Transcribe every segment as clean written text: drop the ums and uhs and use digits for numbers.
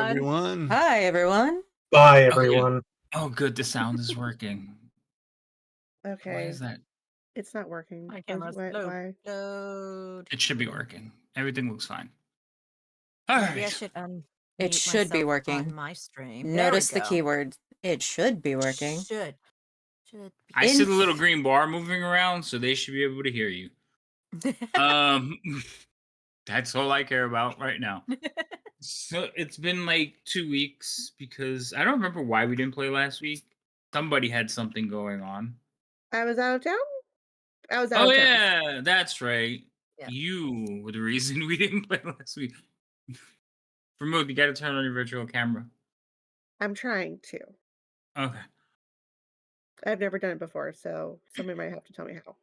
everyone. Hi, everyone. Bye, Okay. everyone. Oh, good. The sound is working. Why Okay, is that? it's not working. My camera's Why? low. Load. It should be working. Everything looks fine. All Maybe I right. should It should be myself working. on my stream. Notice the there we go. keyword. It should be working. Should be. I see the little green bar moving around, so they should be able to hear you. That's all I care about right now. So it's been like 2 weeks because I don't remember why we didn't play last week. Somebody had something going on. I was out of town. I was out Oh of town. yeah, that's right. Yeah. You were the reason we didn't play last week. Vermouth, you got to turn on your virtual camera. I'm trying to. Okay. I've never done it before, so somebody might have to tell me how.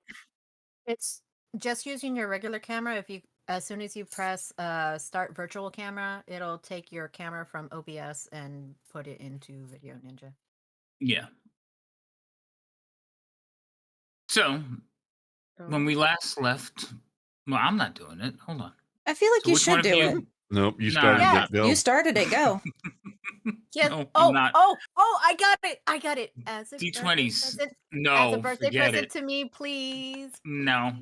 It's just using your regular camera. As soon as you press start virtual camera, it'll take your camera from OBS and put it into Video Ninja. Yeah. So when we last left, well, I'm not doing it. Hold on. I feel like So you which one should of do you- it. Nope, you Nah. started Yeah. it, Bill. You started it. Go. Yes. No, I'm oh, not. oh, oh! I got it. As a birthday D20s. present- as No, a birthday forget present it. to me, please. No.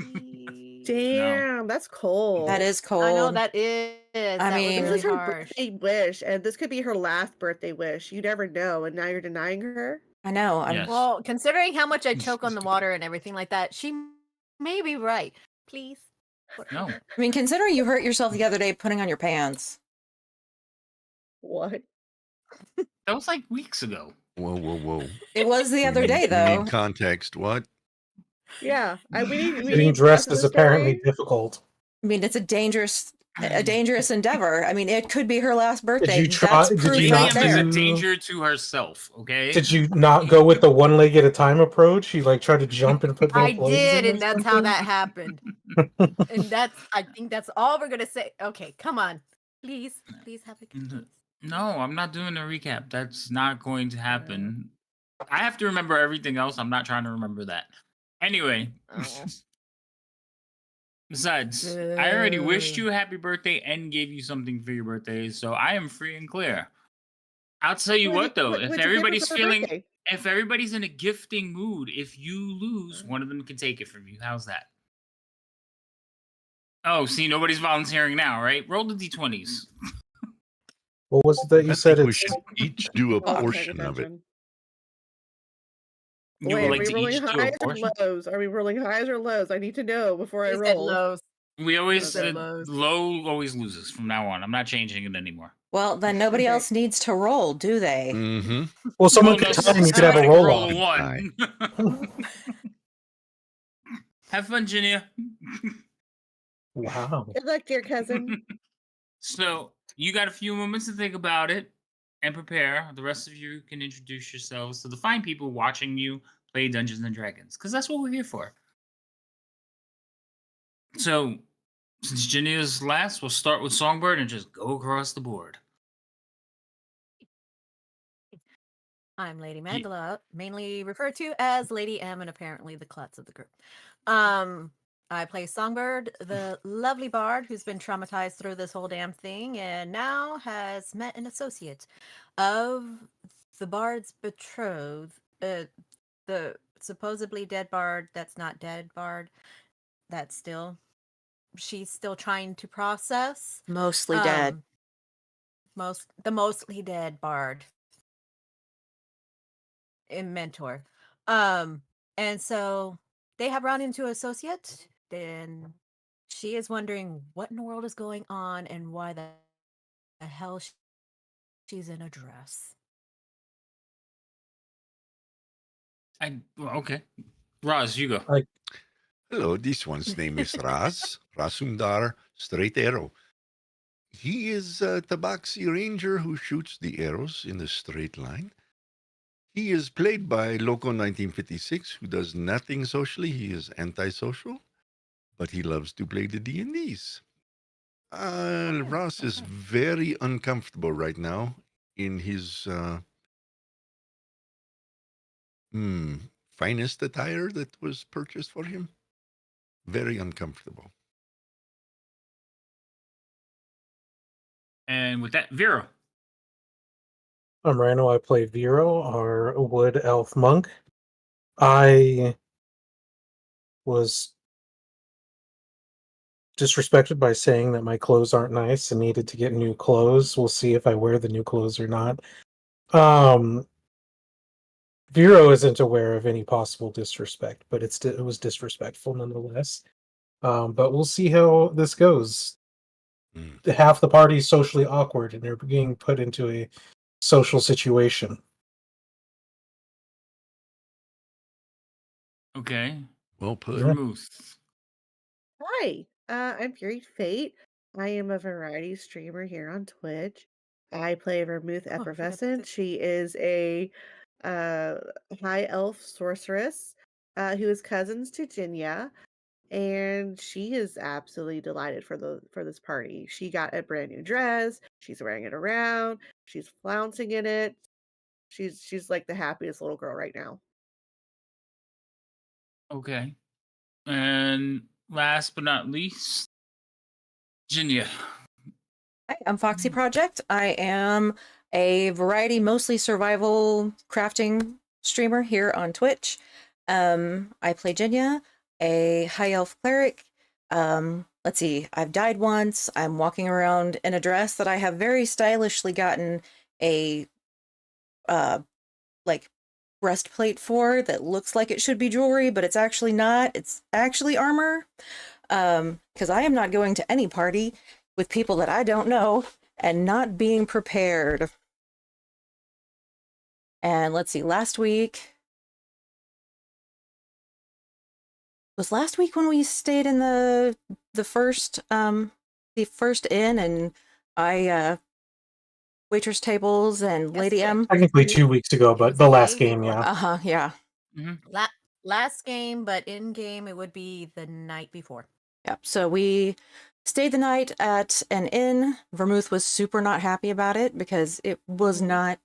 Please. Damn, that's cold. That is cold. I know that is. That was mean- This really is her harsh. birthday wish, and this could be her last birthday wish. You never know, and now you're denying her. I know. I'm, Yes. Well, considering how much I choke on the water and everything like that, she may be right. Please. No. I mean, considering you hurt yourself the other day putting on your pants. What? That was like weeks ago. Whoa, whoa, whoa. It was the other We day, need- We though. need context. What? Yeah, we need. Getting need dressed the rest is of the apparently story. difficult. I mean, it's a dangerous endeavor. I mean, it could be her last birthday. you try- That's did proof you right not Liam is there. a do- danger to herself, okay? Did you not go with the one leg at a time approach? She like tried to jump and put both I legs in did, or and that's how something? that happened. And I think that's all we're gonna say. Okay, come on. Please have a good Mhm. No, I'm not doing a recap. That's not going to happen. I have to remember everything else. I'm not trying to remember that. Anyway. Oh. Besides, I already wished you a happy birthday and gave you something for your birthday, so I am free and clear. I'll tell you what, though, if What'd you give her everybody's for her feeling, birthday? if everybody's in a gifting mood, if you lose, one of them can take it from you. How's that? Oh, see, nobody's volunteering now, right? Roll the d20s. What was it that you I said? think we It's should each do a Oh, I'm paying portion of it. attention. You Wait, would are like we to rolling each do a highs or portion? lows? Are we rolling highs or lows? I need to know before I He said roll. lows. We always Said said lows. low always loses from now on. I'm not changing it anymore. Well, then nobody Okay. else needs to roll, do they? Mm-hmm. well, someone Well, could no, time. You could have a somebody roll roll off. a one. Have fun, Ginia. Wow. Good luck, dear cousin. So you got a few moments to think about it and prepare. The rest of you can introduce yourselves to the fine people watching you play Dungeons and Dragons, because that's what we're here for. So since Ginia's last, we'll start with Songbird and just go across the board. I'm Lady Mandela, mainly referred to as Lady M, and apparently the klutz of the group. I play Songbird, the lovely bard who's been traumatized through this whole damn thing and now has met an associate of the bard's betrothed, the supposedly dead bard that's not dead bard, that's she's still trying to process. Mostly dead. The mostly dead bard and mentor. And so they have run into associate, then she is wondering what in the world is going on and why the hell she's in a dress. Okay. Roz, you go. Hello, this one's name is Rasumdar Straight Arrow. He is a Tabaxi ranger who shoots the arrows in a straight line. He is played by Loco 1956, who does nothing socially. He is antisocial, but he loves to play the D&Ds. Ross is very uncomfortable right now in his finest attire that was purchased for him. Very uncomfortable. And with that, Vera. I'm Rano. I play Vero, our wood elf monk. I was disrespected by saying that my clothes aren't nice and needed to get new clothes. We'll see if I wear the new clothes or not. Vero isn't aware of any possible disrespect, but it was disrespectful nonetheless. But we'll see how this goes. Half the party is socially awkward, and they're being put into a social situation. Okay. Well put. Yeah. Vermouth. Hi, I'm Fury Fate. I am a variety streamer here on Twitch. I play Vermouth Oh, I forgot to Effervescent. say- She is a uh, high elf sorceress who is cousins to Jinya, and she is absolutely delighted for this party. She got a brand new dress. She's wearing it around. She's flouncing in it. She's like the happiest little girl right now. Okay. And last but not least, Jinya. Hi, I'm Foxy Project. I am a variety, mostly survival crafting streamer here on Twitch. I play Jinya, a high elf cleric. Let's see, I've died once. I'm walking around in a dress that I have very stylishly gotten a like breastplate for that looks like it should be jewelry, but it's actually not. It's actually armor. Because I am not going to any party with people that I don't know and not being prepared. And let's see, last week when we stayed in the first inn, and I waitress tables and Lady Yesterday. M. Technically 2 weeks ago, It but was the the last day game, before. yeah. Yeah. Last game, but in game it would be the night before. Yep. So we stayed the night at an inn. Vermouth was super not happy about it because it was not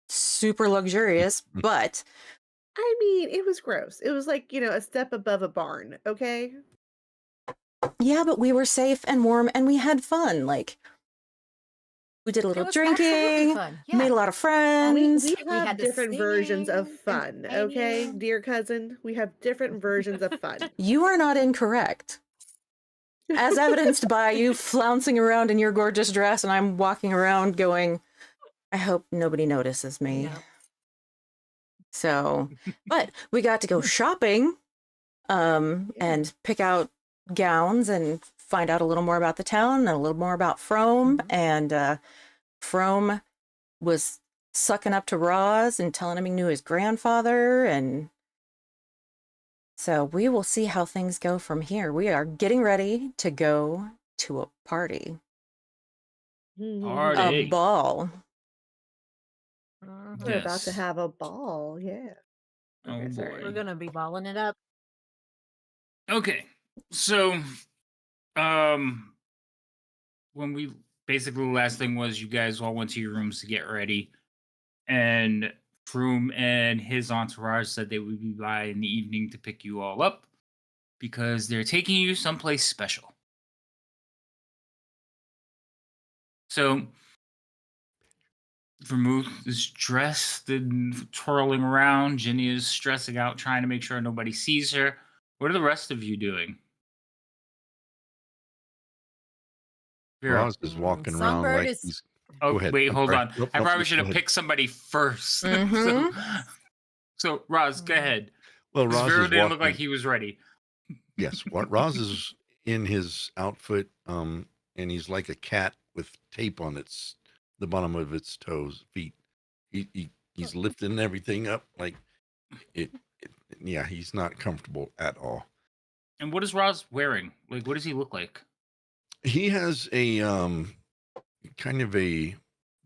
super luxurious, but I mean, it was gross. It was like, a step above a barn, okay? yeah, but we were safe and warm and we had fun. Like, we did a little It was absolutely drinking, fun. made Yeah. a lot of We friends. we We have had the different versions of singing, fun, okay, entertaining. dear cousin? We have different versions of fun. You are not incorrect. As evidenced by you flouncing around in your gorgeous dress and I'm walking around going, I hope nobody notices me. Yep. So, but we got to go shopping and pick out gowns and find out a little more about the town and a little more about Frome. And Frome was sucking up to Roz and telling him he knew his grandfather. And so we will see how things go from here. We are getting ready to go to a party, a Party. ball. We're about to Yes. have a ball, yeah. Oh Okay, sorry. We're boy. gonna be balling it up. Okay. So, when we basically the last thing was you guys all went to your rooms to get ready, and Froome and his entourage said they would be by in the evening to pick you all up because they're taking you someplace special. So, Vermouth is dressed and twirling around. Ginny is stressing out, trying to make sure nobody sees her. What are the rest of you doing? Vera. Roz is walking around Songbird like is- he's. Oh, Go ahead. wait, I'm hold sorry. on. Nope, I nope, probably just should go have ahead. picked somebody 1st. Mhm. So, Roz, go Mhm. ahead. Well, Because Roz Vera is didn't look like walking. he was ready. Yes, what Roz is in his outfit, and he's like a cat with tape on the bottom of its feet. He's lifting everything up like it. Yeah, he's not comfortable at all. And what is Roz wearing? Like, what does he look like? He has a kind of a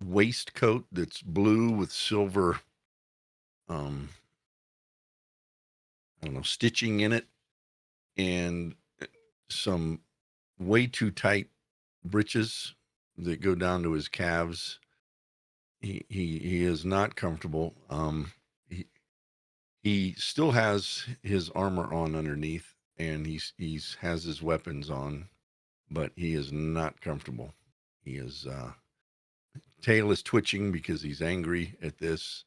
waistcoat that's blue with silver, I don't know, stitching in it, and some way too tight breeches that go down to his calves. He is not comfortable. He still has his armor on underneath, and he's has his weapons on, but he is not comfortable. He is Tail is twitching because he's angry at this,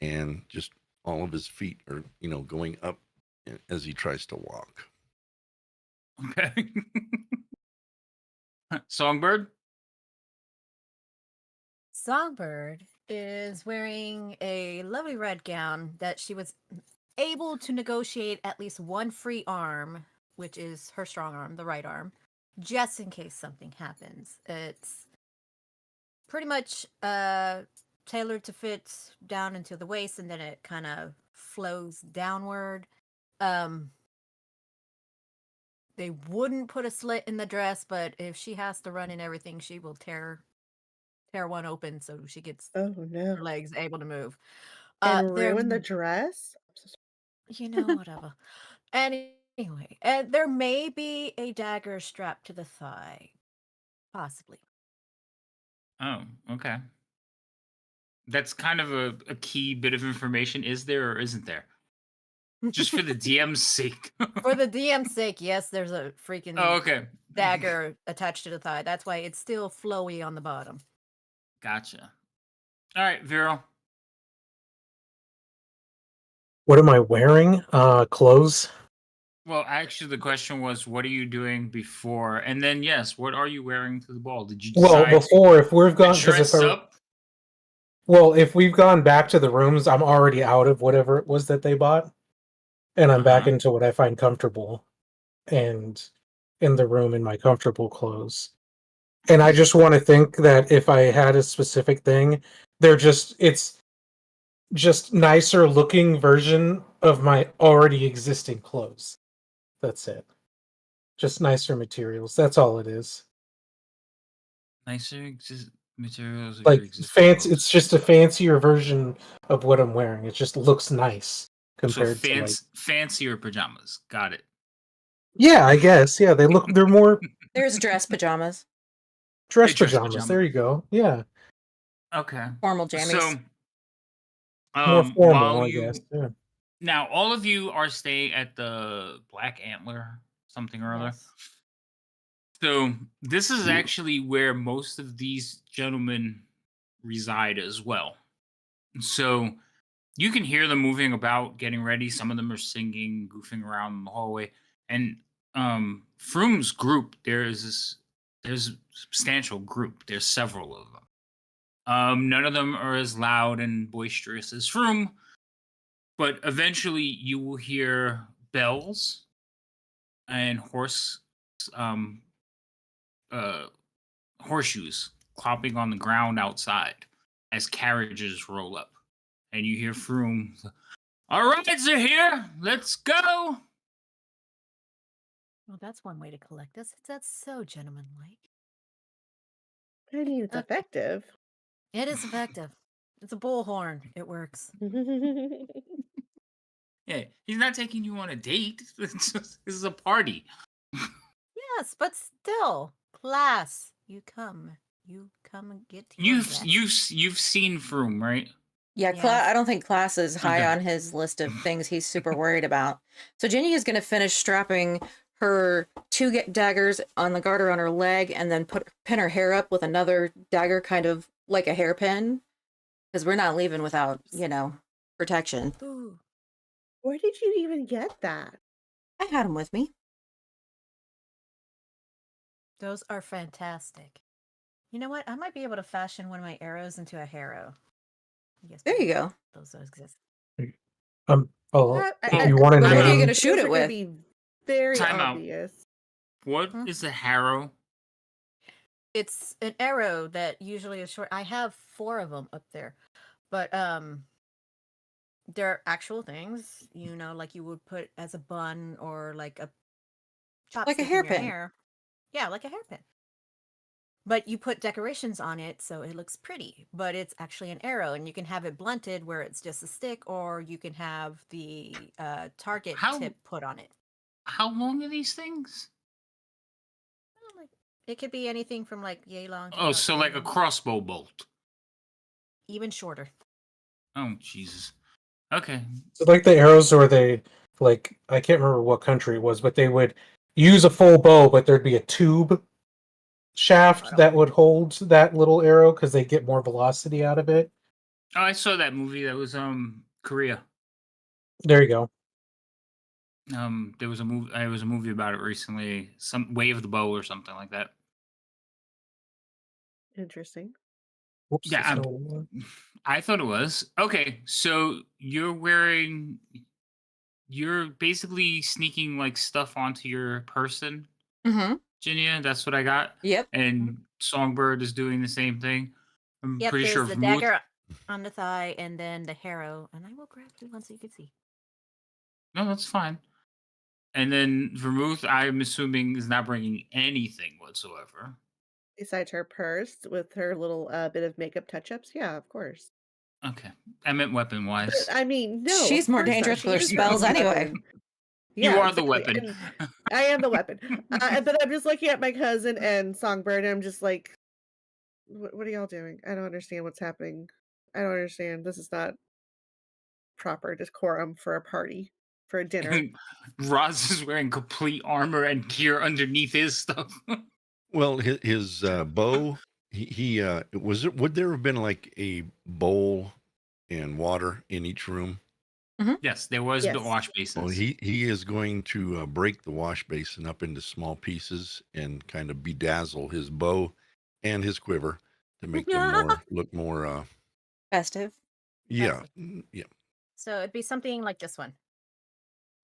and just all of his feet are, going up as he tries to walk. Okay. Songbird? Songbird is wearing a lovely red gown that she was able to negotiate at least one free arm, which is her strong arm, the right arm, just in case something happens. It's pretty much tailored to fit down into the waist, and then it kind of flows downward. They wouldn't put a slit in the dress, but if she has to run and everything, she will tear one open so she gets Oh her no. legs able to move. And There, ruin the dress? whatever. Anyway, there may be a dagger strapped to the thigh, possibly. Oh, okay. That's kind of a key bit of information. Is there or isn't there? Just for the DM's sake. For the DM's sake, yes, there's a freaking Oh, okay. dagger attached to the thigh. That's why it's still flowy on the bottom. Gotcha. All right, Vero. What am I wearing? Clothes. Well, actually, the question was, what are you doing before? And then, yes, what are you wearing to the ball? Did you Well, decide before, if we've to gone, because dress up? if we've gone back to the rooms, I'm already out of whatever it was that they bought, and I'm back Uh-huh. into what I find comfortable, and in the room in my comfortable clothes. And I just want to think that if I had a specific thing, it's just nicer looking version of my already existing clothes. That's it. Just nicer materials. That's all it is. Nicer materials of Like your existing fancy. clothes. It's just a fancier version of what I'm wearing. It just looks nice So compared to like. fancier pajamas. Got it. Yeah, I guess. Yeah, they're more There's dress pajamas, dress Dress pajamas. pajamas. There you go. Yeah, Okay. formal jammies. So, more formal, while I you guess. Yeah. now, all of you are staying at the Black Antler, something or other. Yes. So this is actually where most of these gentlemen reside as well. So you can hear them moving about, getting ready. Some of them are singing, goofing around in the hallway. And Froome's group, there's a substantial group. There's several of them. None of them are as loud and boisterous as Froome, but eventually you will hear bells and horseshoes clopping on the ground outside as carriages roll up. And you hear Froome, "Our rides are here. Let's go." Well, that's one way to collect us. That's so gentlemanlike. I mean, it's Okay. effective. It is effective. It's a bullhorn. It works. Yeah, he's not taking you on a date. This is a party. Yes, but still, class. You come and get your You've guest. you've seen Froome, right? Yeah, Yes. I don't think class is high Okay. on his list of things he's super worried about. So Ginny is going to finish strapping her two daggers on the garter on her leg, and then pin her hair up with another dagger, kind of like a hairpin, because we're not leaving without, protection. Ooh. Where did you even get that? I had him with me. Those are fantastic. You know what? I might be able to fashion one of my arrows into a harrow. Yes, There you go. those exist. Oh, I- if you want to What are you name, gonna shoot those it are gonna with? Be very Time out. obvious. What is a harrow? It's an arrow that usually is short. I have 4 of them up there, but they're actual things. Like you would put as a bun or like a chopstick in your hairpin. hair. Yeah, like a hairpin. But you put decorations on it so it looks pretty, but it's actually an arrow, and you can have it blunted where it's just a stick, or you can have the target How- tip put on it. How long are these things? It could be anything from like yay long to Oh, about so yay like a long. crossbow bolt. Even shorter. Oh, Jesus. Okay. so like the arrows, or they like I can't remember what country it was, but they would use a full bow, but there'd be a tube shaft that would hold that little arrow because they get more velocity out of it. Oh, I saw that movie. That was Korea. There you go. There was a movie. There was a movie about it recently. Some Way of the Bow or something like that. Interesting. Whoops. Yeah, that's not what I want. I thought it was. Okay, so you're basically sneaking like stuff onto your person, Mm-hmm. Ginia. That's what I got. Yep. And Songbird is doing the same thing. I'm Yep, pretty there's sure the Vermouth- dagger on the thigh and then the harrow. And I will grab you one so you can see. No, that's fine. And then Vermouth, I'm assuming, is not bringing anything whatsoever. Besides her purse with her little bit of makeup touch-ups, yeah, of course. Okay, I meant weapon-wise. I mean, no, She's of more course not. dangerous She with her is the spells only anyway. weapon. You Yeah, are the exactly. weapon. And I am the weapon. But I'm just looking at my cousin and Songbird, and I'm just like, what are y'all doing? I don't understand what's happening. I don't understand. This is not proper decorum for a party, for a dinner. Roz is wearing complete armor and gear underneath his stuff. Well, his bow. He was it. Would there have been like a bowl and water in each room? Yes, there was Yes. the wash basins. Well, he is going to break the wash basin up into small pieces and kind of bedazzle his bow and his quiver to make them look more. Festive. Yeah, Festive. yeah. So it'd be something like this one.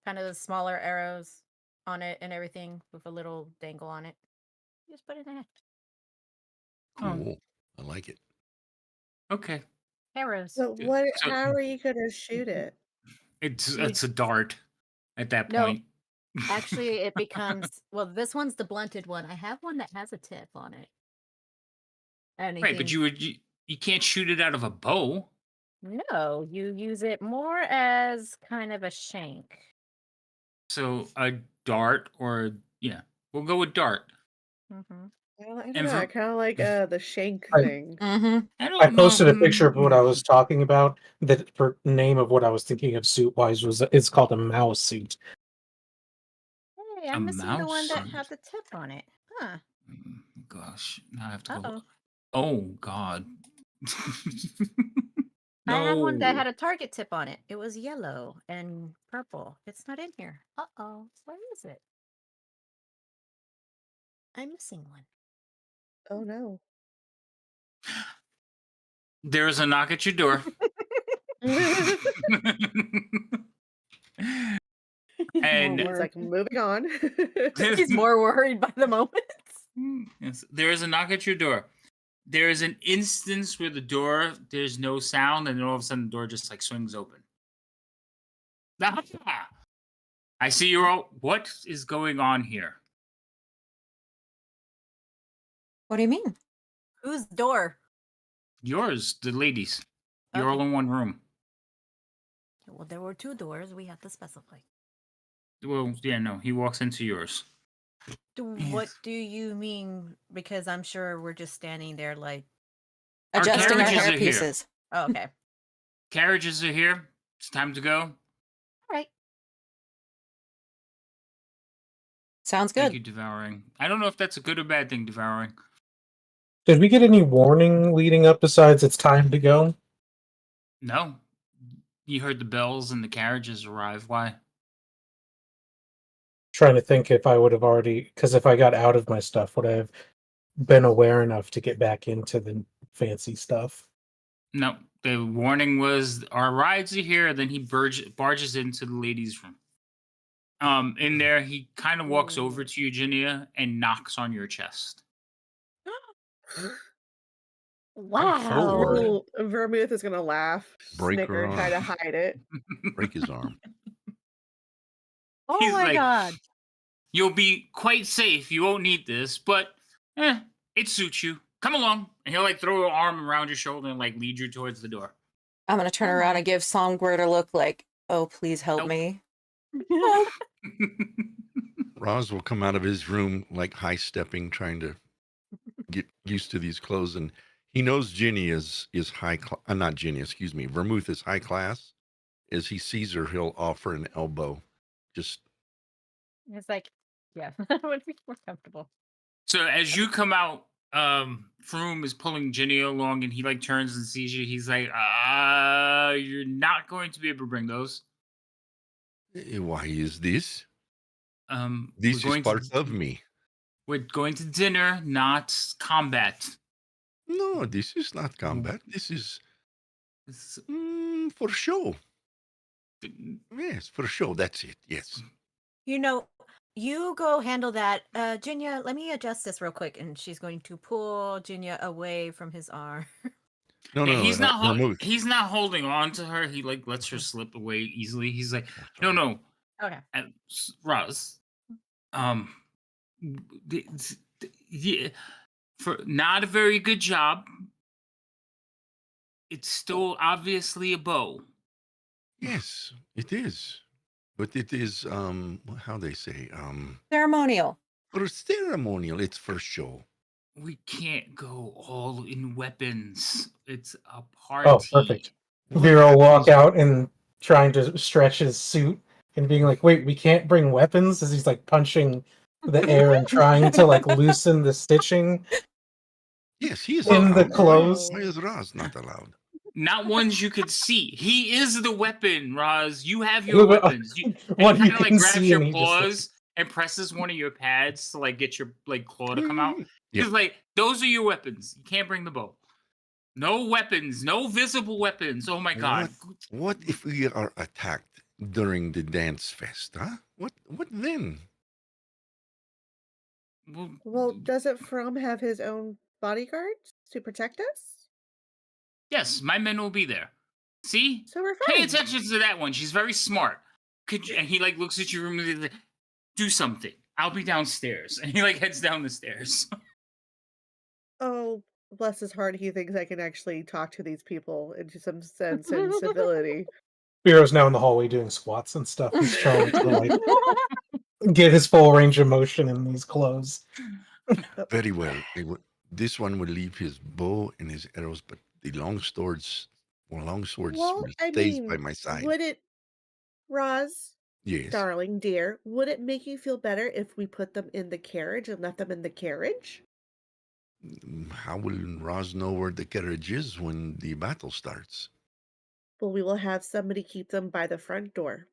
Kind of the smaller arrows on it and everything with a little dangle on it. Just put it in a hat. Cool. I like it. Okay. Arrows. So how are you gonna shoot it? It's a dart at that No. point. Actually, it becomes this one's the blunted one. I have one that has a tip on it. Anything. Right, but you can't shoot it out of a bow. No, you use it more as kind of a shank. So a dart, or we'll go with dart. Mm-hmm. I don't know. I kind of like the shank thing. Mm-hmm. I posted a picture of what I was talking about. The name of what I was thinking of suit wise it's called a mouse suit. Hey, I'm missing the one that mouse had the tip on it. Huh. Gosh, now I have to go. Uh-oh. Oh God. I had one that No. had a target tip on it. It was yellow and purple. It's not in here. Uh-oh. Where is it? I'm missing one. Oh no. There's a knock at your door. And He's like, moving on. He's more worried by the moment. yes, there is a knock at your door. There is an instance where there's no sound, and then all of a sudden the door just like swings open. I see you're all. What is going on here? What do you mean? Whose door? Yours, the ladies. You're all Okay. in one room. Well, there were two doors. We have to specify. Well, yeah, no, he walks into yours. What do you mean? Because I'm sure we're just standing there like... Our Adjusting our carriages hair are here. pieces. Oh, okay. Carriages are here. It's time to go. All right. Sounds Thank good. you, Devouring. I don't know if that's a good or bad thing, Devouring. Did we get any warning leading up besides it's time to go? No. You heard the bells and the carriages arrive. Why? Trying to think if I would have already, because if I got out of my stuff, would I have been aware enough to get back into the fancy stuff? No. The warning was our rides are here. Then he barges into the ladies' room. In there, he kind of walks over to you, Ginia, and knocks on your chest. Wow. forward. Vermouth is gonna laugh, Break her snicker, and try to arm. hide it. Break his arm. Oh He's my like, god. You'll be quite safe. You won't need this, but it suits you. Come along. And he'll like throw an arm around your shoulder and like lead you towards the door. I'm gonna turn around and give Songbird a look like, "Oh, please help Nope. me." Roz will come out of his room like high stepping, trying to get used to these clothes, and he knows Ginny is high. Not Ginny, excuse me. Vermouth is high class. As he sees her, he'll offer an elbow. Just It's like, yeah, that would be more comfortable. So as you come out, Froome is pulling Ginny along, and he like turns and sees you. He's like, you're not going to be able to bring those. Why is this? We're This is going part to of me. we're going to dinner, not combat. No, this is not combat. This is It's- for show. Yes, for show. That's it. Yes. You know, you go handle that. Jinya, let me adjust this real quick. And she's going to pull Jinya away from his arm. No, Yeah, no, he's not. Vermouth. He's not holding on to her. He like lets her slip away easily. He's like, Oh, no, sorry. no, Okay. Roz, yeah, for not a very good job. It's still obviously a bow. Yes, it is. But it is how they say Ceremonial. for ceremonial. It's for show. We can't go all in weapons. It's a Oh, party. perfect. What Vero walk happens- out and trying to stretch his suit and being like, "Wait, we can't bring weapons?" As he's like punching the air and trying to like loosen the stitching. Yes, he is In the allowed. clothes. Why is Raz not allowed? Not ones you could see. He is the weapon, Roz. You have your Well, weapons. You, one and he you kind of like can grabs see your and he just like, paws and presses one of your pads to like get your like claw to come out. Yeah. Because like those are your weapons. You can't bring the bow. No weapons. No visible weapons. Oh my god. What if we are attacked during the dance fest? Huh? What then? Well, doesn't From have his own bodyguards to protect us? yes, my men will be there. See? So we're Pay fine. attention to that one. She's very smart. Could you, and he like looks at your room and he's like, do something. I'll be downstairs. And he like heads down the stairs. Oh, bless his heart, he thinks I can actually talk to these people into some sense and civility. Vero's now in the hallway doing squats and stuff. He's trying to like get his full range of motion in these clothes. Very well. This one will leave his bow and his arrows, but the long swords Well, will I stay by mean, my side. would it, Roz, Yes. darling, dear, would it make you feel better if we put them in the carriage and left them in the carriage? How will Raz know where the carriage is when the battle starts? Well, we will have somebody keep them by the front door.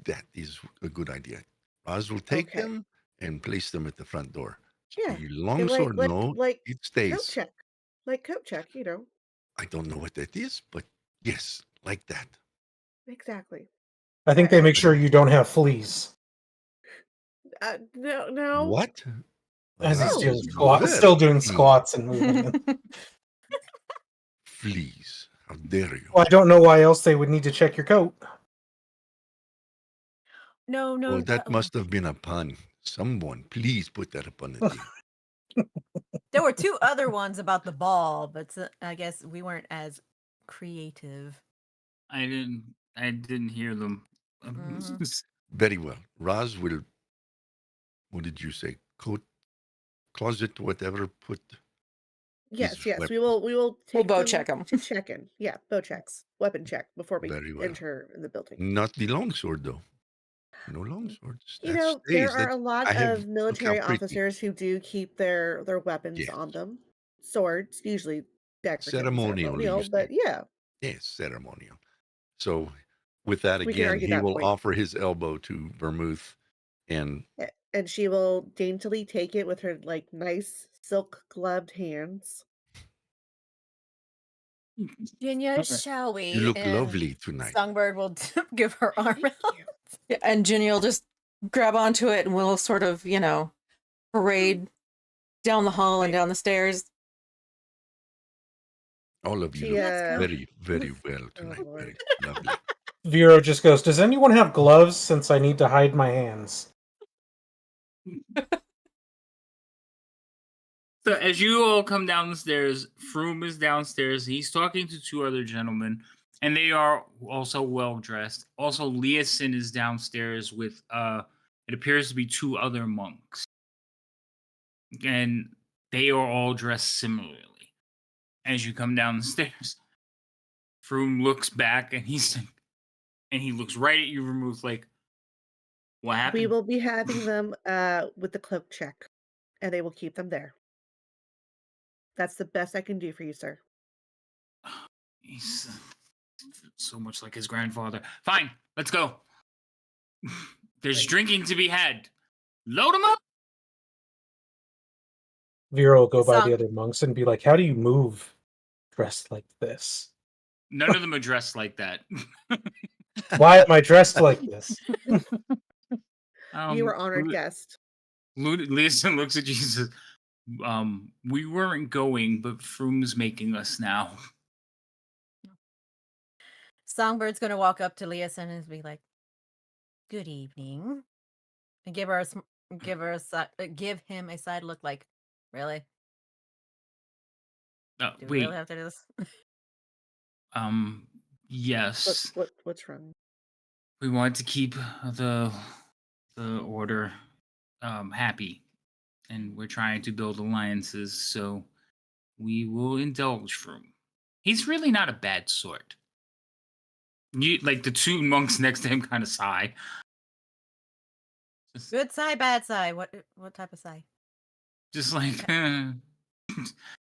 That is a good idea. Raz will take Okay. them and place them at the front door. Yeah. The longsword, no, like it coat stays. check. Like coat check, you know. I don't know what that is, but yes, like that. Exactly. I think they make sure you don't have fleas. No. What? As he's Oh. doing Raz is squats, very still doing clean. squats and moving. Fleas. How dare you? Well, I don't know why else they would need to check your coat. No, Well, that must have been a pun. Someone, please put that up on the tape. There were two other ones about the ball, but I guess we weren't as creative. I didn't hear them. Very well. Raz will, what did you say? Coat, closet, whatever, put. Yes, his yes. weapon. We will take bow them check 'em. to check in. Yeah, bow checks. Weapon check before we Very well. enter in the building. Not the longsword, though. No longswords. You That know, there stays. are a lot I have- of look military how pretty. officers who do keep their weapons Yes. on them. Swords, usually decorative and Ceremonial, ceremonial, you but say. yeah. Yes, ceremonial. So, with that We can again, argue he that will point. offer his elbow to Vermouth, and And she will daintily take it with her like nice silk gloved hands. Jinya, Okay. shall we? you look And lovely tonight. Songbird will give her arm Thank out. you. Yeah, and Ginny will just grab onto it and we'll sort of, parade down the hall and down the stairs. All of you She, look Let's go. very, very well Oh, tonight. Lord. Very lovely. Vero just goes, "Does anyone have gloves since I need to hide my hands?" So as you all come down the stairs, Froome is downstairs. He's talking to two other gentlemen, and they are also well dressed. Also, Leosin is downstairs with it appears to be two other monks, and they are all dressed similarly. As you come down the stairs, Froome looks back and he looks right at you, Vermouth, like, what happened? We will be having them with the cloak check. and they will keep them there. That's the best I can do for you, sir. He's so much like his grandfather. Fine, let's go. There's Great. drinking to be had. Load him up. Vera will go by Song- the other monks and be like, "How do you move dressed like this? None of them are dressed like that. Why am I dressed like this?" You were honored guest. Leeson looks at you and says, we weren't going, but Froome's making us now. Songbird's gonna walk up to Leosin and be like, "Good evening," and give him a side look like, "Really? Oh, Do we wait. really have to do this?" Yes. What's wrong? We want to keep the order happy, and we're trying to build alliances, so we will indulge Froome. He's really not a bad sort. You, like, the two monks next to him kind of sigh. Good sigh, bad sigh. What type of sigh? Just like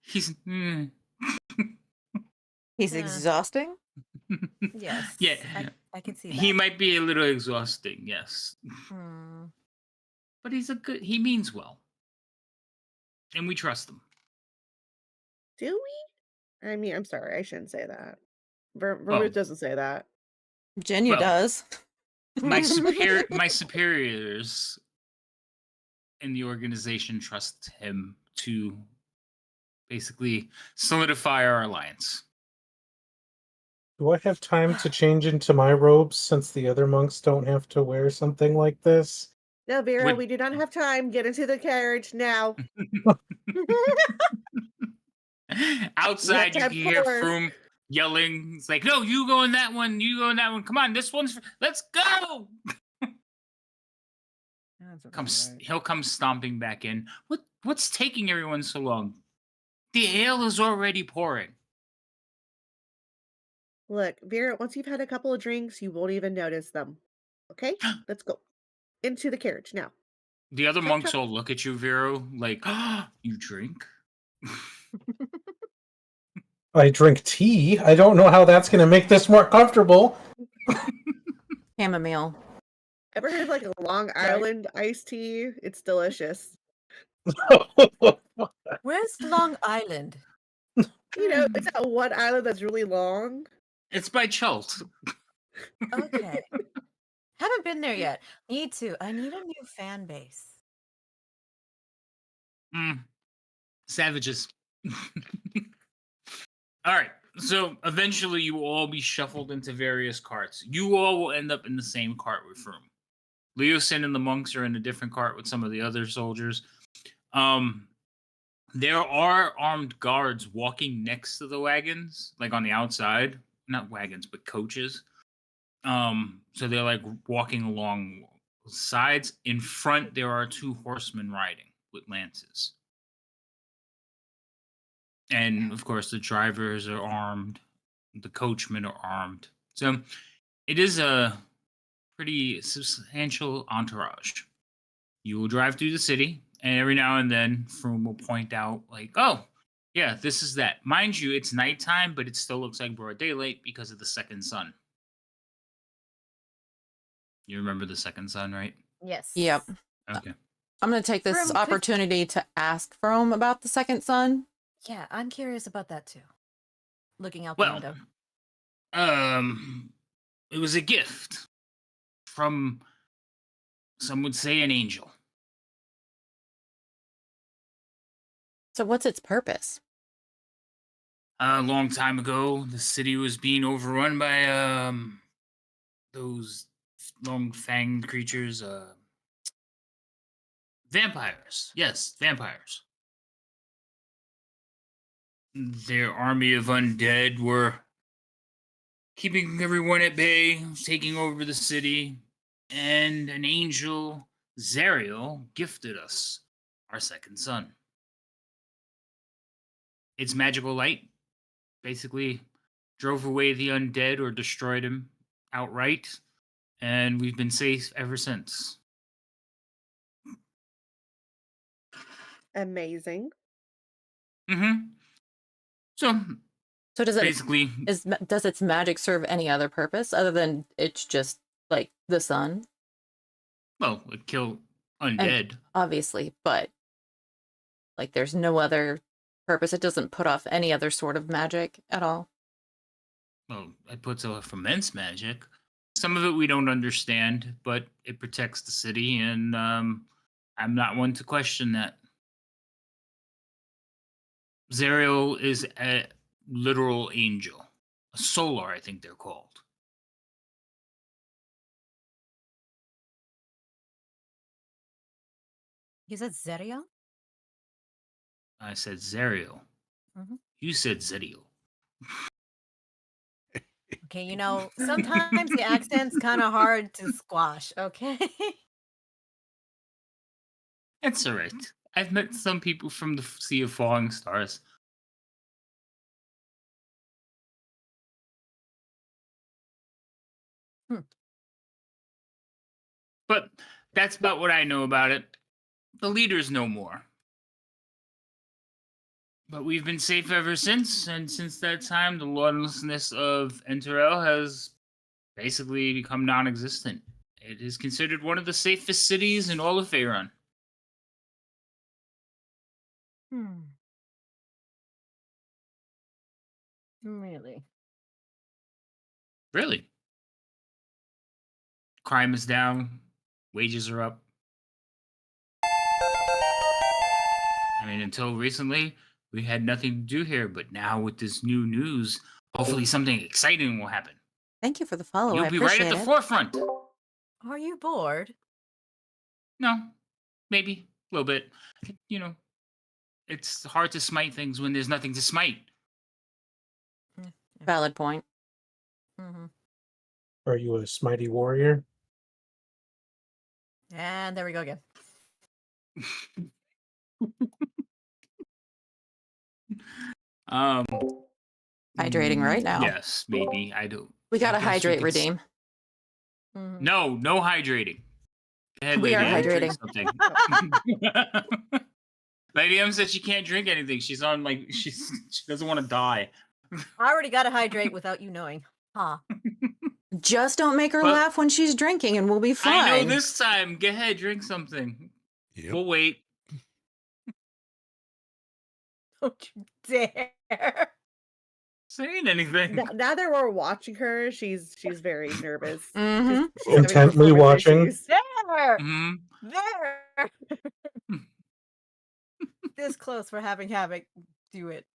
he's He's Yeah. exhausting. Yes. Yeah, I can see that. he might be a little exhausting, yes, Hmm. but he means well, and we trust him. Do we? I mean, I'm sorry, I shouldn't say that. Vermouth Well- doesn't say that. Jenya Well, does. My superiors in the organization trust him to basically solidify our alliance. Do I have time to change into my robes since the other monks don't have to wear something like this? No, Vera, Would- we do not have time. Get into the carriage now. Outside, you time can hear for work. Froome yelling. It's like, no, you go in that one. You go in that one. Come on, this one's. Let's go. He'll come stomping back in. What's taking everyone so long? The ale is already pouring. Look, Vera, once you've had a couple of drinks, you won't even notice them. Okay? Let's go. Into the carriage now. The other Chop, monks chop. all look at you, Vero, like, you drink? I drink tea. I don't know how that's going to make this more comfortable. Chamomile. Ever heard of like a Long Island iced tea? It's delicious. Where's Long Island? You know, it's that one island that's really long. It's by Chult. Okay. Haven't been there yet. Need to. I need a new fan base. Savages. All right. So eventually you will all be shuffled into various carts. You all will end up in the same cart with Froome. Leosin and the monks are in a different cart with some of the other soldiers. There are armed guards walking next to the wagons, like on the outside. Not wagons, but coaches. So they're like walking along sides. In front, there are two horsemen riding with lances. And of course, the drivers are armed. The coachmen are armed. So it is a pretty substantial entourage. You will drive through the city, and every now and then, Froome will point out, like, oh, yeah, this is that. Mind you, it's nighttime, but it still looks like broad daylight because of the second sun. You remember the second sun, right? Yes. Yep. Okay. I'm going to take this Froome, could- opportunity to ask Froome about the second son. Yeah, I'm curious about that too. Looking out the Well, window. it was a gift from, some would say, an angel. So what's its purpose? A long time ago, the city was being overrun by those long-fanged creatures, vampires. Yes, vampires. Their army of undead were keeping everyone at bay, taking over the city, and an angel, Zariel, gifted us our second son. Its magical light basically drove away the undead or destroyed him outright, and we've been safe ever since. Amazing. Mm-hmm. So So basically, does its magic serve any other purpose other than it's just like the sun? well, it kill And undead. obviously, but like there's no other purpose. It doesn't put off any other sort of magic at all. Well, it puts off immense magic. Some of it we don't understand, but it protects the city, and I'm not one to question that. Zerial is a literal angel. A solar, I think they're called. You said Zerio? I said Zerial. Mhm. You said Zerial. Okay, you know, sometimes the accent's kind of hard to squash, okay? That's all right. I've met some people from the Sea of Falling Stars. But that's about what I know about it. The leaders know more. But we've been safe ever since, and since that time, the lawlessness of Enterel has basically become non-existent. It is considered one of the safest cities in all of Faerun. Really? Really. Crime is down, wages are up. I mean, until recently, we had nothing to do here, but now with this new news, hopefully something exciting will happen. Thank you for the follow. You'll I be right appreciate at the it. forefront. Are you bored? No, maybe a little bit. You know, it's hard to smite things when there's nothing to smite. Valid point. Mm-hmm. Are you a smitey warrior? And there we go again. Um, Hydrating right now. Yes, maybe. I don't. We gotta I guess you hydrate, could redeem. Mhm. No hydrating. Go ahead, We are Lady M, drink hydrating. something. Lady M said she can't drink anything. She's on she doesn't want to die. I already got to hydrate without you knowing. Huh. Just don't make her But- laugh when she's drinking and we'll be fine. I know this time. Go ahead, drink something. Yep. We'll wait. Don't you dare. Saying anything. Now that we're watching her, she's very nervous. Mhm. She's having Intently performance watching. issues. There. Mhm. There. This close for having Havoc do it.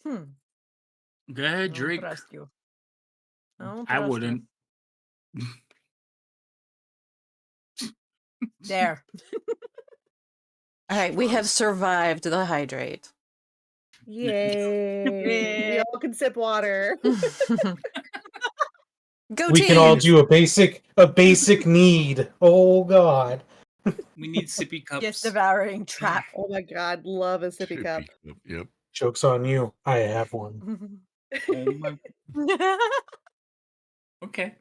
Go ahead, Don't drink. trust you. Don't I trust you. wouldn't. There. All right, we have survived the hydrate. Yay! We all can sip water. Go We team! can all do a basic need. Oh God. We need sippy cups. Yes, devouring trap. Oh my god, love a sippy cup. Yep. Joke's on you. I have one. Oh my. Okay.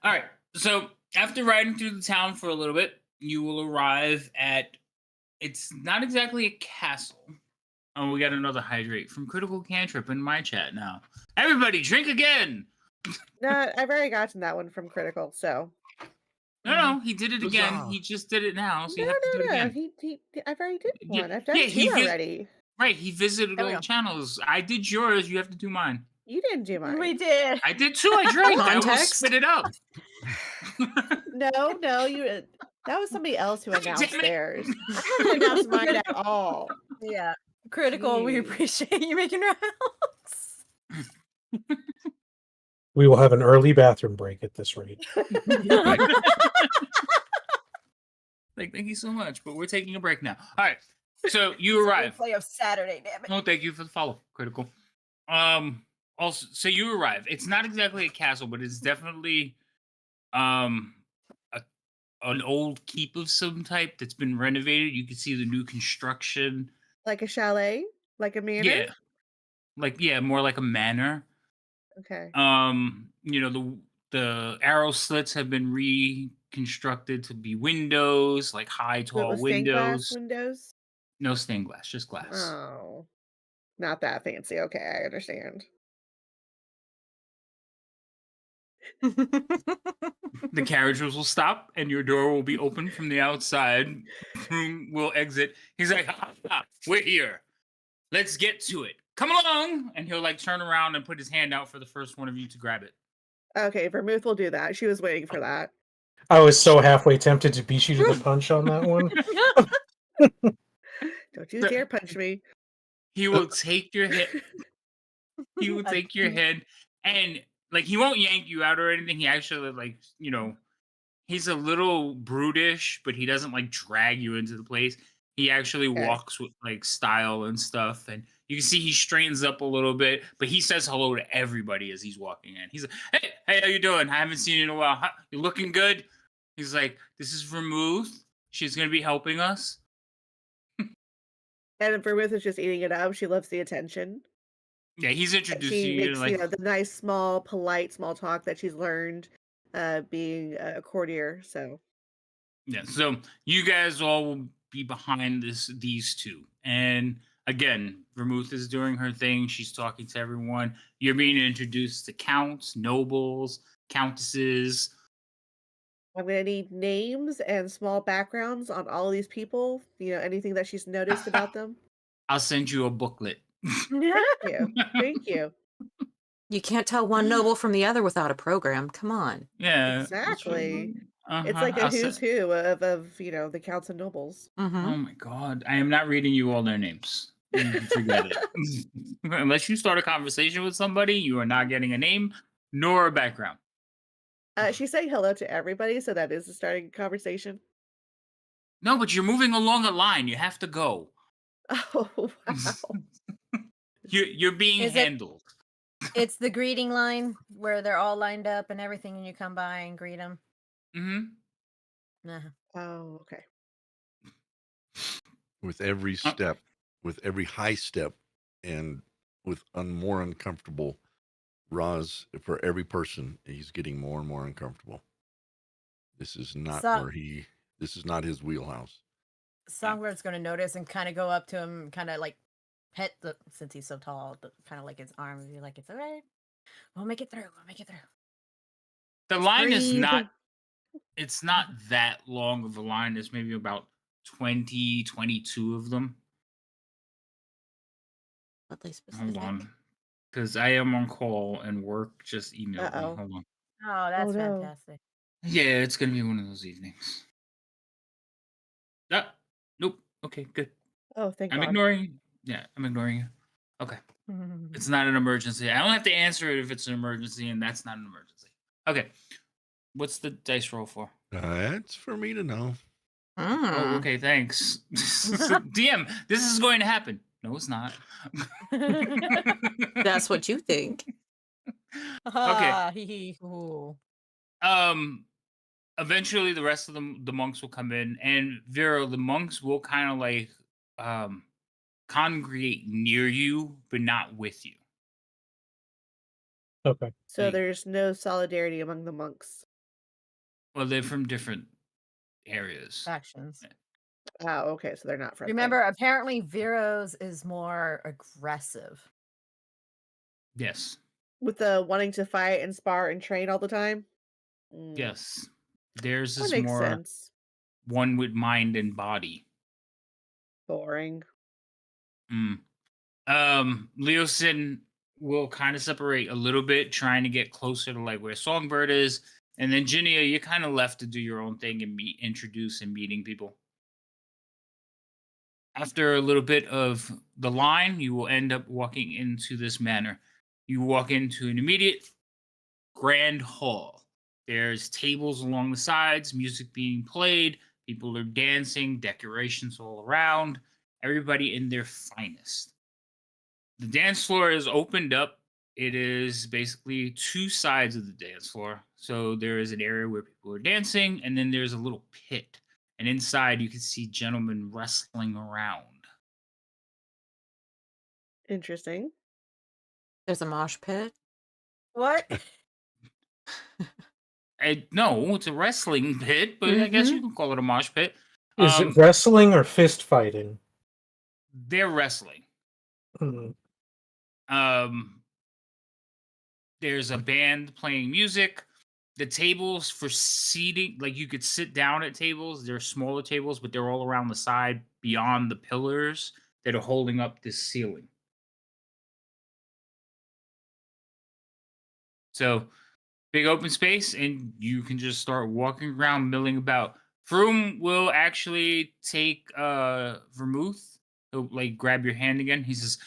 All right. So after riding through the town for a little bit, you will arrive at. It's not exactly a castle. Oh, we got another hydrate from Critical Cantrip in my chat now. Everybody, drink again. No, I've already gotten that one from Critical, so. No, he did it again. Huzzah. He just did it now, so you No, have to do it no, no. again. I've already did Yeah, one. I've done yeah, he two vis- already. Right, he visited There we all go. channels. I did yours. You have to do mine. You didn't do mine. We did. I did too. I drank. I almost Context? spit it up. No, you. That was somebody else who announced Damn it. theirs. I haven't announced mine at all. Yeah. Critical, we Jeez. appreciate you making rounds. We will have an early bathroom break at this rate. Thank you so much, but we're taking a break now. All right, so you arrive. Play of Saturday, damn it. Oh, thank you for the follow, Critical. Also, so you arrive. It's not exactly a castle, but it's definitely an old keep of some type that's been renovated. You can see the new construction. Like a chalet? Like a manor? Yeah, more like a manor. Okay. You know, the arrow slits have been constructed to be windows, like high, But tall with stained glass windows. windows? No stained glass, just glass. Oh, not that fancy. Okay, I understand. The carriages will stop and your door will be open from the outside. Room will exit. He's like, we're here. Let's get to it. Come along. And he'll like turn around and put his hand out for the first one of you to grab it. Okay, Vermouth will do that. She was waiting for that. I was so halfway tempted to beat you to the punch on that one. Don't you dare punch me. He will take your head. He will take your head and like he won't yank you out or anything. He actually like, he's a little brutish, but he doesn't like drag you into the place. He actually Okay. walks with like style and stuff, and you can see he straightens up a little bit. But he says hello to everybody as he's walking in. He's like, "Hey, how you doing? I haven't seen you in a while. You looking good?" He's like, "This is Vermouth. She's gonna be helping us." And Vermouth is just eating it up. She loves the attention. Yeah, he's introducing She you to makes, like the nice, small, polite small talk that she's learned being a courtier. So, yeah. So you guys all will be behind these two, and again, Vermouth is doing her thing. She's talking to everyone. You're being introduced to counts, nobles, countesses. I'm going to need names and small backgrounds on all of these people. Anything that she's noticed about them. I'll send you a booklet. Thank you. Thank you. You can't tell one noble from the other without a program. Come on. Yeah, Exactly. It's Uh-huh. like a who's who of the counts and nobles. Mm-hmm. Oh my god, I am not reading you all their names. You can forget it. Unless you start a conversation with somebody, you are not getting a name nor a background. She's saying hello to everybody, so that is the starting conversation. No, but you're moving along a line. You have to go. Oh, wow. You're being Is it- handled. It's the greeting line where they're all lined up and everything, and you come by and greet them. Mm-hmm. Oh, okay. With every step, with every high step, and with more uncomfortable, Roz, for every person, he's getting more and more uncomfortable. This is not this is not his wheelhouse. Songbird's going to notice and kind of go up to him, kind of like pet since he's so tall, kind of like his arm and be like, "It's all right. We'll make it through. We'll make it through." The line is breathe. not, it's not that long of a line. There's maybe about 20, 22 of them. Oddly specific. Hold on. Because I am on call and work just emailed me. Uh-oh. Hold on. Oh, that's no. fantastic. Yeah, it's going to be one of those evenings. Nope. Okay, good. Oh, thank I'm God. ignoring you. Yeah, I'm ignoring you. Okay. It's not an emergency. I don't have to answer it if it's an emergency, and that's not an emergency. Okay. What's the dice roll for? That's for me to know. Oh, okay, thanks. DM, this is going to happen. No, it's not. That's what you think. Okay. Ooh. Eventually the rest of the monks will come in, and Vero, the monks will kind of like congregate near you, but not with you. Okay. So Like- there's no solidarity among the monks. Well, they're from different areas. Factions. Oh, okay. So they're not friendly. Remember, apparently Vero's is more aggressive. Yes. With the wanting to fight and spar and train all the time? Yes. Theirs That is makes more sense. one with mind and body. Boring. Leosin will kind of separate a little bit, trying to get closer to like where Songbird is. And then Ginia, you're kind of left to do your own thing and introduce and meeting people. After a little bit of the line, you will end up walking into this manor. You walk into an immediate grand hall. There's tables along the sides, music being played, people are dancing, decorations all around, everybody in their finest. The dance floor is opened up. It is basically two sides of the dance floor. So there is an area where people are dancing, and then there's a little pit. And inside, you can see gentlemen wrestling around. Interesting. There's a mosh pit. What? No, it's a wrestling pit, but I guess you can call it a mosh pit. Is it wrestling or fist fighting? They're wrestling. Hmm. There's a band playing music. The tables for seating, like you could sit down at tables. They're smaller tables, but they're all around the side beyond the pillars that are holding up this ceiling. So big open space, and you can just start walking around, milling about. Froome will actually take vermouth. He'll like grab your hand again. He says,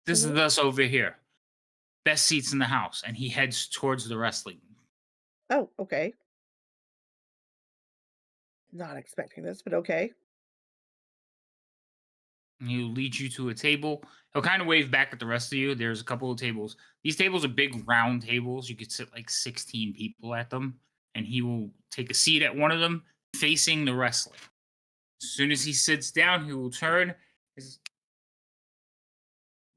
"This is us over here. Best seats in the house," and he heads towards the wrestling. Oh, okay. Not expecting this, but okay. And he'll lead you to a table. He'll kind of wave back at the rest of you. There's a couple of tables. These tables are big round tables. You could sit like 16 people at them. And he will take a seat at one of them facing the wrestling. As soon as he sits down, he will turn,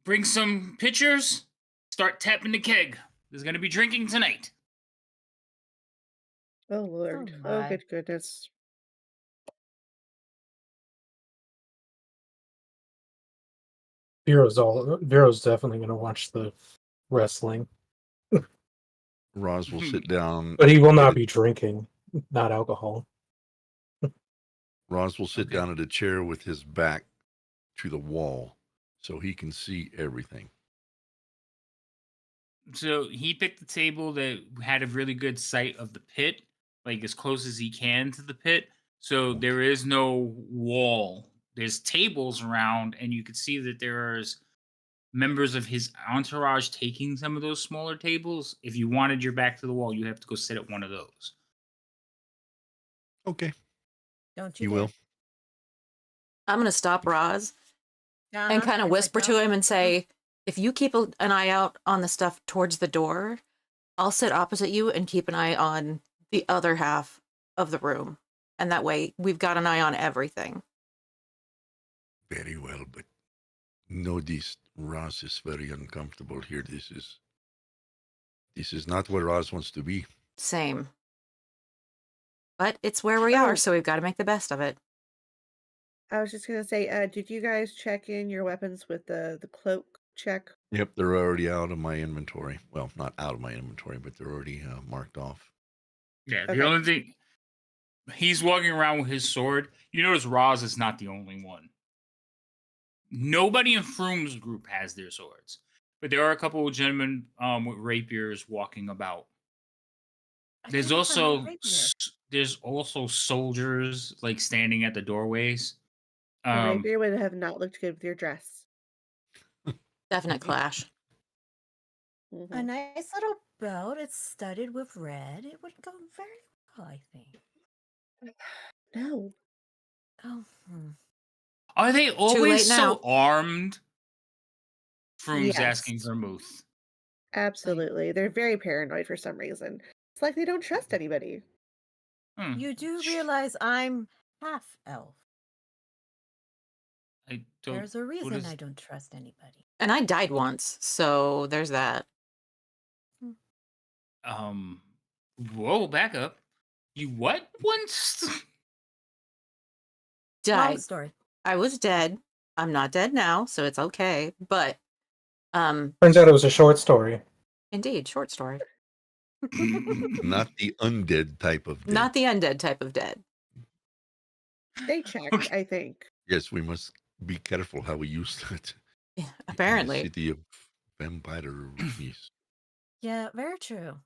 bring some pitchers, start tapping the keg. There's going to be drinking tonight. Oh, Lord. Oh, Oh, my. good goodness. Vero's definitely going to watch the wrestling, Roz will sit down. but he will not be drinking, not alcohol. Roz will sit Okay. down at a chair with his back to the wall so he can see everything. So he picked the table that had a really good sight of the pit, like as close as he can to the pit. So there is no wall. There's tables around, and you can see that there's members of his entourage taking some of those smaller tables. If you wanted your back to the wall, you have to go sit at one of those. Okay, Don't you you dare. will. I'm going to stop Roz and Uh-huh. kind of He's like, whisper to "No." him and say, if you keep an eye out on the stuff towards the door, I'll sit opposite you and keep an eye on the other half of the room. And that way we've got an eye on everything. Very well, but notice Roz is very uncomfortable here. This is not where Roz wants to be. Same. But it's where we are, so we've got to make the best of it. I was just gonna say, did you guys check in your weapons with the cloak check? Yep, they're already out of my inventory. Well, not out of my inventory, but they're already marked off. Yeah, the Okay. only thing, he's walking around with his sword. You notice Roz is not the only one. Nobody in Froome's group has their swords, but there are a couple of gentlemen with rapiers walking about. I There's can't find my also rapier. there's also soldiers like standing at the doorways. The rapier would have not looked good with your dress. Definite clash. A Mhm. nice little belt. It's studded with red. It would go very well, I think. No. Oh, Are they late always now. so armed? Froome's asking Yes. Vermouth. Absolutely. They're very paranoid for some reason. It's like they don't trust anybody. You do realize I'm half elf. I don't. There's a reason is- I don't trust anybody. And I died once, so there's that. Whoa, back up. You what once? Long Died. story. I was dead. I'm not dead now, so it's okay. But Turns out it was a short story. indeed, short story. Not the undead type of dead. Not the undead type of dead. They checked, Okay. I think. Yes, we must be careful how we use that. Yeah, In the apparently. city of vampire. Yes. Yeah, very true.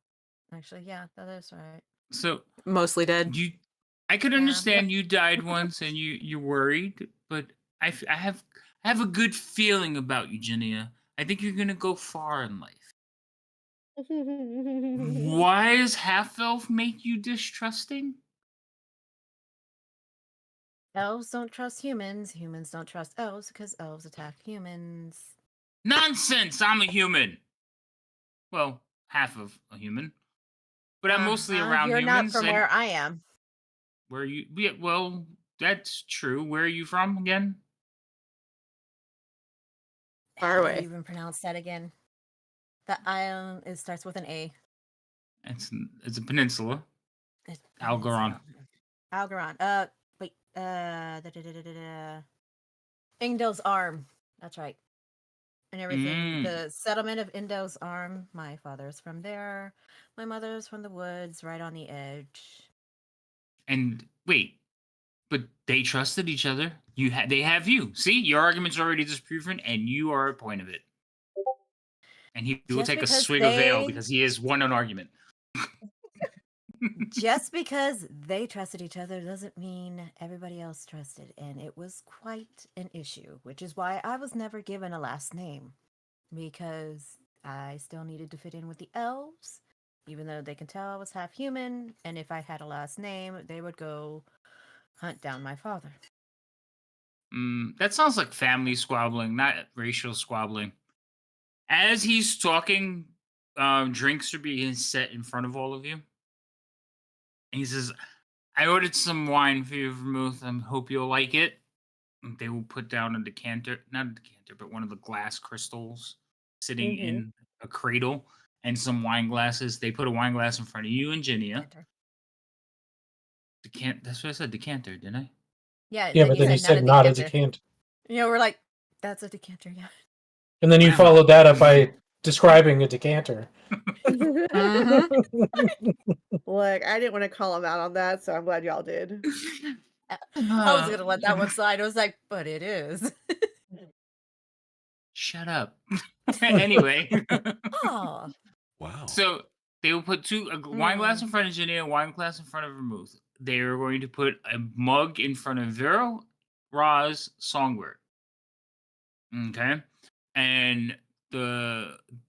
Actually, yeah, that is right. So Mostly dead. I could Yeah. understand you died once and you're worried, but I have a good feeling about you, Jania. I think you're gonna go far in life. Why does half elf make you distrusting? Elves don't trust humans. Humans don't trust elves because elves attack humans. Nonsense! I'm a human. Well, half of a human, but I'm mostly around You're humans. not from and where I am. where are you? Yeah, well, that's true. Where are you from again? Far How do away. you even pronounce that again? The island, it starts with an A. It's a peninsula. Algaron. Algaron. Wait. Ingdo's arm. That's right. And everything. The settlement of Indo's arm. My father's from there. My mother's from the woods, right on the edge. And wait, but they trusted each other. They have you. See, your argument's already disproven, and you are a point of it. And he will Just take a because swig of ale they- because he has won an argument. Just because they trusted each other doesn't mean everybody else trusted, and it was quite an issue, which is why I was never given a last name, because I still needed to fit in with the elves, even though they can tell I was half human, and if I had a last name, they would go hunt down my father. That sounds like family squabbling, not racial squabbling. As he's talking, drinks are being set in front of all of you. And he says, I ordered some wine for you, Vermouth. I hope you'll like it. And they will put down a decanter, not a decanter, but one of the glass crystals sitting in a cradle and some wine glasses. They put a wine glass in front of you and Ginia. That's what I said, decanter, didn't I? Yeah, Yeah, but then you said not a decanter. You know, we're like, that's a decanter, yeah. And then you Wow. followed that up by describing a decanter. Look, I didn't want to call him out on that, so I'm glad y'all did. I was gonna let that one slide. I was like, but it is. Shut up. Anyway. Oh. Wow. So they will put a wine glass in front of Ginia, a wine glass in front of Vermouth. They are going to put a mug in front of Vero, Roz, Songbird. Okay. And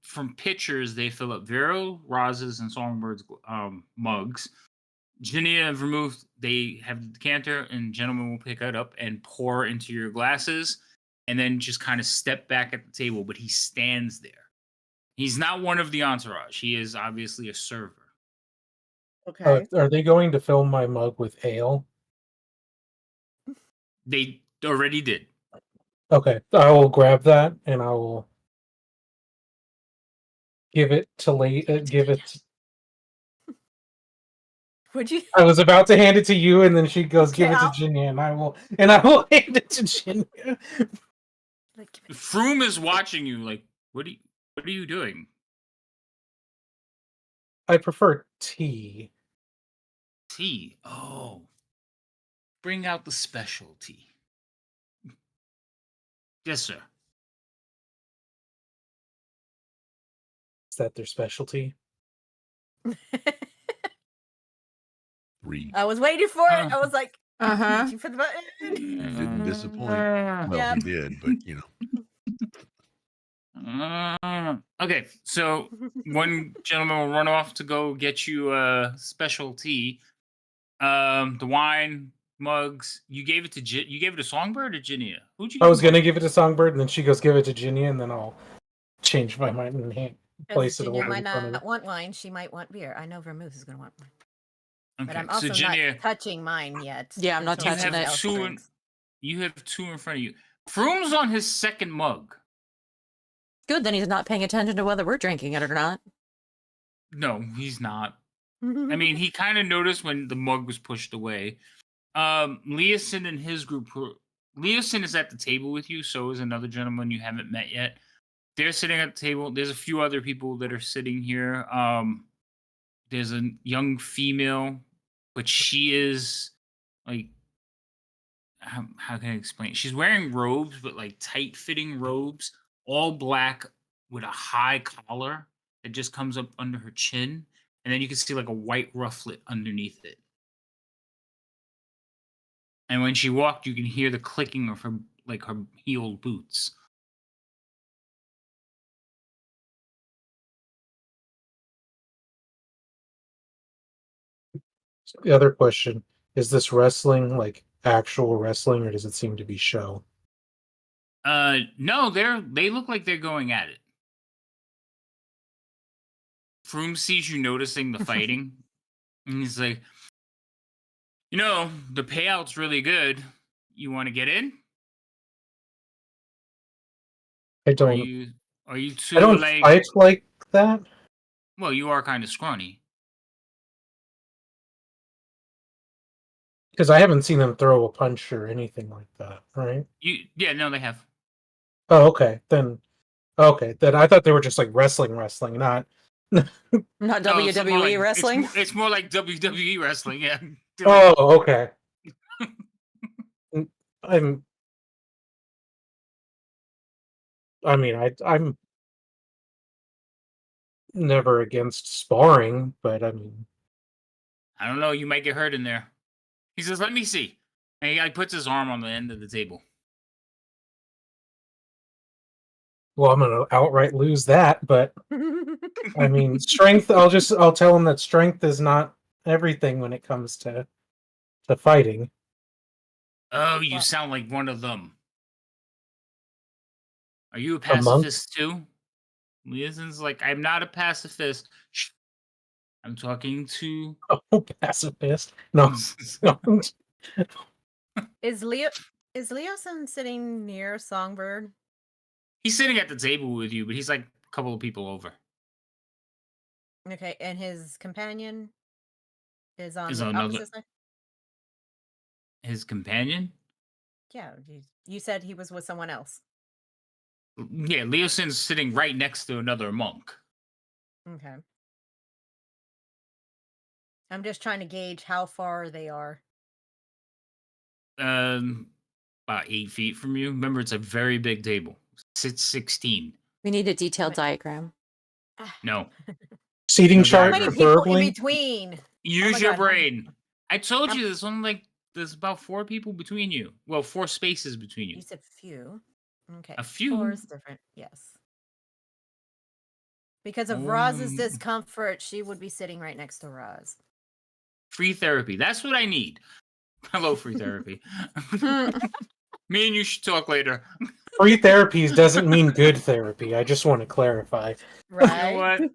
from pitchers, they fill up Vero, Roz's, and Songbird's mugs. Ginia and Vermouth, they have the decanter, and gentlemen will pick it up and pour into your glasses, and then just kind of step back at the table. But he stands there. He's not one of the entourage. He is obviously a server. Okay. Are they going to fill my mug with ale? They already did. Okay, I will grab that and I will give it to give it. Would you? I was about to hand it to you, and then she goes, Okay, "Give it to Ginia," and I will hand it to Ginia. Like, Froome is watching you. Like, what are you doing? I prefer tea. Tea. Oh, bring out the specialty. Yes, sir. Is that their specialty? 3. I was waiting for it. I was like, reaching for the button. Didn't disappoint. Well, Yep. he did, but you know. Okay, so one gentleman will run off to go get you a specialty. The wine, mugs. You gave it to Songbird or Ginia? Who'd you? I was gonna give it to Songbird, and then she goes, "Give it to Ginia," and then I'll change my mind and place it Ginia over might in front of not her. want wine. She might want beer. I know Vermouth is going to want wine. Okay, But I'm also so Ginia, not touching mine yet. Yeah, I'm not until touching somebody it. else two drinks. you have 2 in front of you. Froome's on his second mug. Good, then he's not paying attention to whether we're drinking it or not. No, he's not. I mean, he kind of noticed when the mug was pushed away. Leosin and his group. Leosin is at the table with you. So is another gentleman you haven't met yet. They're sitting at the table. There's a few other people that are sitting here. There's a young female, but she is like, how can I explain? She's wearing robes, but like tight-fitting robes, all black with a high collar that just comes up under her chin, and then you can see like a white rufflet underneath it. And when she walked, you can hear the clicking of her heeled boots. The other question is: this wrestling like actual wrestling, or does it seem to be show? No, they look like they're going at it. Froome sees you noticing the fighting, and he's like, "You know, the payout's really good. You want to get in? I Are don't. you too I don't like? fight like that. Well, you are kind of scrawny. Because I haven't seen them throw a punch or anything like that, right? No, they have. Oh, okay. Then I thought they were just like wrestling, not. Not No, it's more WWE like, wrestling. It's more like WWE wrestling. Yeah. Oh, okay. I'm. I mean, I'm never against sparring, but I mean, I don't know. You might get hurt in there. He says, "Let me see," and he puts his arm on the end of the table. well, I'm gonna outright lose that. But I mean, strength. I'll tell him that strength is not everything when it comes to fighting. Oh, you Well- sound like one of them. Are you a A monk? pacifist too? Liaison's like, I'm not a pacifist. Shh. I'm talking to. Oh, pacifist. No, no. Is Leoson sitting near Songbird? He's sitting at the table with you, but he's like a couple of people over. Okay, and his companion is on Is the another opposite side? his companion? Yeah, you said he was with someone else. Yeah, Leoson's sitting right next to another monk. Okay. I'm just trying to gauge how far they are. About 8 feet from you. Remember, it's a very big table. Sits 16. We need a detailed Right. diagram. No. Seating No, How chart, many people in preferably. between? Use my your God, how many- brain. I told how- you there's about 4 people between you. Well, 4 spaces between you. You said few. Okay. A few. 4 is different. Yes. Because of Roz's Um, discomfort, she would be sitting right next to Roz. Free therapy. That's what I need. Hello, free therapy. Me and you should talk later. Free therapies doesn't mean good therapy. I just want to clarify. You know Right? what?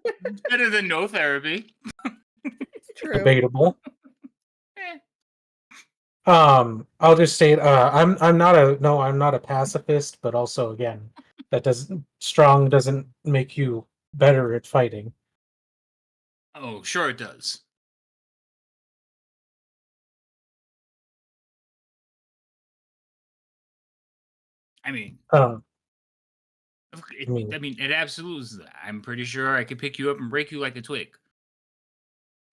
Better than no therapy. True. Debatable. Eh. I'll just say I'm not a pacifist, but also again, strong doesn't make you better at fighting. Oh, sure it does. I mean, Um, it absolutely is. I'm pretty sure I could pick you up and break you like a twig.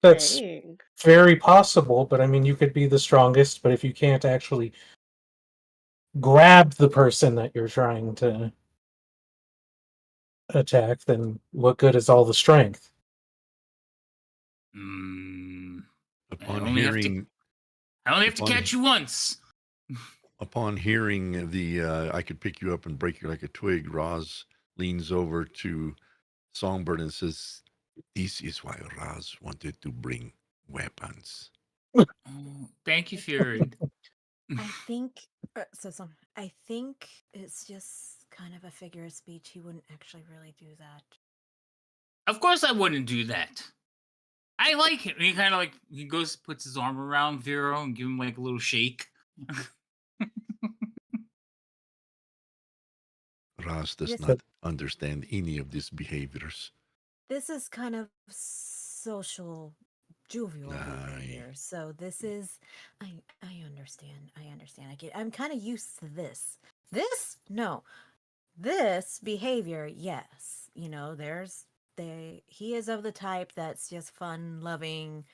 that's Dang. very possible, but I mean, you could be the strongest, but if you can't actually grab the person that you're trying to attack, then what good is all the strength? Mm, Upon I only have hearing to catch you once. Upon hearing the I could pick you up and break you like a twig, Roz leans over to Songbird and says, "This is why Roz wanted to bring weapons." Oh, thank you, Fury. I think I think it's just kind of a figure of speech. He wouldn't actually really do that. Of course I wouldn't do that. I like him. He kind of like, he goes, puts his arm around Vero and give him like a little shake. Roz does Yes. not understand any of these behaviors. This is kind of social jovial Aye. behavior. So this is I understand. I get I'm kind of used to this. No. This behavior, yes. You know, he is of the type that's just fun, loving,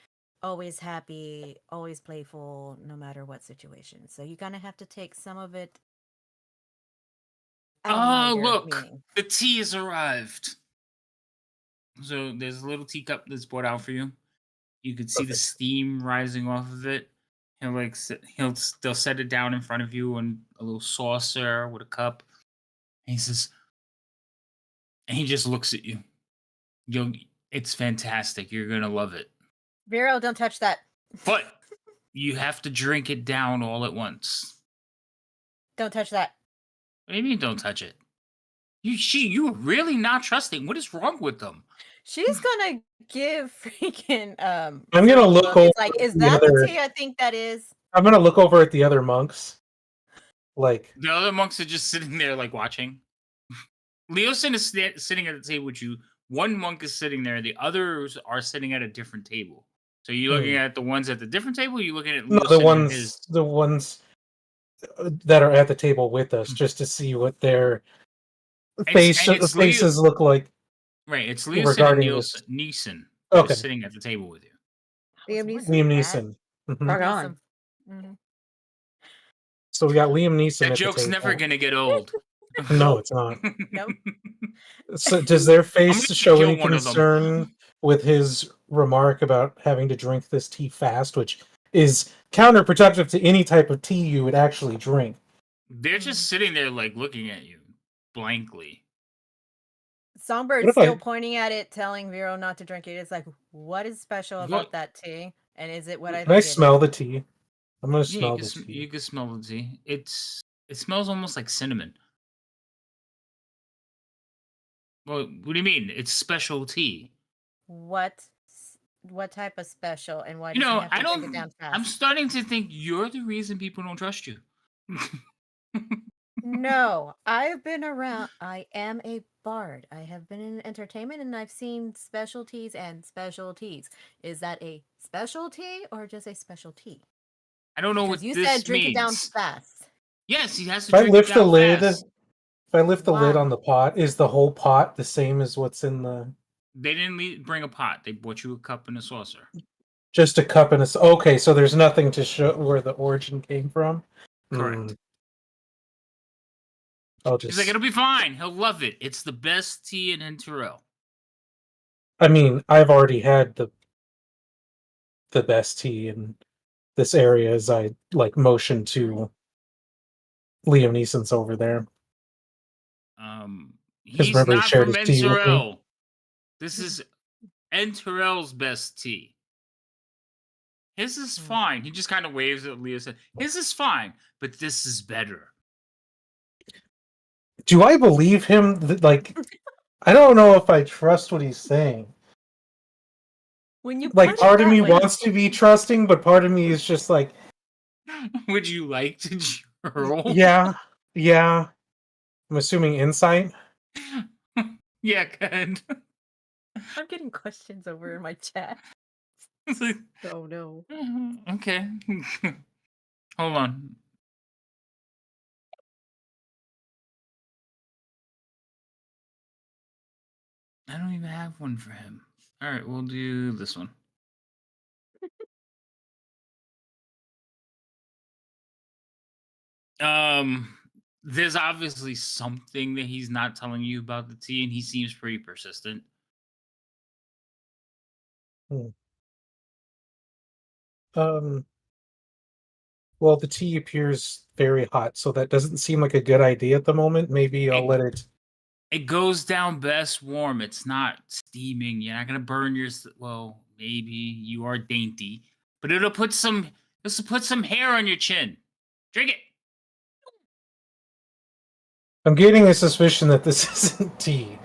always happy, always playful, no matter what situation. So you kind of have to take some of it. at a Oh, lighter look, meaning. the tea has arrived. So there's a little teacup that's brought out for you. You could see the Perfect. steam rising off of it. They'll set it down in front of you on a little saucer with a cup. And he says, and he just looks at you. It's fantastic. You're gonna love it. Vero, don't touch that. But you have to drink it down all at once. Don't touch that. What do you mean don't touch it? You are really not trusting. What is wrong with them? She's gonna give freaking I'm gonna Zero a look It's over like, is the that other- the tea I think that is? I'm gonna look over at the other monks. Like, The other monks are just sitting there, like, watching. Leosin is sitting at the table with you. One monk is sitting there. The others are sitting at a different table. So you looking at the ones at the different table? Or you looking at No, Leosin and his? the ones that are at the table with us, just to see what their It's faces look like. Right, it's Leosin and regarding this. Neeson Okay. is sitting at the table with you. Liam Neeson? Liam Neeson. Mhm. Rock on. Awesome. Mhm. So we got Liam Neeson That at joke's the table. never gonna get old. No, it's not. Nope. So does their face gonna show kill any one of them. concern with his remark about having to drink this tea fast, which is counterproductive to any type of tea you would actually drink? They're just sitting there like looking at you blankly. Songbird's What if I- still pointing at it, telling Vero not to drink it. It's like, what is special Look- about that tea? And is it what I Can I think it smell is? the tea? I'm gonna Yeah, smell the tea. you can smell the tea. It smells almost like cinnamon. Well, what do you mean? It's special tea. What type of special, and why You does he know, have to I drink don't. it down fast? I'm starting to think you're the reason people don't trust you. No, I've been around. I am a bard. I have been in entertainment and I've seen specialties and specialties. Is that a specialty or just a specialty? I don't know what Because you this said drink it down means. fast. Yes, he has to If I drink lift it the down lid, fast. if I lift the lid Why? on the pot, is the whole pot the same as what's in the? They didn't bring a pot. They brought you a cup and a saucer. Just a cup and a. Okay, so there's nothing to show where the origin came from. Correct. I'll He's just. like, it'll be fine. He'll love it. It's the best tea in Enterel. I mean, I've already had the best tea in this area as I like motion to Liam Neeson's over there. He's remember he not shared from his tea with me. Enterel. This is Enterel's best tea. His is fine. He just kind of waves at Leo. Said, "His is fine, but this is better." Do I believe him? Like, I don't know if I trust what he's saying. When you Like, put it part of that me way- wants to be trusting, but part of me is just like, Would you like to churl? yeah. I'm assuming insight. Yeah, good. I'm getting questions over in my chat. It's like, Oh no. okay. Hold on. I don't even have one for him. All right, we'll do this one. There's obviously something that he's not telling you about the tea, and he seems pretty persistent. Well, the tea appears very hot, so that doesn't seem like a good idea at the moment. Maybe I'll let it. It goes down best warm. It's not steaming. You're not gonna burn your. Well, maybe you are dainty, but it'll put some. This will put some hair on your chin. Drink it. I'm getting a suspicion that this isn't tea,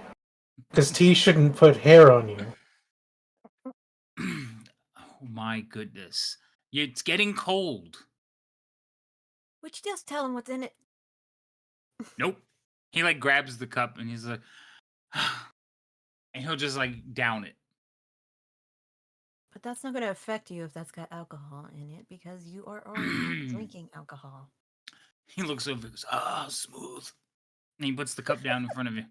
because tea shouldn't put hair on you. Oh my goodness! It's getting cold. Would you just tell him what's in it? Nope. He like grabs the cup and he's like, and he'll just like down it. But that's not going to affect you if that's got alcohol in it because you are already drinking alcohol. He looks over and goes, smooth. And he puts the cup down in front of you.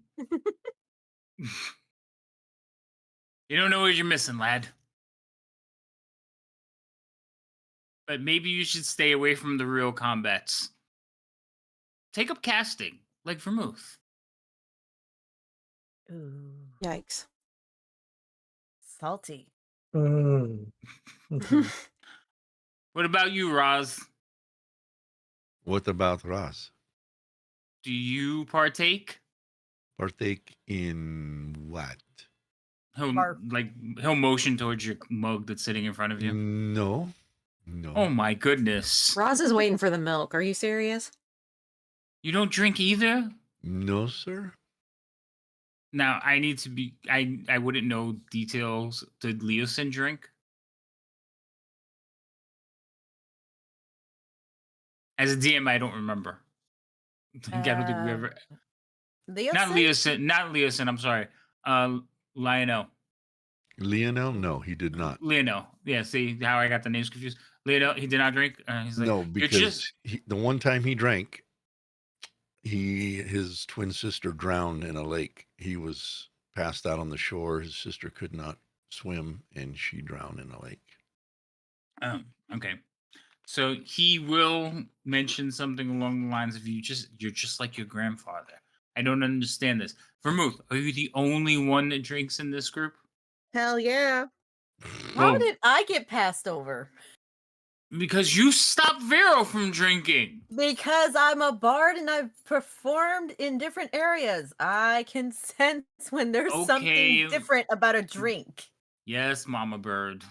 You don't know what you're missing, lad. But maybe you should stay away from the real combats. Take up casting, like Vermouth. Ooh, Yikes. salty. Mhm. What about you, Roz? What about Raz? Do you partake? Partake in what? He'll motion towards your mug that's sitting in front of you. No. Oh my goodness. Roz is waiting for the milk. Are you serious? You don't drink either? No, sir. Now I need to be I wouldn't know details. Did Leosin drink? As a DM, I don't remember. I don't think we ever Leo not Leosin, I'm sorry. Lionel. Lionel? No, he did not. Lionel. Yeah, see how I got the names confused? Lionel, he did not drink. He's like, No, you're just because the one time he drank, his twin sister drowned in a lake. He was passed out on the shore. His sister could not swim, and she drowned in a lake. oh, okay. So he will mention something along the lines of you're just like your grandfather. I don't understand this. Vermouth, are you the only one that drinks in this group? Hell yeah. How Well, did I get passed over? because you stopped Vero from drinking. Because I'm a bard and I've performed in different areas. I can sense when there's Okay. something different about a drink. Yes, Mama Bird.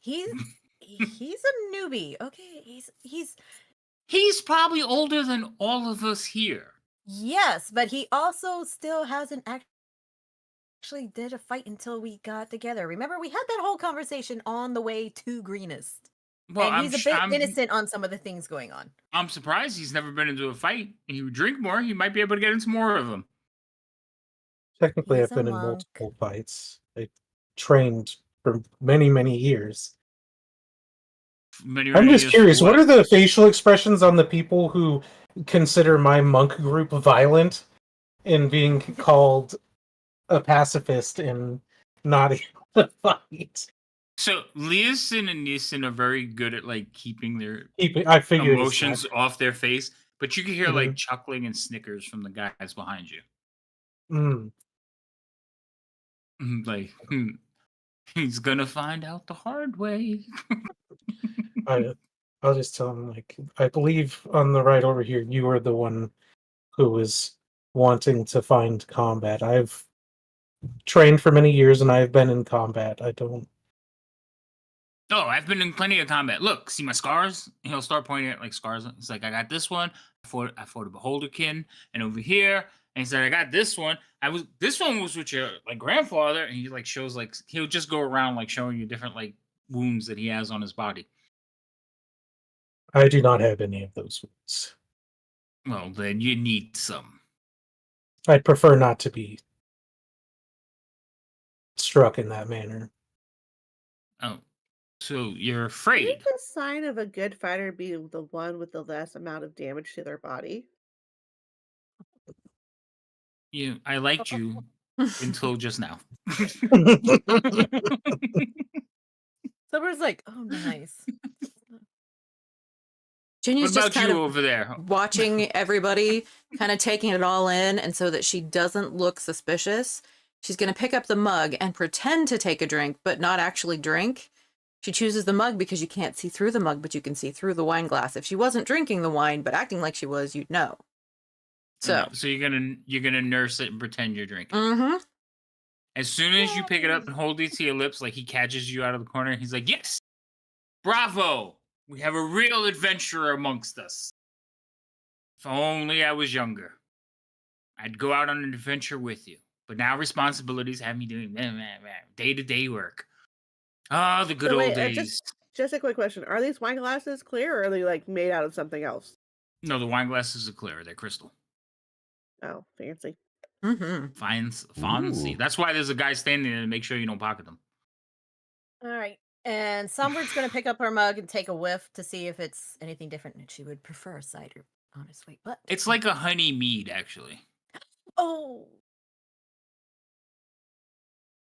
He's a newbie. Okay, He's probably older than all of us here. yes, but he also still hasn't actually did a fight until we got together. Remember, we had that whole conversation on the way to Greenest. Well, And he's a bit innocent on some of the things going on. I'm surprised he's never been into a fight. He would drink more. He might be able to get into more of them. Technically, He's I've been a in monk. multiple fights. I trained for many, many years. I'm just curious, what are the facial expressions on the people who consider my monk group violent and being called a pacifist and not able to fight? So Leosin and Neeson are very good at like keeping their I figured emotions off their face, but you can hear like Mhm. chuckling and snickers from the guys behind you. Mm. Like, he's gonna find out the hard way. I'll just tell him, like, I believe on the right over here, you are the one who was wanting to find combat. I've trained for many years and I've been in combat. I don't. Oh, I've been in plenty of combat. Look, see my scars? And he'll start pointing at like scars. It's like I got this one. I fought a beholderkin, and over here. And he said, I got this one. This one was with your like grandfather, and he like shows like he'll just go around like showing you different like wounds that he has on his body. I do not have any of those wounds. Well, then you need some. I'd prefer not to be struck in that manner. Oh, so you're I afraid? think the sign of a good fighter be the one with the less amount of damage to their body. I liked you until just now. Someone's like, oh, nice. Ginya's What just about kind you of over there? watching everybody, kind of taking it all in, and so that she doesn't look suspicious, she's going to pick up the mug and pretend to take a drink, but not actually drink. She chooses the mug because you can't see through the mug, but you can see through the wine glass. If she wasn't drinking the wine, but acting like she was, you'd know. So, So you're gonna nurse it and pretend you're drinking. mm-hmm. As soon as you pick it up and hold it to your lips, like he catches you out of the corner, he's like, "Yes, bravo! We have a real adventurer amongst us. If only I was younger, I'd go out on an adventure with you. But now responsibilities have me doing day-to-day work. Ah, the good So old wait, days." just a quick question. Are these wine glasses clear or are they like made out of something else? No, the wine glasses are clear. They're crystal. Oh, fancy. Mm-hmm. Fancy. Ooh. That's why there's a guy standing there to make sure you don't pocket them. All right. And Somber's going to pick up her mug and take a whiff to see if it's anything different. And she would prefer a cider, honestly. But It's like a honey mead, actually. oh,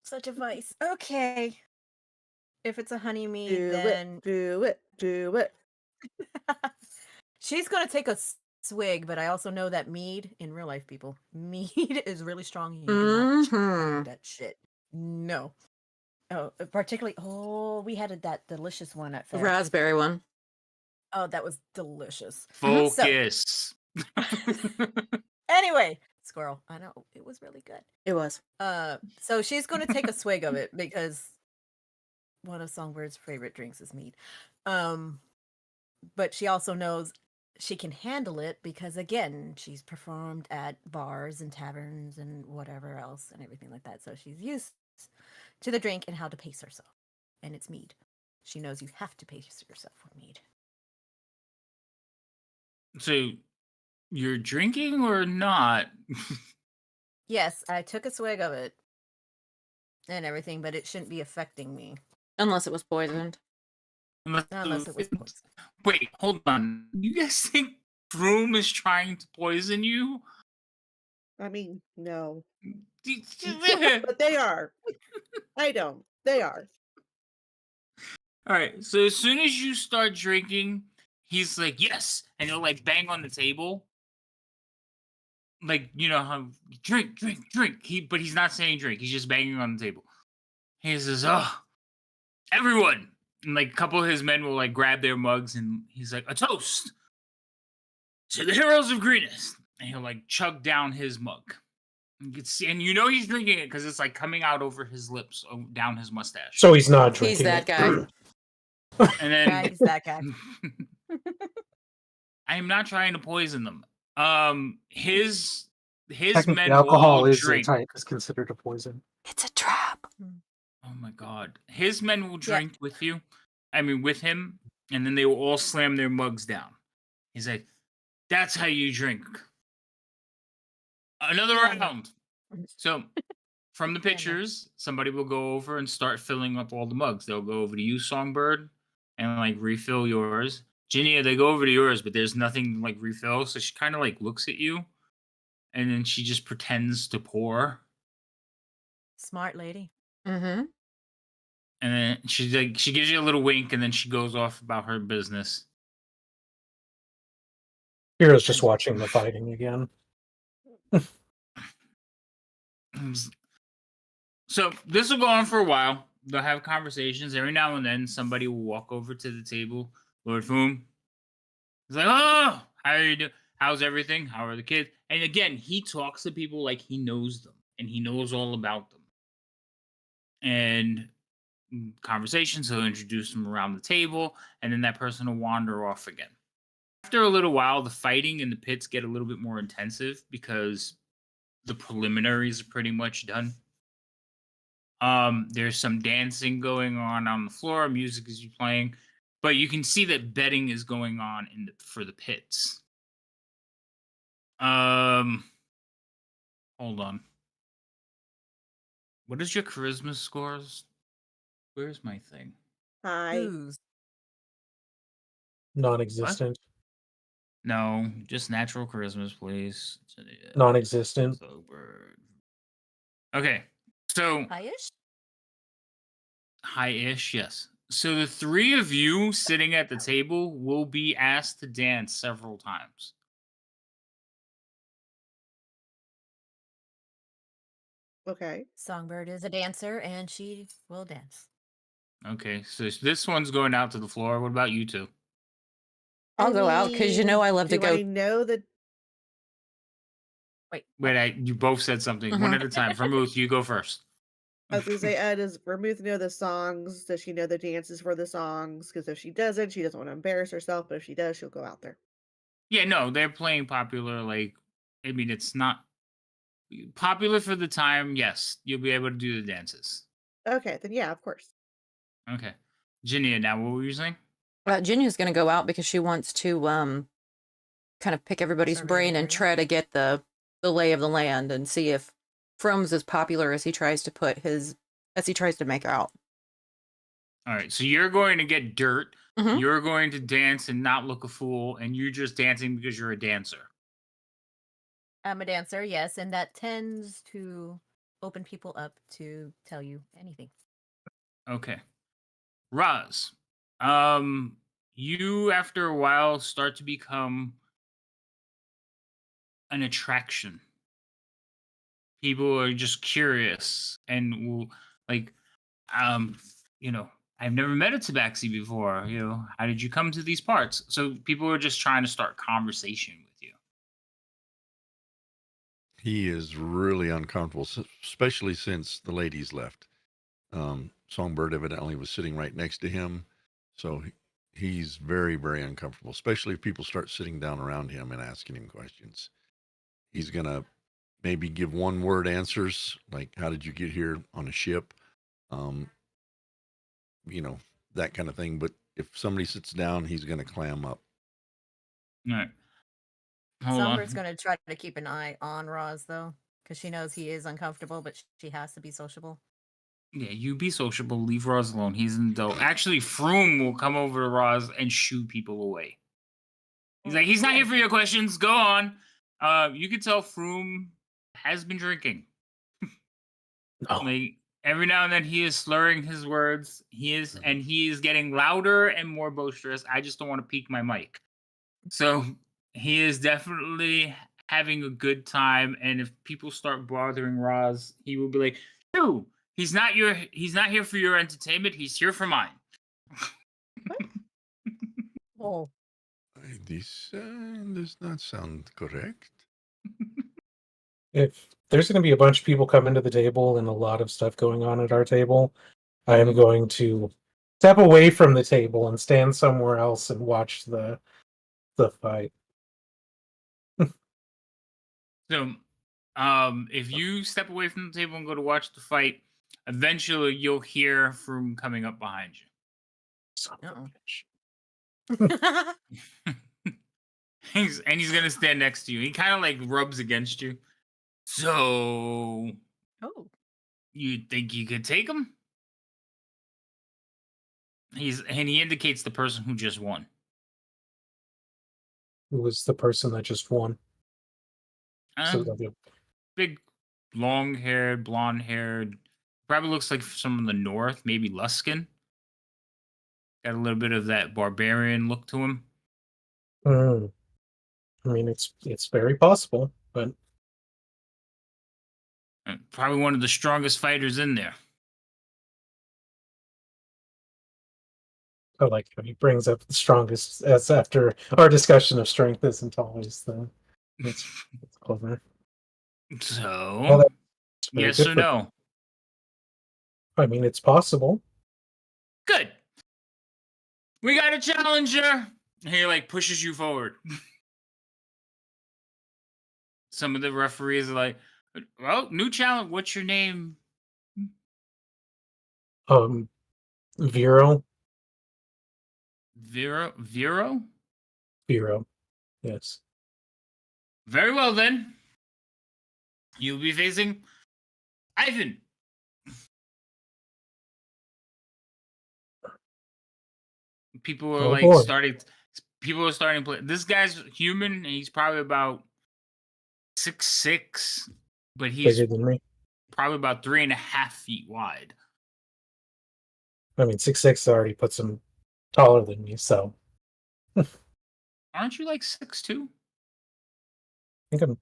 such a vice. Okay. If it's a honey mead, Do then it, do it, do it. she's going to take a swig. But I also know that mead, in real life, people, mead is really strong. You do not chug that shit. No. Oh, particularly, we had that delicious one at The fair. raspberry one. Oh, that was delicious. Focus. Anyway, squirrel. I know it was really good. It was. So she's going to take a swig of it because one of Songbird's favorite drinks is mead. But she also knows she can handle it because, again, she's performed at bars and taverns and whatever else and everything like that. So she's used to the drink and how to pace herself. And it's mead. She knows you have to pace yourself with mead. So you're drinking or not? Yes, I took a swig of it and everything, but it shouldn't be affecting me Unless it was poisoned. unless it was poison. Wait, hold on. You guys think Broom is trying to poison you? I mean, no. But they are. I don't. They are. All right. So as soon as you start drinking, he's like, "Yes," and he'll like bang on the table, like you know how drink, drink, drink. But he's not saying drink. He's just banging on the table. He says, "Oh, everyone!" And like a couple of his men will like grab their mugs, and he's like, "A toast to the heroes of Greenest," and he'll like chug down his mug. You can see, and you know he's drinking it because it's like coming out over his lips, down his mustache. So he's not drinking. He's that it. guy. And then Yeah, he's that guy. I am not trying to poison them. His Technically, men will alcohol all is drink. considered a poison. It's a trap. Oh my god, his men will drink with you. I mean, with him, and then they will all slam their mugs down. He's like, "That's how you drink." Another round. So, from the pictures, somebody will go over and start filling up all the mugs. They'll go over to you, Songbird, and like refill yours. Ginia, they go over to yours, but there's nothing to, like refill. So she kind of like looks at you, and then she just pretends to pour. Smart lady. Mm-hmm. And then she gives you a little wink, and then she goes off about her business. Hero's just watching the fighting again. So this will go on for a while. They'll have conversations. Every now and then, somebody will walk over to the table. Lord Foom. He's like, "Oh, how are you doing? How's everything? How are the kids?" And again, he talks to people like he knows them and he knows all about them. And conversations, he'll introduce them around the table, and then that person will wander off again. After a little while, the fighting in the pits get a little bit more intensive because the preliminaries are pretty much done. There's some dancing going on the floor, music is playing, but you can see that betting is going on for the pits. Hold on. What is your charisma scores? Where's my thing? Hi. Who's Non-existent. No, just natural charismas, please. Non-existent. Okay, so high-ish? high-ish, yes. So the three of you sitting at the table will be asked to dance several times. Okay. Songbird is a dancer and she will dance. Okay, so this one's going out to the floor. What about you two? I'll go out because you know I love to do go. I know that? Wait. Wait, you both said something. One at a time. Vermouth, you go first. I was gonna say, does Vermouth know the songs? Does she know the dances for the songs? Because if she doesn't, she doesn't want to embarrass herself. But if she does, she'll go out there. Yeah, no, they're playing popular. Like, I mean, it's not popular for the time. Yes, you'll be able to do the dances. Okay, then yeah, of course. Okay, Ginia. Now, what were you saying? Ginia's going to go out because she wants to kind of pick everybody's Survey brain the and area. try to get the lay of the land and see if Frome's as popular as he tries to make out. All right, so you're going to get dirt. Mhm. You're going to dance and not look a fool, and you're just dancing because you're a dancer. I'm a dancer, yes, and that tends to open people up to tell you anything. Okay, Roz. You after a while start to become an attraction. People are just curious and will like, you know, I've never met a tabaxi before. You know, how did you come to these parts? So people are just trying to start conversation with you. He is really uncomfortable, especially since the ladies left. Songbird evidently was sitting right next to him, so he's very, very uncomfortable, especially if people start sitting down around him and asking him questions. He's going to maybe give one-word answers, like, how did you get here on a ship? You know, that kind of thing. But if somebody sits down, he's going to clam up. All right. Hold Songbird on. going to try to keep an eye on Roz, though. because she knows he is uncomfortable, but she has to be sociable. Yeah, you be sociable. Leave Roz alone. He's an adult. Actually, Froome will come over to Roz and shoo people away. He's like, he's not here for your questions. Go on. You can tell Froome has been drinking. No. Like every now and then, he is slurring his words. He is getting louder and more boisterous. I just don't want to peak my mic. So he is definitely having a good time. And if people start bothering Roz, he will be like, "Shoo! He's not here for your entertainment. He's here for mine." Oh, This does not sound correct. If there's going to be a bunch of people coming to the table and a lot of stuff going on at our table, I am Mhm. going to step away from the table and stand somewhere else and watch the fight. So, if you step away from the table and go to watch the fight, eventually you'll hear Froome coming up behind you. Son of a Uh-oh. bitch. He's gonna stand next to you. He kind of like rubs against you. So, Oh, you think you could take him? He indicates the person who just won. Who was the person that just won? So Um, big, long-haired, blonde-haired. Probably looks like someone in the north, maybe Luskin. Got a little bit of that barbarian look to him. I mean, it's very possible, but Probably one of the strongest fighters in there. I like how he brings up the strongest. As after our discussion of strength isn't always the. It's clever. So, Well, that's very yes good or for- no? I mean, it's possible. Good. We got a challenger. And he like pushes you forward. Some of the referees are like, "Well, new challenge. What's your name?" Vero, Vero? yes. Very well then. You'll be facing Ivan. People are Oh, like boy. People are starting to play. This guy's human, and he's probably about 6'6", but he's Bigger than me. probably about 3.5 feet wide. I mean, 6'6" already puts him taller than me, so Aren't you like 6'2"? I think I'm.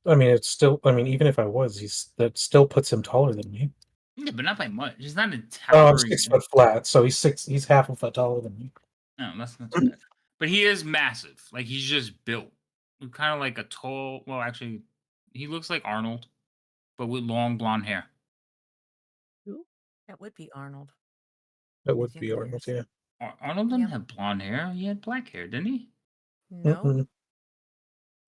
I mean, it's still. I mean, even if I was, that still puts him taller than me. Yeah, but not by much. He's not a Oh, I'm towering. 6 foot flat, so he's half a foot taller than me. No, that's not too bad. But he is massive. Like he's just built. Kind of like a tall. Well, actually, he looks like Arnold, but with long blonde hair. that would be Arnold. That would His be younger Arnold, years. yeah. Arnold didn't Yep. have blonde hair. He had black hair, didn't he? No, Mm-mm.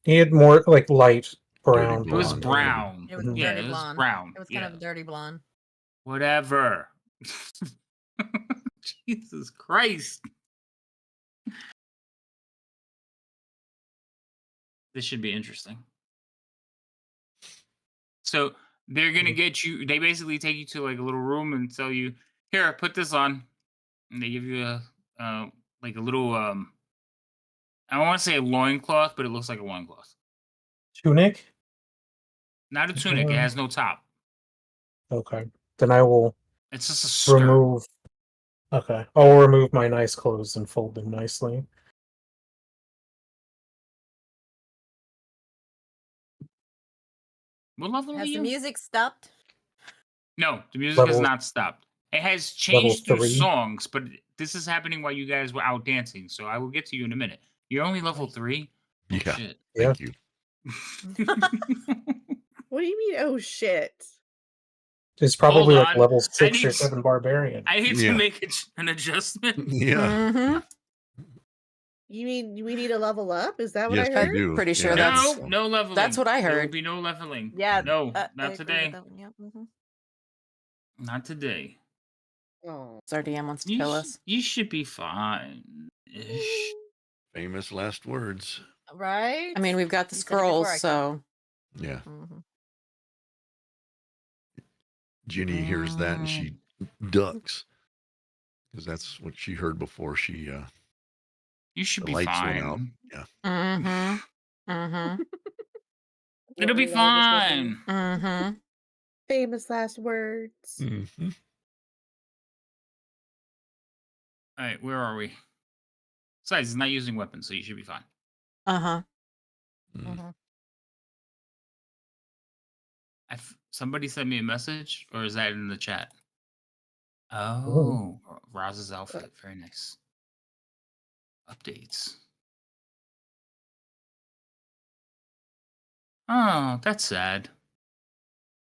He had more like light brown. It was Blonde. brown. it was Mhm. Yeah, dirty it was blonde. brown. It was kind Yeah. of dirty blonde. Whatever. Jesus Christ. This should be interesting. So they're gonna get you. They basically take you to like a little room and tell you, "Here, put this on." And they give you like a little I don't want to say a loincloth, but it looks like a loincloth. Tunic? Not a tunic. It has no top. Okay. Then I will It's just a skirt. remove. Okay. I'll remove my nice clothes and fold them nicely. What level are Has the you? music stopped? No, the music has Level- not stopped. It has level changed through 3? songs, but this is happening while you guys were out dancing. So I will get to you in a minute. You're only level 3? Oh, Yeah. shit. Thank you. What do you mean? Oh shit! It's probably like on. level I 6 or need- 7 barbarian. I need Yeah. to make an adjustment. Yeah. Mm-hmm. You mean we need to level up? Is that what Yes, I we heard? do. Pretty sure Yeah, that's- No, no leveling. That's what I There will heard. be no leveling. Yeah. No, I not agree today. with that one. Yep. Mhm. Not today. Oh, Our DM wants to kill us. You should be fine. Ish. Famous last words. Right. I mean, we've got the You said it before I scrolls, so Yeah. Mhm. Ginny hears that and she ducks because that's what she heard before You should the be lights went out. fine. Yeah. Mm-hmm. Mm-hmm. It'll What be we all just listened. fine. Mm-hmm. Famous last words. Mm-hmm. All right, where are we? Besides, he's not using weapons, so you should be fine. Uh-huh. Mm. Somebody sent me a message, or is that in the chat? Oh. Oh, Roz's outfit. Very nice. Updates. Oh, that's sad.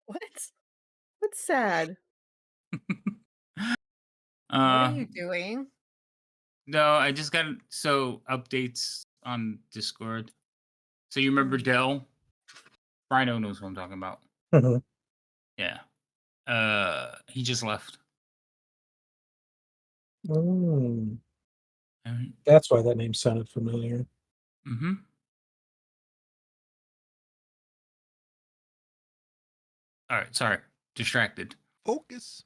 What? What's sad? What are Uh, you doing? no, I just got updates on Discord. So you remember Dell? Rhino knows what I'm talking about. Mhm. Yeah. He just left. Mm. Mm-hmm. That's why that name sounded familiar. All right, sorry. Distracted. Focus.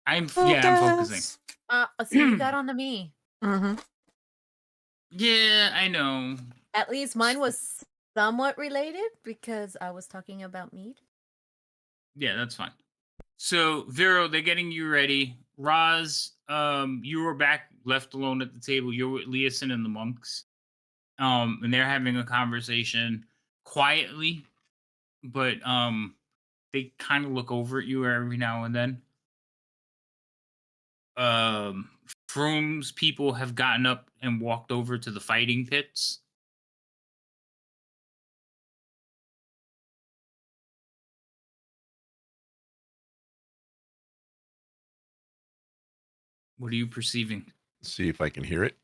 I'm focusing. So you got on to me. Mm-hmm. Yeah, I know. At least mine was somewhat related because I was talking about mead. Yeah, that's fine. So, Vero, they're getting you ready. Roz, you were back left alone at the table. You're with Leosin and the monks. And they're having a conversation quietly, but they kind of look over at you every now and then. Froom's people have gotten up and walked over to the fighting pits. What are you perceiving? See if I can hear it.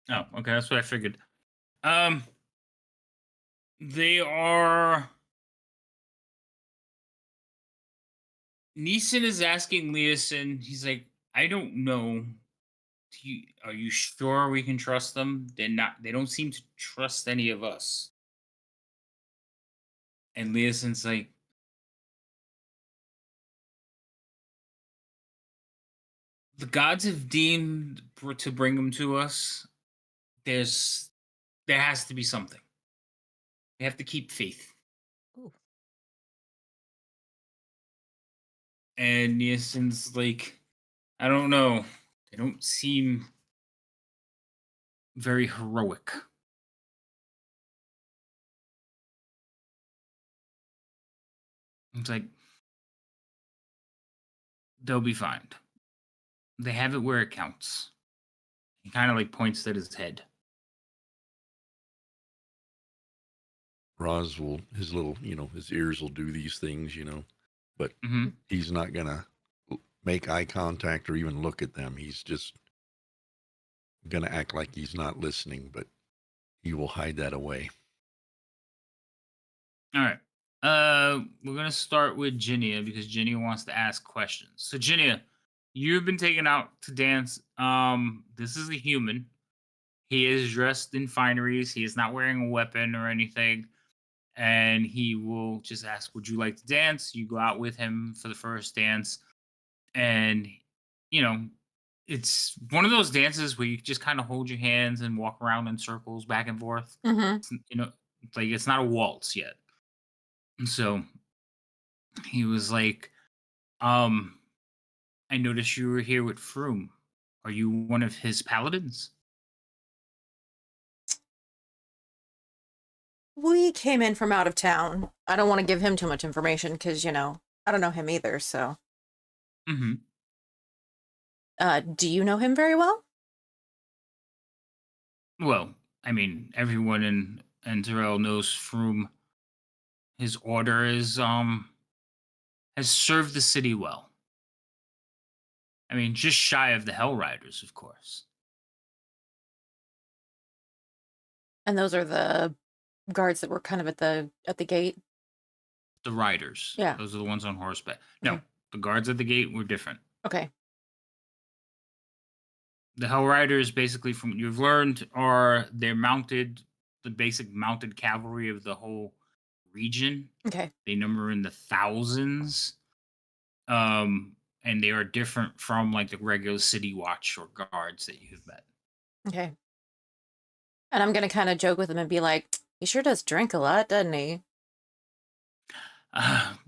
Oh, okay, that's what I figured. They are. Neeson is asking Leosin. He's like, I don't know. Are you sure we can trust them? They're not. They don't seem to trust any of us. And Leosin's like, the gods have deemed to bring them to us. There has to be something. We have to keep faith. Ooh. And Neeson's like, I don't know. They don't seem very heroic. It's like, they'll be fine. They have it where it counts. He kind of like points at his head. Roz will, his little, his ears will do these things, but he's not going to make eye contact or even look at them. He's just going to act like he's not listening, but he will hide that away. All right. We're going to start with Ginia because Ginia wants to ask questions. So Ginia, you've been taken out to dance. This is a human. He is dressed in fineries. He is not wearing a weapon or anything. And he will just ask, would you like to dance? You go out with him for the first dance. And, it's one of those dances where you just kind of hold your hands and walk around in circles back and forth. Mm-hmm. It's not a waltz yet. And so he was like, I noticed you were here with Froom. Are you one of his paladins? We came in from out of town. I don't want to give him too much information because, I don't know him either, so. Mm-hmm. Do you know him very well? Well, I mean, everyone in Terrell knows Froom. His order has served the city well. I mean, just shy of the Hell Riders, of course. And those are the guards that were kind of at the gate? The Riders. Yeah. Those are the ones on horseback. No, Okay. the guards at the gate were different. Okay. The Hell Riders, basically, from what you've learned, are the basic mounted cavalry of the whole region. Okay. They number in the thousands. And they are different from like the regular city watch or guards that you've met. Okay. And I'm gonna kind of joke with him and be like, he sure does drink a lot, doesn't he?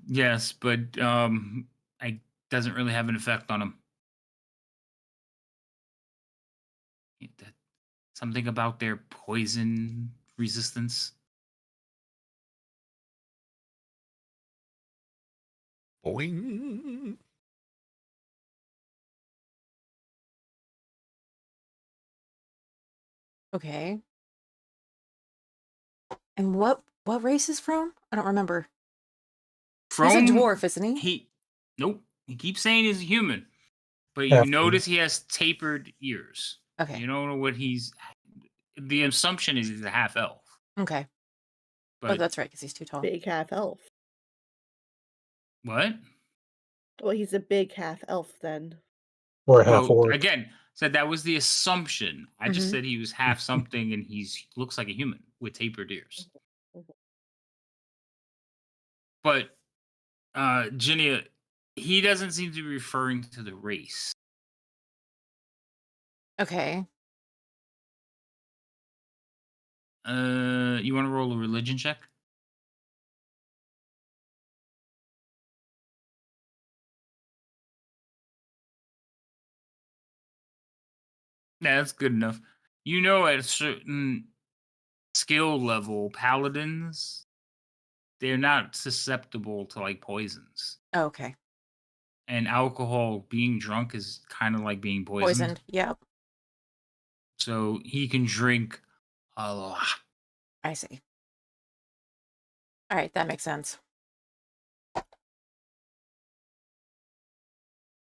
Yes, but it doesn't really have an effect on him. Something about their poison resistance. Boing. Okay. And what race is from? I don't remember. He's a dwarf, isn't he? Nope. He keeps saying he's a human, but you Half notice he has tapered ears. Okay. You don't know what he's. The assumption is he's a half elf. Okay. But Oh, that's right, because he's too tall. Big half elf. what? Well, he's a big half elf then. Or half Well, orc. again, said that was the assumption. I just Mhm. said he was half something, and looks like a human with tapered ears. Mhm. But Ginia, he doesn't seem to be referring to the race. Okay. You want to roll a religion check? Yeah, that's good enough. You know, at a certain skill level, paladins, they're not susceptible to like poisons. Okay. And alcohol, being drunk is kind of like being poisoned. Poisoned. Yep. So he can drink a lot. I see. All right, that makes sense.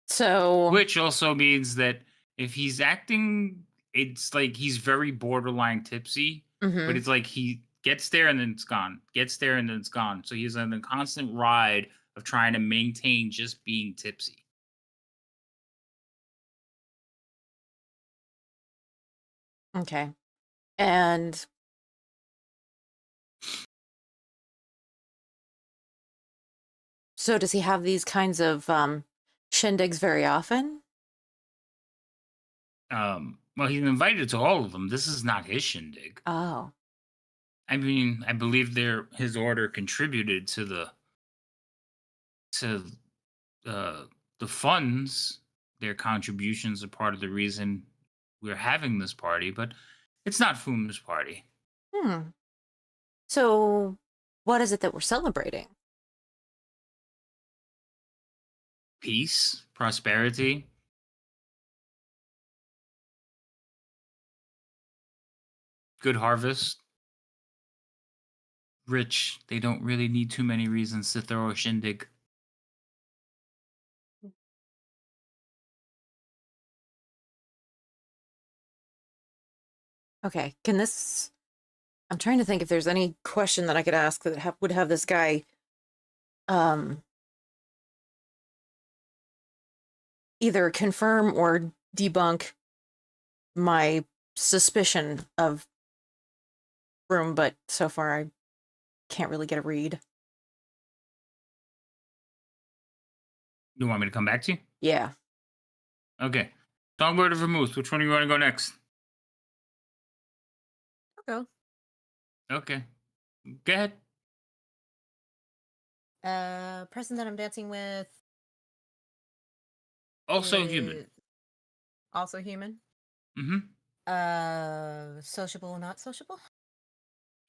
So, Which also means that if he's acting, it's like he's very borderline tipsy, but mhm. it's like he gets there and then it's gone, gets there and then it's gone. So he's on a constant ride of trying to maintain just being tipsy. Okay. And so does he have these kinds of shindigs very often? Well, he's invited to all of them. This is not his shindig. Oh. I mean, I believe his order contributed to the funds. Their contributions are part of the reason we're having this party, but it's not Foom's party. So what is it that we're celebrating? Peace, prosperity. Good harvest. Rich, they don't really need too many reasons to throw a shindig. Okay. I'm trying to think if there's any question that I could ask that would have this guy either confirm or debunk my suspicion of Room, but so far I can't really get a read. You want me to come back to you? Yeah. Okay. Songbird or Vermouth, which one do you want to go next? I'll Okay. Go ahead. go. Person that I'm dancing with. Also human. is Also human. Mm-hmm. Sociable, not sociable.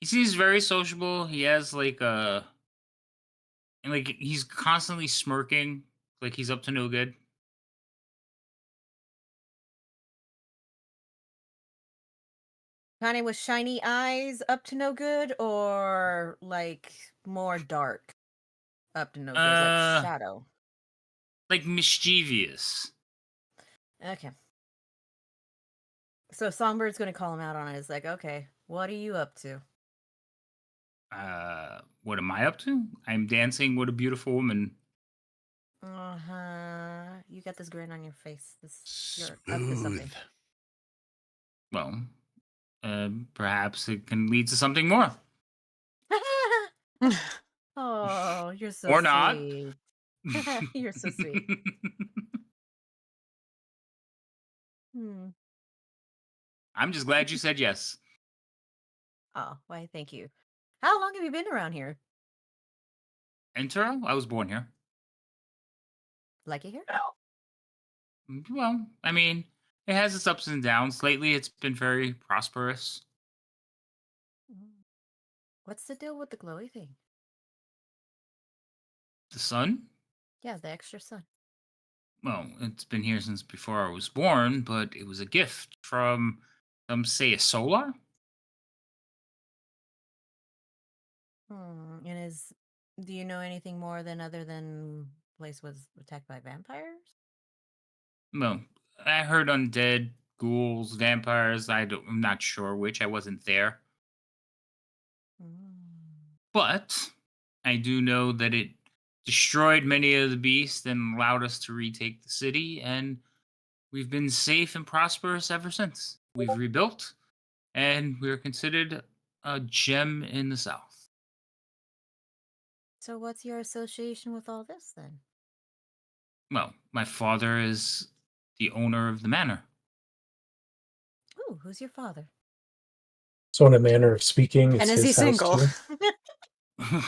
He seems very sociable. He has he's constantly smirking, like he's up to no good. Kind of with shiny eyes, up to no good, or like more dark, up to no good, like shadow. Like mischievous. Okay. So Songbird's gonna call him out on it. It's like, okay, what are you up to? What am I up to? I'm dancing with a beautiful woman. You got this grin on your face. You're up to something. Smooth. Well, perhaps it can lead to something more. Oh, you're so Or not. sweet. You're so sweet. Hmm. I'm just glad you said yes. Oh, why, thank you. How long have you been around here? Entero, I was born here. Like it here? Well, I mean, it has its ups and downs. Lately, it's been very prosperous. Mm. What's the deal with the glowy thing? The sun? Yeah, the extra sun. Well, it's been here since before I was born, but it was a gift from, some say, a solar? And do you know anything more than other than place was attacked by vampires? Well, I heard undead, ghouls, vampires. I'm not sure which. I wasn't there. Mm. But I do know that it destroyed many of the beasts and allowed us to retake the city, and we've been safe and prosperous ever since. We've rebuilt, and we're considered a gem in the South. So what's your association with all this then? Well, my father is the owner of the manor. Ooh, who's your father? So, in a manner of speaking, it's And is he his house single? too.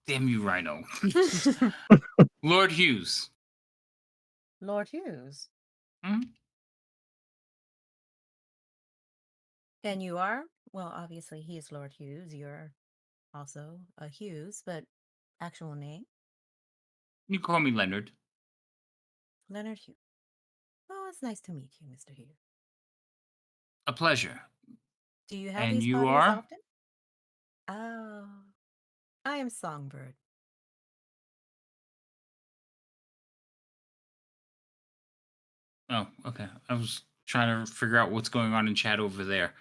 Damn you, Rhino. Lord Hughes. Lord Hughes. Hmm? And you are? Well, obviously he is Lord Hughes. You're also a Hughes, but actual name? You call me Leonard. Leonard Hughes. Oh, it's nice to meet you, Mr. Hughes. A pleasure. Do you have And these you parties are? often? Oh, I am Songbird. Oh, okay. I was trying to figure out what's going on in chat over there.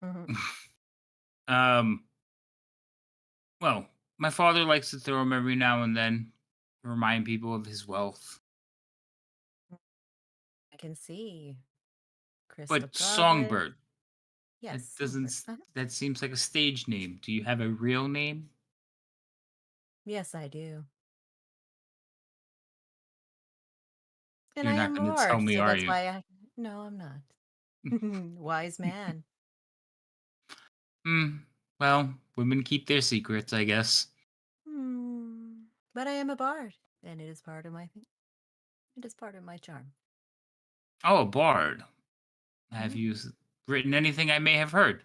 Mhm. um, well, my father likes to throw him every now and then, to remind people of his wealth. I can see. Crystal But Goblet. Songbird, Yes, that doesn't. Songbird. That seems like a stage name. Do you have a real name? Yes, I do. And You're I not am a going to tell bard, me, so are that's you? why I. No, I'm not. Wise man. Hmm. Well, women keep their secrets, I guess. Hmm. But I am a bard, and it is part of my thing. It is part of my charm. Oh, a bard. Have Mhm. you written anything I may have heard?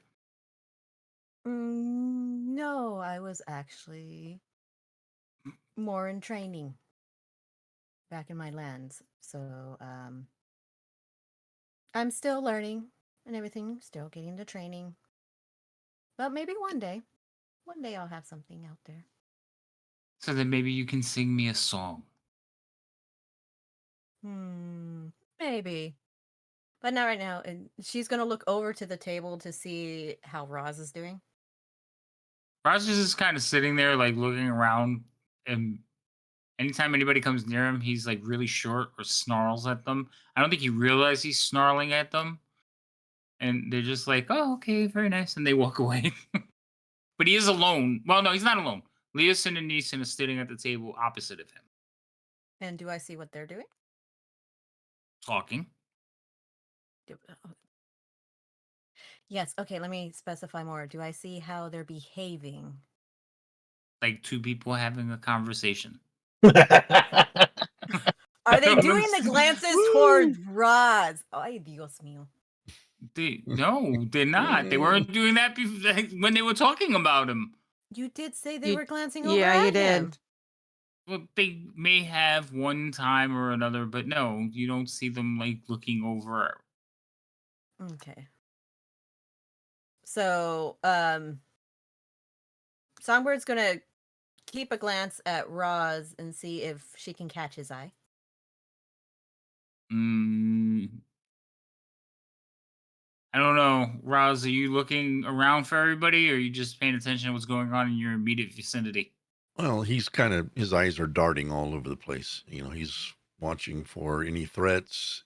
No, I was actually more in training back in my lands. So I'm still learning and everything, still getting the training. But maybe one day I'll have something out there. So then maybe you can sing me a song. Maybe. But not right now. And she's gonna look over to the table to see how Roz is doing. Raj is just kind of sitting there, like looking around, and anytime anybody comes near him, he's like really short or snarls at them. I don't think he realizes he's snarling at them, and they're just like, "Oh, okay, very nice," and they walk away. But he is alone. Well, no, he's not alone. Leosin and Neeson are sitting at the table opposite of him, And do I see what they're doing? talking. Oh. Yes, okay, let me specify more. Do I see how they're behaving? Like two people having a conversation. Are I they don't doing the understand. glances Woo! towards Roz? Ay, Dios mío. No, they're not. They weren't doing that when they were talking about him. You did say they You- were glancing over yeah, you at him. did. Well, they may have one time or another, but no, you don't see them like looking over. Okay. So, Songbird's gonna keep a glance at Roz and see if she can catch his eye. I don't know. Roz, are you looking around for everybody, or are you just paying attention to what's going on in your immediate vicinity? Well, he's kind of, his eyes are darting all over the place. You know, he's watching for any threats,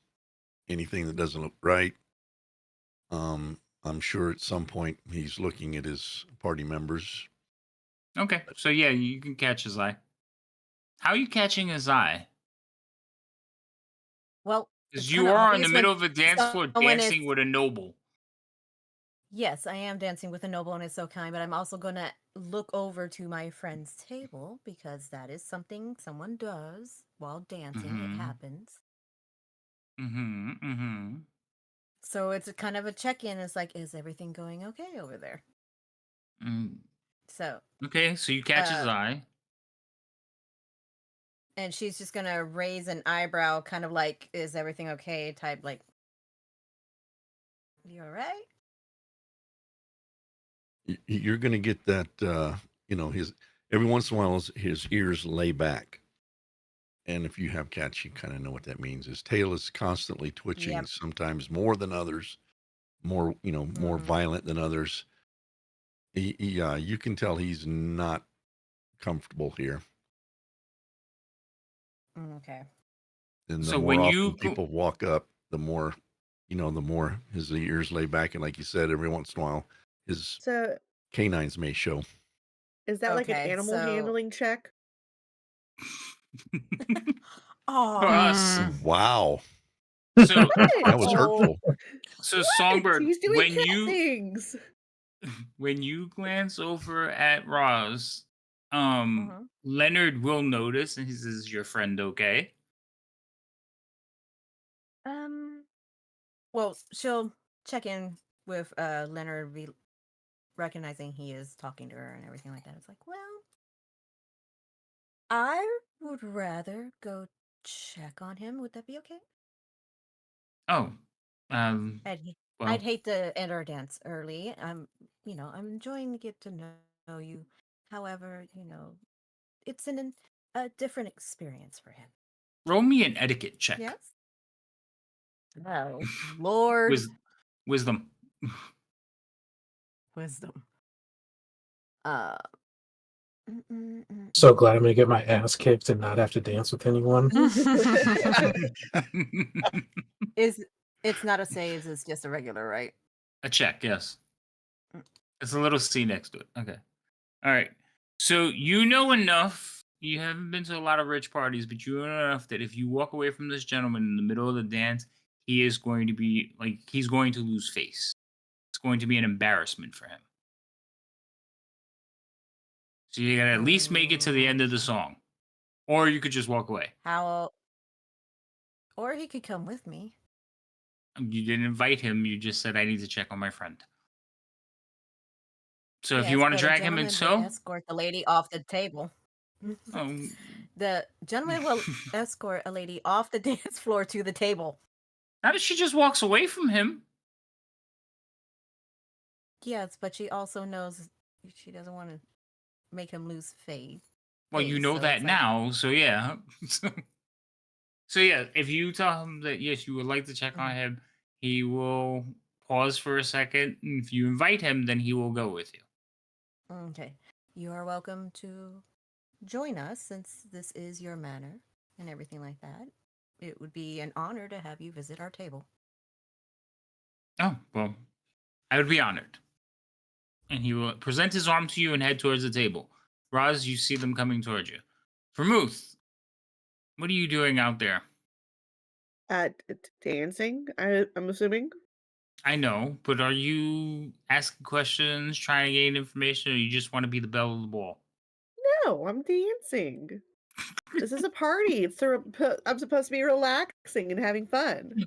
anything that doesn't look right. I'm sure at some point he's looking at his party members. Okay, so yeah, you can catch his eye. How are you catching his eye? Well, it's Because kind you of are in the obvious when middle of a dance floor someone is. dancing with a noble. Yes, I am dancing with a noble and it's so kind, but I'm also going to look over to my friend's table because that is something someone does while dancing. It Mm-hmm. happens. Mm-hmm. Mm-hmm. So it's a kind of a check-in. It's like, is everything going okay over there? Mm. So, Okay, so you catch his uh, eye. and she's just going to raise an eyebrow, kind of like, is everything okay? Type like, you all right? You're going to get that, his every once in a while his ears lay back. And if you have cats, you kind of know what that means. His tail is constantly twitching, Yep. sometimes more than others, more Mm-hmm. violent than others. You can tell he's not comfortable here. Okay. And the So more when often you people walk up, the more his ears lay back. And like you said, every once in a while, his So canines may show. is that like an Okay. animal So, handling check? for us, Mm. Wow, so that was What? hurtful. so What? Songbird, He's doing cat things. when you glance over at Roz, mhm. Leonard will notice and he says, "Is your friend okay?" um, well, she'll check in with Leonard, recognizing he is talking to her and everything like that. It's like, well, I would rather go check on him. Would that be okay? Oh, um, I'd, h- well, I'd hate to end our dance early. I'm enjoying to get to know you. However, it's a different experience for him. roll me an etiquette check. Yes. Oh, Lord. Wis- wisdom. Wisdom. Uh, mm, mm, mm, So mm, glad I'm mm. gonna get my ass kicked and not have to dance with anyone. Is it's not a saves, it's just a regular, right? A check, yes. Mm. It's a little C next to it. Okay. All right. So you know enough. You haven't been to a lot of rich parties, but you know enough that if you walk away from this gentleman in the middle of the dance, he is going to be he's going to lose face. It's going to be an embarrassment for him. So you gotta at least make it to the end of the Okay. song. Or you could just walk away. How or he could come with me. You didn't invite him, you just said I need to check on my friend. So if you Yes, want to but a drag him in gentleman would tow, escort the lady off the table. um, The gentleman will escort a lady off the dance floor to the table. not if she just walks away from him. Yes, but she also knows she doesn't want to make him lose faith. Well, you know So that it's like, now, so yeah. So yeah, if you tell him that yes, you would like to check on mhm, him, he will pause for a second. And if you invite him, then he will go with you. okay, you are welcome to join us since this is your manor and everything like that. It would be an honor to have you visit our table. Oh, well, I would be honored. And he will present his arm to you and head towards the table. Roz, you see them coming towards you. Vermouth, what are you doing out there? Dancing, I'm assuming? I know, but are you asking questions, trying to gain information, or you just want to be the belle of the ball? No, I'm dancing. This is a party. I'm supposed to be relaxing and having fun.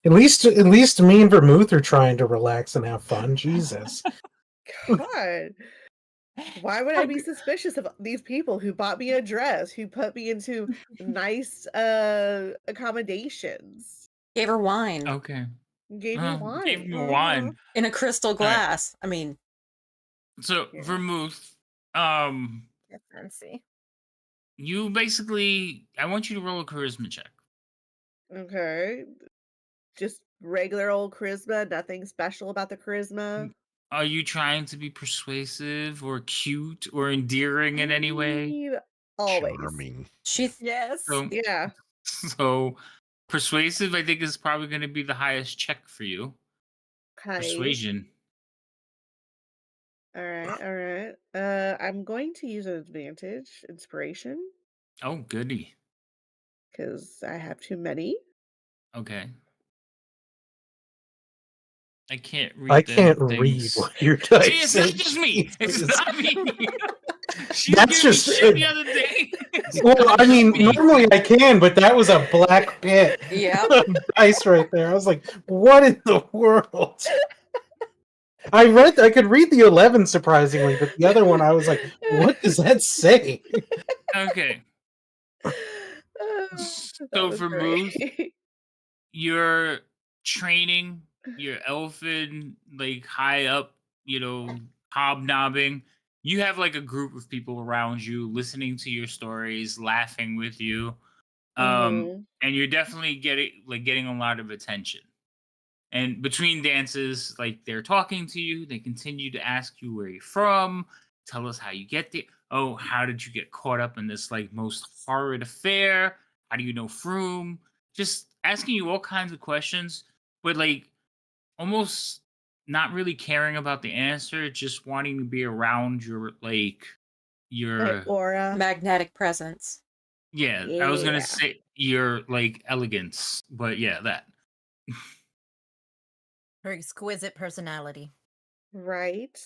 At least me and Vermouth are trying to relax and have fun. Jesus. God, why would I be Okay. suspicious of these people who bought me a dress, who put me into nice accommodations, Gave her wine Okay. gave me Gave wine? you Mm-hmm. wine. in a crystal All right. glass. I mean, So Yeah. Vermouth, Get fancy. you basically, I want you to roll a charisma check. Okay. Just regular old charisma, nothing special about the charisma. Are you trying to be persuasive or cute or endearing I in any way? mean, always. Charming. she Yes. So, Yeah. so persuasive, I think, is probably going to be the highest check for you. Okay. Persuasion. All right. All right. I'm going to use an advantage, inspiration. Oh, goody. because I have too many. Okay. I can't read. I can't read things. what your dice See, it's not say. just me. It's Jesus. not me. She was That's giving me just shit the other day. It's Well, not I mean, just me. normally I can, but that was a black pit Yep. of dice right there. I was like, what in the world? I could read the 11 surprisingly, but the other one I was like, what does that say? Okay. That So was for moves, great. you're training your elfin, like high up, hobnobbing. You have like a group of people around you listening to your stories, laughing with you. Mhm. And you're definitely getting a lot of attention. And between dances, like they're talking to you, they continue to ask you where you're from, tell us how you get there. Oh, how did you get caught up in this like most horrid affair? How do you know Froome? Just asking you all kinds of questions, but like almost not really caring about the answer, just wanting to be around My your aura. Magnetic presence. yeah, I was gonna Yeah. say your like elegance, but yeah, that. Her exquisite personality. Right.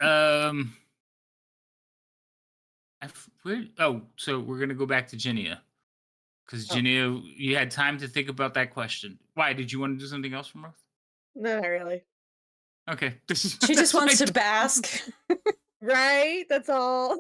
Um so we're gonna go back to Ginia. Because Oh. Ginia, you had time to think about that question. Why? Did you want to do something else from Earth? No, not really. Okay. She just wants to bask. Right? That's all.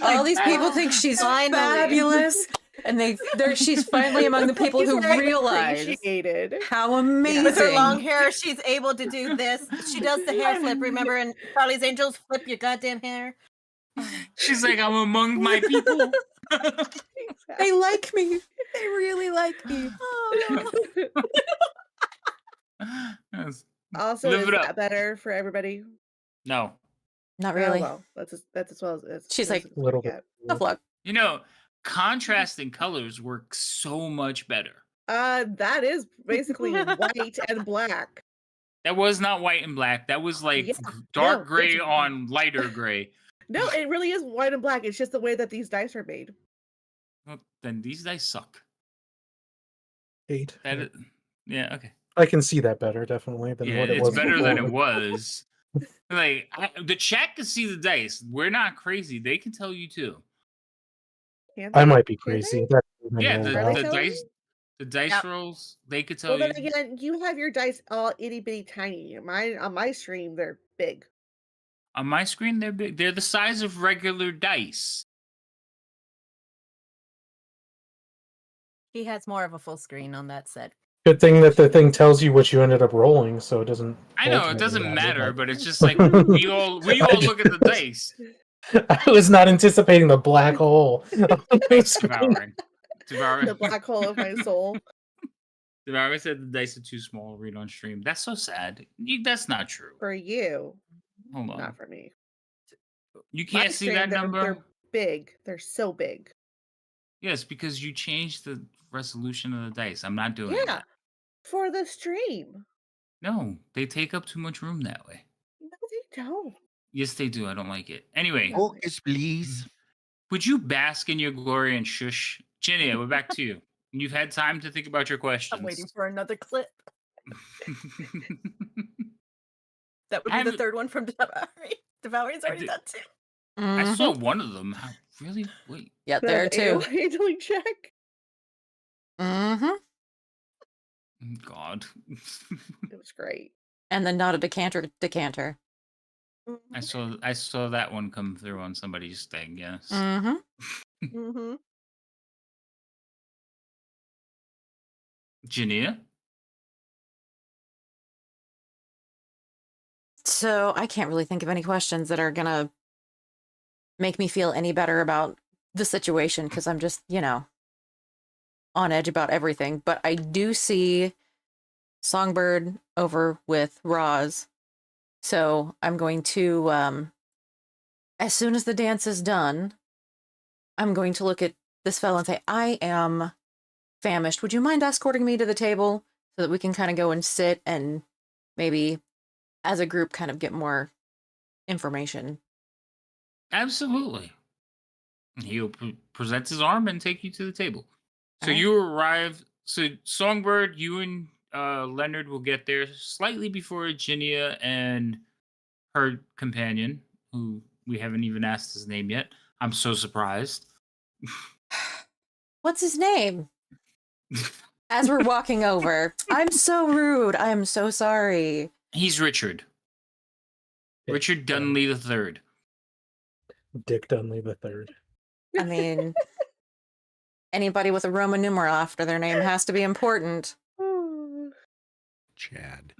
All these people "Oh, think she's finally." fabulous, and she's finally among the people She's who very realize appreciated. how amazing. With her long hair, she's able to do this. She does the hair flip. Remember in Charlie's Angels, flip your goddamn hair. She's like, I'm among my people. They like me. They really like me. Oh, Yes. Also, Live is it up. that better for everybody? No. Not Oh really. well, that's as well as She's like, it's A little gonna bit. get. tough luck. Contrasting colors work so much better. That is basically white and black. That was not white and black. That was like Yeah, dark no, gray it's- on lighter gray. No, it really is white and black. It's just the way that these dice are made. Well, then these dice suck. 8. Yeah, okay. I can see that better, definitely, than Yeah, what it it's was better before. than it was. Like the chat can see the dice. We're not crazy. They can tell you too. Can I they? might be Can crazy. they? That's Yeah, Are they the telling dice, you? the dice Yep. rolls. They could tell Well, you. then again, you have your dice all itty bitty tiny. Mine on my stream, they're big. On my screen, they're big. They're the size of regular dice. he has more of a full screen on that set. Good thing that the thing tells you what you ended up rolling, so it doesn't. I know it ultimately doesn't matter, but- but it's just like we all look at the dice. I was not anticipating the black hole. on the screen. Devouring. The black hole of my soul. Devouring said the dice are too small to read on stream. That's so sad. That's not true. For you, Hold on. not for me. You My can't see stream, that they're, number. They're big. They're so big. Yes, because you changed the resolution of the dice. I'm not doing Yeah, that. for the stream. No, they take up too much room that way. No, they don't. Yes, they do. I don't like it. Anyway, Focus, please. would you bask in your glory and shush? Ginia, we're back to you. You've had time to think about your questions. I'm waiting for another clip. That would be the haven't- third one from Devouring. Devouring's already did- done too. I saw one of them. Really? Wait. Yeah, there are two. Handling check. Mm-hmm. God. It was great. And then not a decanter. I saw that one come through on somebody's thing, yes. Mm-hmm. Mm-hmm. Ginia? So I can't really think of any questions that are gonna make me feel any better about the situation because I'm just, on edge about everything. But I do see Songbird over with Roz. So I'm going to, as soon as the dance is done, I'm going to look at this fellow and say, I am famished. Would you mind escorting me to the table so that we can kind of go and sit and maybe as a group kind of get more information? Absolutely. He'll present his arm and take you to the table. So Alright. you arrive. So Songbird, you and Leonard will get there slightly before Ginia and her companion, who we haven't even asked his name yet. I'm so surprised. What's his name? As we're walking over, I'm so rude. I am so sorry. He's Richard. Richard Dunley III. Dick Dunley the Third. I mean, anybody with a Roman numeral after their name has to be important. Chad.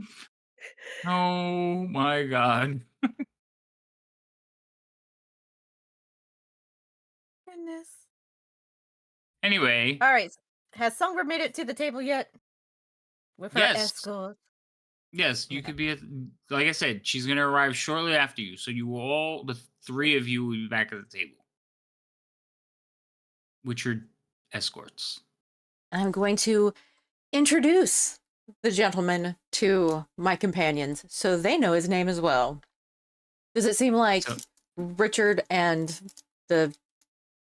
Oh my god. Goodness. Anyway, All right. Has Songbird made it to the table yet? With her Yes. escort? yes, you Okay. could be like I said, she's gonna arrive shortly after you. So you will all, the three of you, will be back at the table with your escorts. I'm going to introduce the gentleman to my companions so they know his name as well. Does it seem like So- Richard and the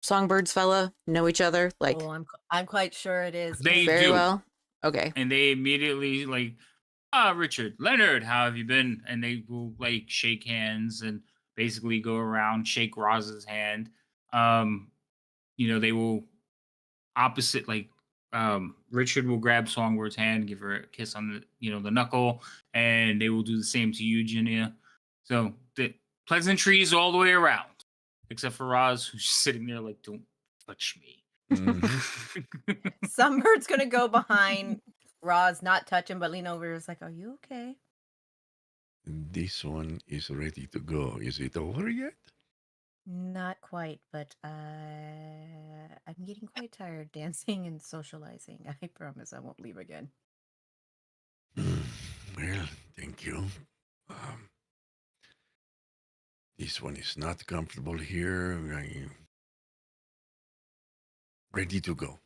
Songbirds fella know each other? Like, Oh, I'm quite sure it is. They very do. well? Okay. And they immediately like, Richard, Leonard, how have you been? And they will like shake hands and basically go around, shake Roz's hand. They will opposite, like, Richard will grab Songbird's hand, give her a kiss on the knuckle, and they will do the same to you, Ginia. So the pleasantries all the way around, except for Roz, who's sitting there like, don't touch me. Sunbird's gonna go behind Roz, not touch him, but lean over. It's like, are you okay? This one is ready to go. Is it over yet? Not quite, but I'm getting quite tired dancing and socializing. I promise I won't leave again. Well, thank you. This one is not comfortable here. Ready to go.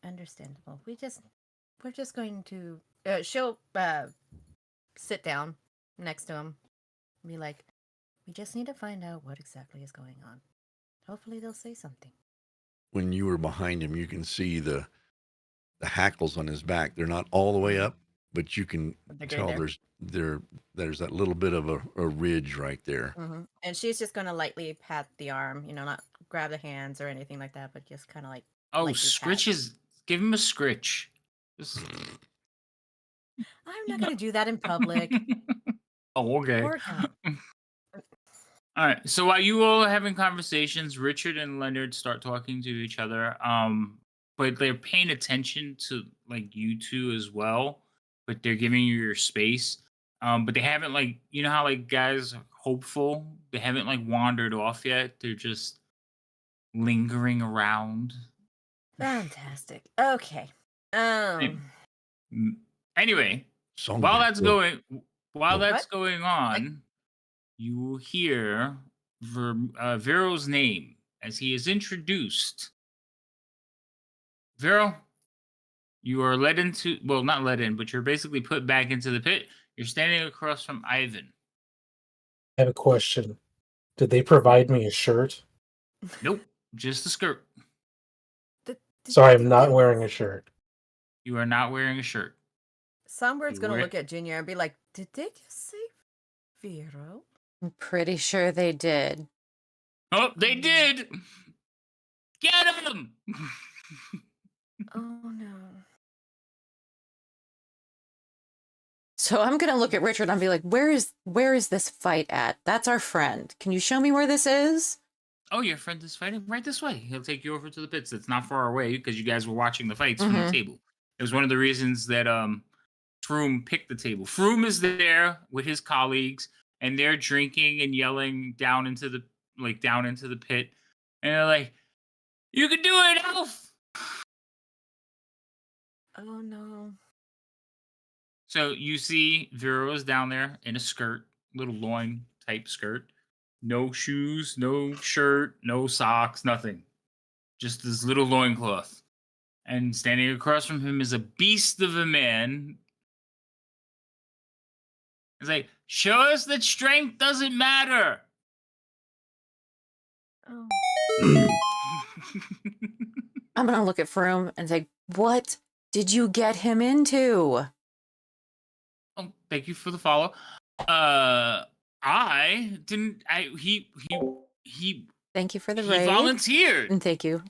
Understandable. We're just going to she'll sit down next to him. Be like, we just need to find out what exactly is going on. Hopefully they'll say something. When you were behind him, you can see the hackles on his back. They're not all the way up, but you can They're good tell there. there's that little bit of a ridge right there. Mm-hmm. And she's just gonna lightly pat the arm, not grab the hands or anything like that, but just kind of like. Oh, lightly pat. scritches! Give him a scritch. Just... I'm not gonna do that in public. Oh, okay. Poor guy. All right. So while you all are having conversations, Richard and Leonard start talking to each other. But they're paying attention to like you two as well. But they're giving you your space. But they haven't, like, you know how like guys are hopeful. They haven't like wandered off yet. They're just lingering around. Fantastic. Okay. Anyway, Songbird, while that's look. going on, you will hear Vero's name as he is introduced. Vero, you are led into, well, not led in, but you're basically put back into the pit. You're standing across from Ivan. I have a question. Did they provide me a shirt? Nope, just a skirt. So I'm not wearing a shirt. You are not wearing a shirt. Songbird gonna Where- look at Junior and be like, did they just say Vero? I'm pretty sure they did. Oh, they did! Get him! Oh no. So I'm gonna look at Richard and be like, where is this fight at? That's our friend. Can you show me where this is? Oh, your friend is fighting right this way. He'll take you over to the pits. It's not far away because you guys were watching the fights from the Mhm. table. It was one of the reasons that Froome picked the table. Froome is there with his colleagues, and they're drinking and yelling down into the pit, and they're like, "You can do it, Elf!" Oh no. So you see Vero's down there in a skirt, little loin type skirt, no shoes, no shirt, no socks, nothing, just this little loincloth. And standing across from him is a beast of a man. He's like, show us that strength doesn't matter. Oh. I'm gonna look at Froome and say, "What did you get him into?" Oh, thank you for the follow. I didn't. He Thank you for the he raid. volunteered. And thank you.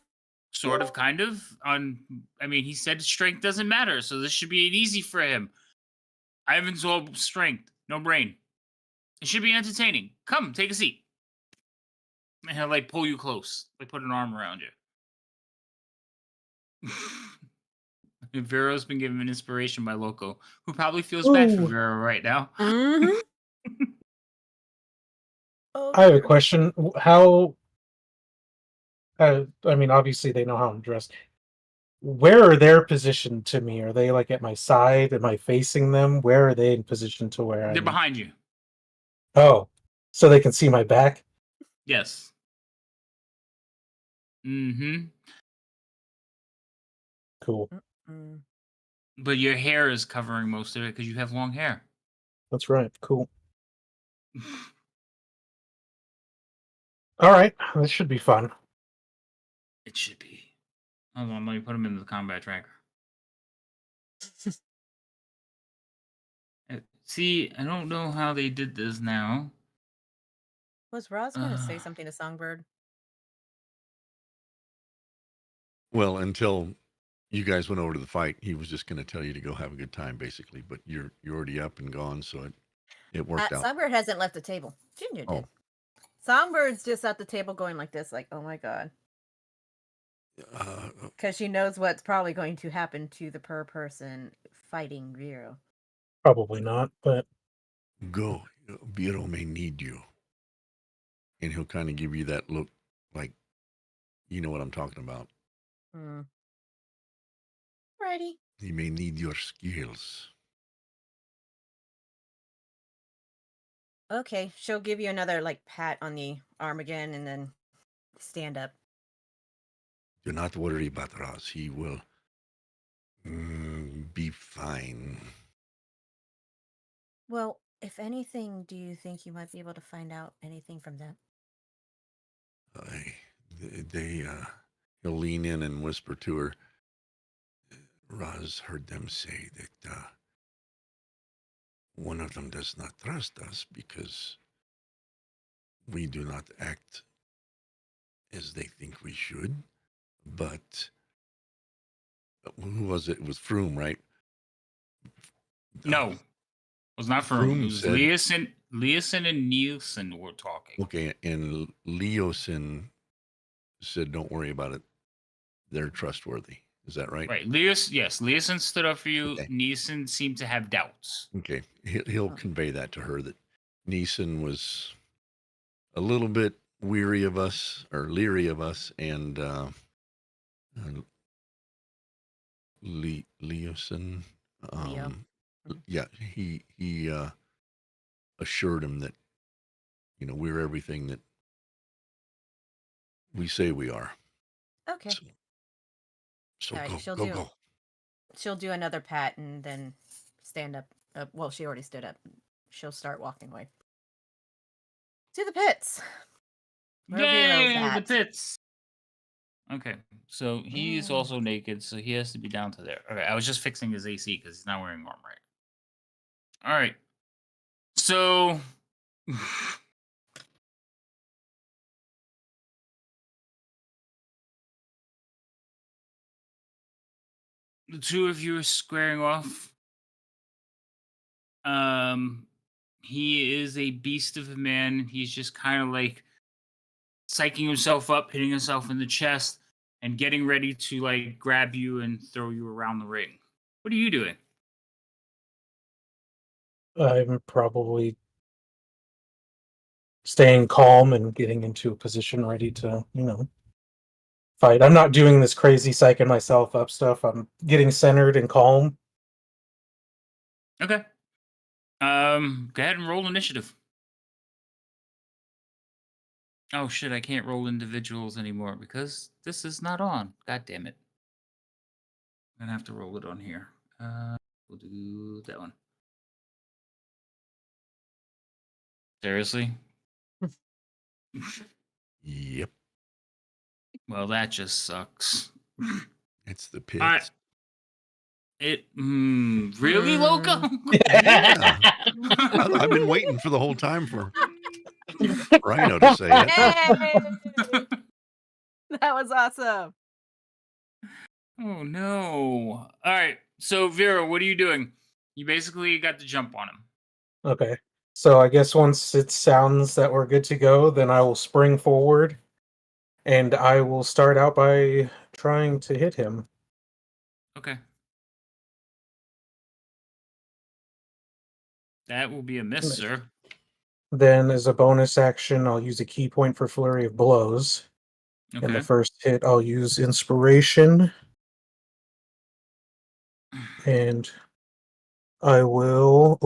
Sort of, kind of. I mean, he said strength doesn't matter, so this should be easy for him. I have absorbed strength, no brain. It should be entertaining. Come, take a seat. And he'll like pull you close, like put an arm around you. Vero's been given inspiration by Loco, who probably feels bad for Ooh. Vero right now. Mhm. Oh, I have a dear. question. How? I mean, obviously they know how I'm dressed. Where are they positioned to me? Are they like at my side? Am I facing them? Where are they in position to where They're I'm? behind you. Oh, so they can see my back? Yes. Mm-hmm. Cool. Mm. But your hair is covering most of it because you have long hair. That's right. Cool. All right. This should be fun. It should be. Hold on, let me put him into the combat tracker. See, I don't know how they did this now. Was Roz going to say something to Songbird? Well, until you guys went over to the fight, he was just going to tell you to go have a good time, basically. But you're already up and gone, so it worked out. Songbird hasn't left the table. Junior did. Oh. Songbird's just at the table going like this, like, oh my god. Because she knows what's probably going to happen to the per person fighting Vero. Probably not, but Go. Vero may need you. And he'll kind of give you that look like, you know what I'm talking about. Righty. He may need your skills. Okay, she'll give you another like pat on the arm again and then stand up. Do not worry about Roz. He will be fine. Well, if anything, do you think you might be able to find out anything from them? He'll lean in and whisper to her. Roz heard them say that one of them does not trust us because we do not act as they think we should. But who was it? It was Froome, right? No, it was not Froome. It was said, Leeson and Nielsen were talking. Okay, and Leosin said, "Don't worry about it. They're trustworthy." Is that right? Right. Leeson stood up for you. Okay. Nielsen seemed to have doubts. Okay, he'll convey that to her that Neeson was a little bit weary of us or leery of us, and Leosin, Leo. yeah, he assured him that we're everything that we say we are. Okay. So All right, go. She'll do another pat and then stand up. Well, she already stood up. She'll start walking away to the pits. Where Vero's Yay, the at. pits. Okay, so he is also naked, so he has to be down to there. Okay, I was just fixing his AC because he's not wearing armor. All right, so the two of you are squaring off. He is a beast of a man. He's just kind of like psyching himself up, hitting himself in the chest, and getting ready to like grab you and throw you around the ring. What are you doing? I'm probably staying calm and getting into a position ready to, fight. I'm not doing this crazy psyching myself up stuff. I'm getting centered and calm. Okay. Go ahead and roll initiative. Oh shit, I can't roll individuals anymore because this is not on. God damn it. I'm gonna have to roll it on here. We'll do that one. Seriously? Yep. Well, that just sucks. It's the All right. pits. Really, Loco? Yeah. I've been waiting for the whole time for Rhino to say it. Hey! That was awesome. Oh no! All right, so Vera, what are you doing? You basically got the jump on him. Okay. So I guess once it sounds that we're good to go, then I will spring forward and I will start out by trying to hit him. Okay. That will be a miss, sir. Then, as a bonus action, I'll use a key point for Flurry of Blows. In Okay. the first hit, I'll use Inspiration. And I will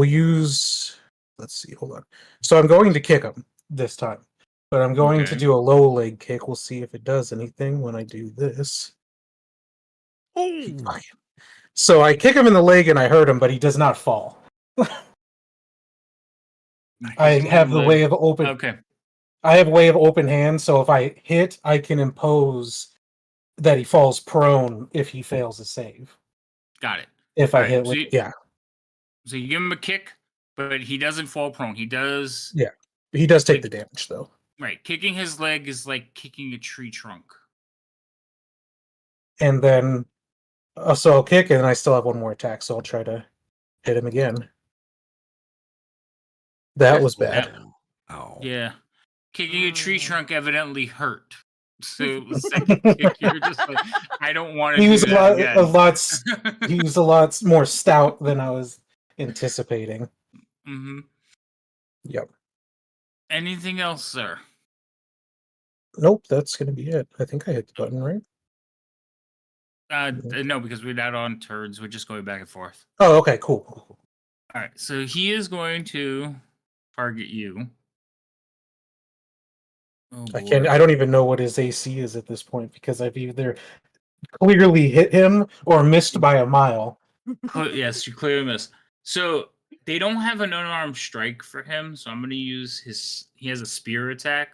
use. Let's see, hold on. So I'm going to kick him this time. But I'm going to Okay. do a low leg kick. We'll see if it does anything when I do this. Oh, So I kick him in the leg and I hurt him, but he does not fall. I have the way of open. Okay. I have a way of open hand, so if I hit, I can impose that he falls prone if he fails a save. Got it. If I Alright, hit so with, you- yeah, So you give him a kick, but he doesn't fall prone. He does. yeah, he does take Like- the damage though. Right. Kicking his leg is like kicking a tree trunk. And then, so I'll kick, and I still have one more attack, so I'll try to hit him again. That was bad. Ow. Yeah. Kicking a tree Mm. trunk evidently hurt. So the second kick, you're just like, I don't want to He do was that he was a lot more stout than I was anticipating. hmm Yep. Anything else, sir? Nope, that's gonna be it. I think I hit the button right. No, because we're not on turns. We're just going back and forth. Oh, okay, cool. All right. So he is going to target you. Oh, I can't. boy. I don't even know what his AC is at this point because I've either clearly hit him or missed by a mile. Yes, you clearly missed. So they don't have an unarmed strike for him, so I'm going to use his. He has a spear attack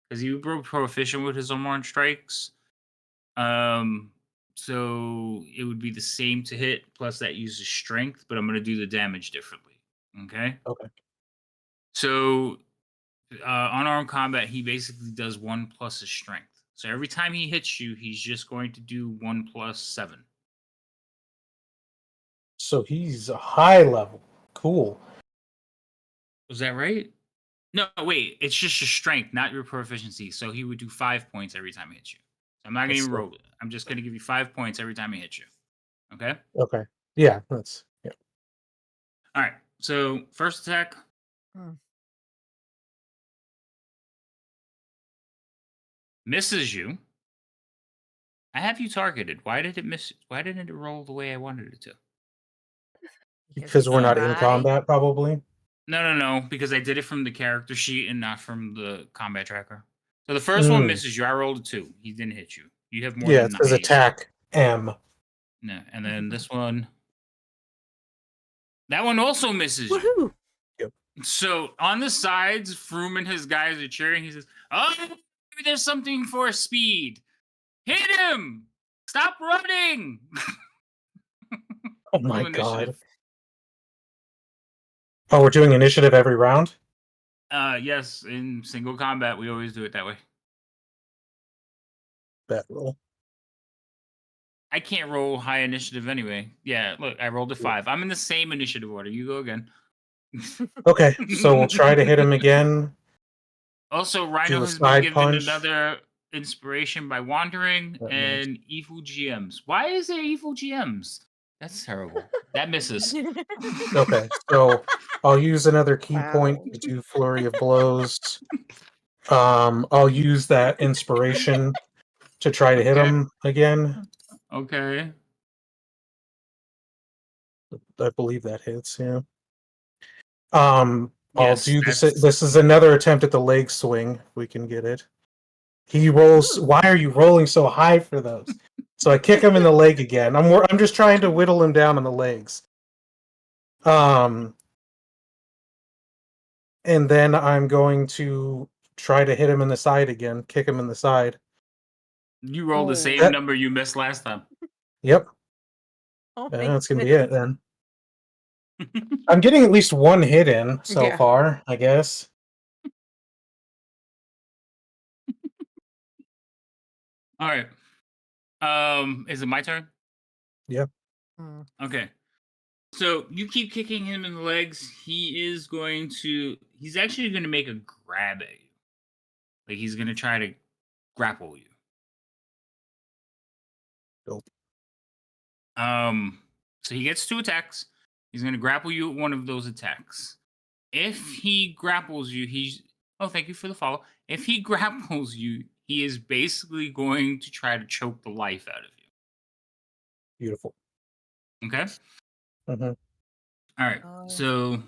because he broke proficient with his unarmed strikes. So it would be the same to hit, plus that uses strength, but I'm going to do the damage differently. Okay. Okay. So unarmed combat, he basically does 1 plus his strength. So every time he hits you, he's just going to do 1 plus 7. So he's a high level. Cool. Was that right? No, wait. It's just your strength, not your proficiency. So he would do 5 points every time he hits you. So I'm not going to That's even roll it. I'm just going to give you 5 points every time he hits you. Okay? Okay. Yeah, that's yeah. All right. So first attack. Hmm. Misses you. I have you targeted. Why did it miss? Why didn't it roll the way I wanted it to? Because we're not in Right. combat, probably. No, because I did it from the character sheet and not from the combat tracker. So the first one misses you. I rolled a 2. He didn't hit you. You have more Yeah, than it says 9. attack M. No, and then this one. That one also misses you. Woohoo! So on the sides, Froome and his guys are cheering. He says, "Oh, maybe there's something for speed. Hit him! Stop running!" Oh my Roll god. initiative. Oh, we're doing initiative every round? Yes, in single combat, we always do it that way. Bad roll. I can't roll high initiative anyway. Yeah, look, I rolled a 5. I'm in the same initiative order. You go again. Okay, so we'll try to hit him again. Also, Rhino Do a has been side given punch. another inspiration by wandering That and evil GMs. Why is there evil GMs? That's terrible. That misses. Okay, so I'll use another key Wow. point to do flurry of blows. I'll use that inspiration to try to hit Okay. him again. Okay. I believe that hits, yeah. Yes, I'll do this. that's- This is another attempt at the leg swing. If we can get it. He rolls. Why are you rolling so high for those? So I kick him in the leg again. I'm just trying to whittle him down on the legs. And then I'm going to try to hit him in the side again. Kick him in the side. You rolled the Oh. same That- number you missed last time. Yep. Oh Yeah, my that's gonna be it goodness. then. I'm getting at least one hit in so Yeah. far, I guess. All right. Is it my turn? Yep. Mm. Okay. So you keep kicking him in the legs. He's actually going to make a grab at you. Like he's going to try to grapple you. Dope. So he gets 2 attacks. He's going to grapple you at one of those attacks. If he grapples you, thank you for the follow. If he grapples you, he is basically going to try to choke the life out of you. Beautiful. Okay? Mm-hmm. All right. Oh. So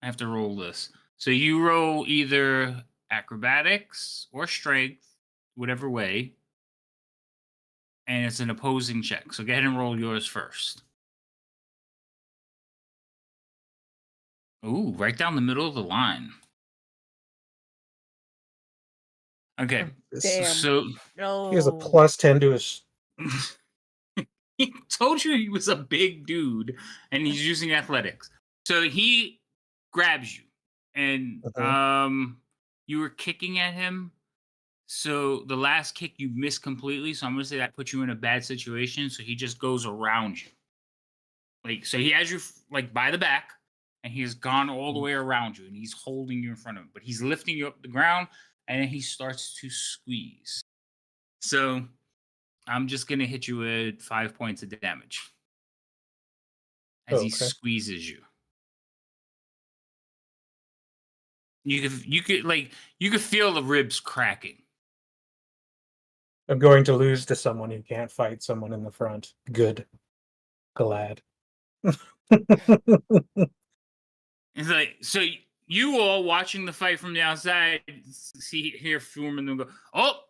I have to roll this. So you roll either acrobatics or strength, whatever way. And it's an opposing check. So go ahead and roll yours first. Ooh, right down the middle of the line. Okay. Damn. So He has a No. +10 to his. he told you he was a big dude and he's using athletics. So he grabs you and you were kicking at him. So the last kick you missed completely. So I'm gonna say that puts you in a bad situation. So he just goes around you. Like so he has you like by the back and he's gone all the way around you and he's holding you in front of him, but he's lifting you up the ground and then he starts to squeeze. So I'm just gonna hit you with 5 points of damage as he Okay. squeezes you. You could feel the ribs cracking. I'm going to lose to someone who can't fight someone in the front. Good. Glad. It's like so you all watching the fight from the outside hear Foreman and go, oh,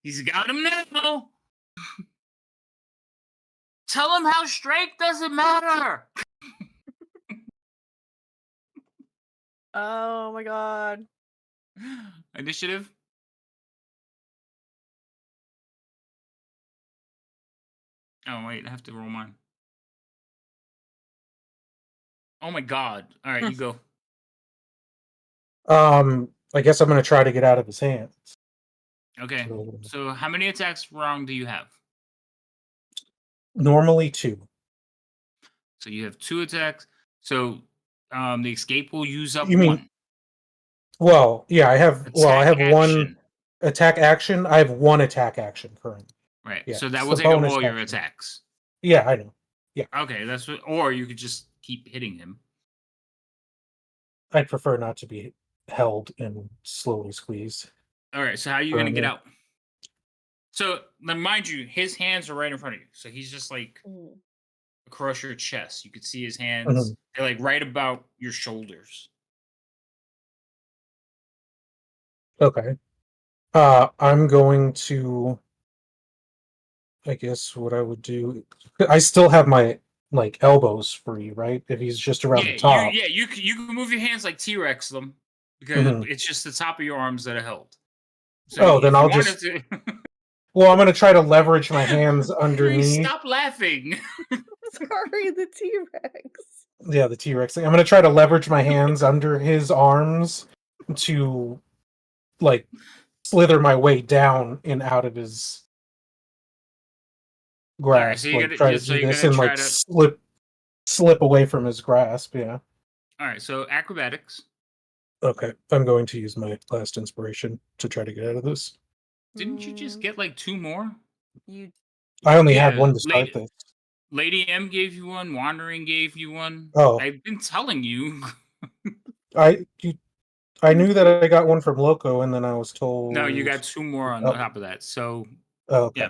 he's got him now. Tell him how strength doesn't matter. Oh my god. Initiative. Oh wait, I have to roll mine. Oh my god. All right, you go. I guess I'm gonna try to get out of his hands. Okay. So how many attacks wrong do you have? Normally 2. So you have 2 attacks. So the escape will use up You mean- 1. Well, yeah, I have. I have Attack 1 action. attack action. I have 1 attack action currently. Right. Yeah, So that it's will the take up bonus all your action. attacks. Yeah, I know. Okay, that's what. Or you could just keep hitting him. I'd prefer not to be held and slowly squeezed. All right. So how are you gonna get Yeah. out? So now, mind you, his hands are right in front of you. So he's just like Mm. across your chest. You could see his hands. They're like right about your shoulders. Okay. I'm going to. I guess what I would do. I still have my elbows free, right? If he's just around the top. You can move your hands like T-Rex them because it's just the top of your arms that are held. So then if you I'll wanted just. to- Well, I'm going to try to leverage my hands underneath. Stop laughing. Sorry, the T-Rex. Yeah, the T-Rex thing. I'm going to try to leverage my hands under his arms to, slither my way down and out of his grasp. so you're Try to do this and try to. slip away from his grasp. Yeah. All right. So acrobatics. Okay, I'm going to use my last inspiration to try to get out of this. Didn't you just get like 2 more? You I only had 1 to start this. Lady M gave you 1. Wandering gave you 1. Oh. I've been telling you. I knew that I got 1 from Loco, and then I was told. No, you got 2 more on top of that. So. Okay. Yeah.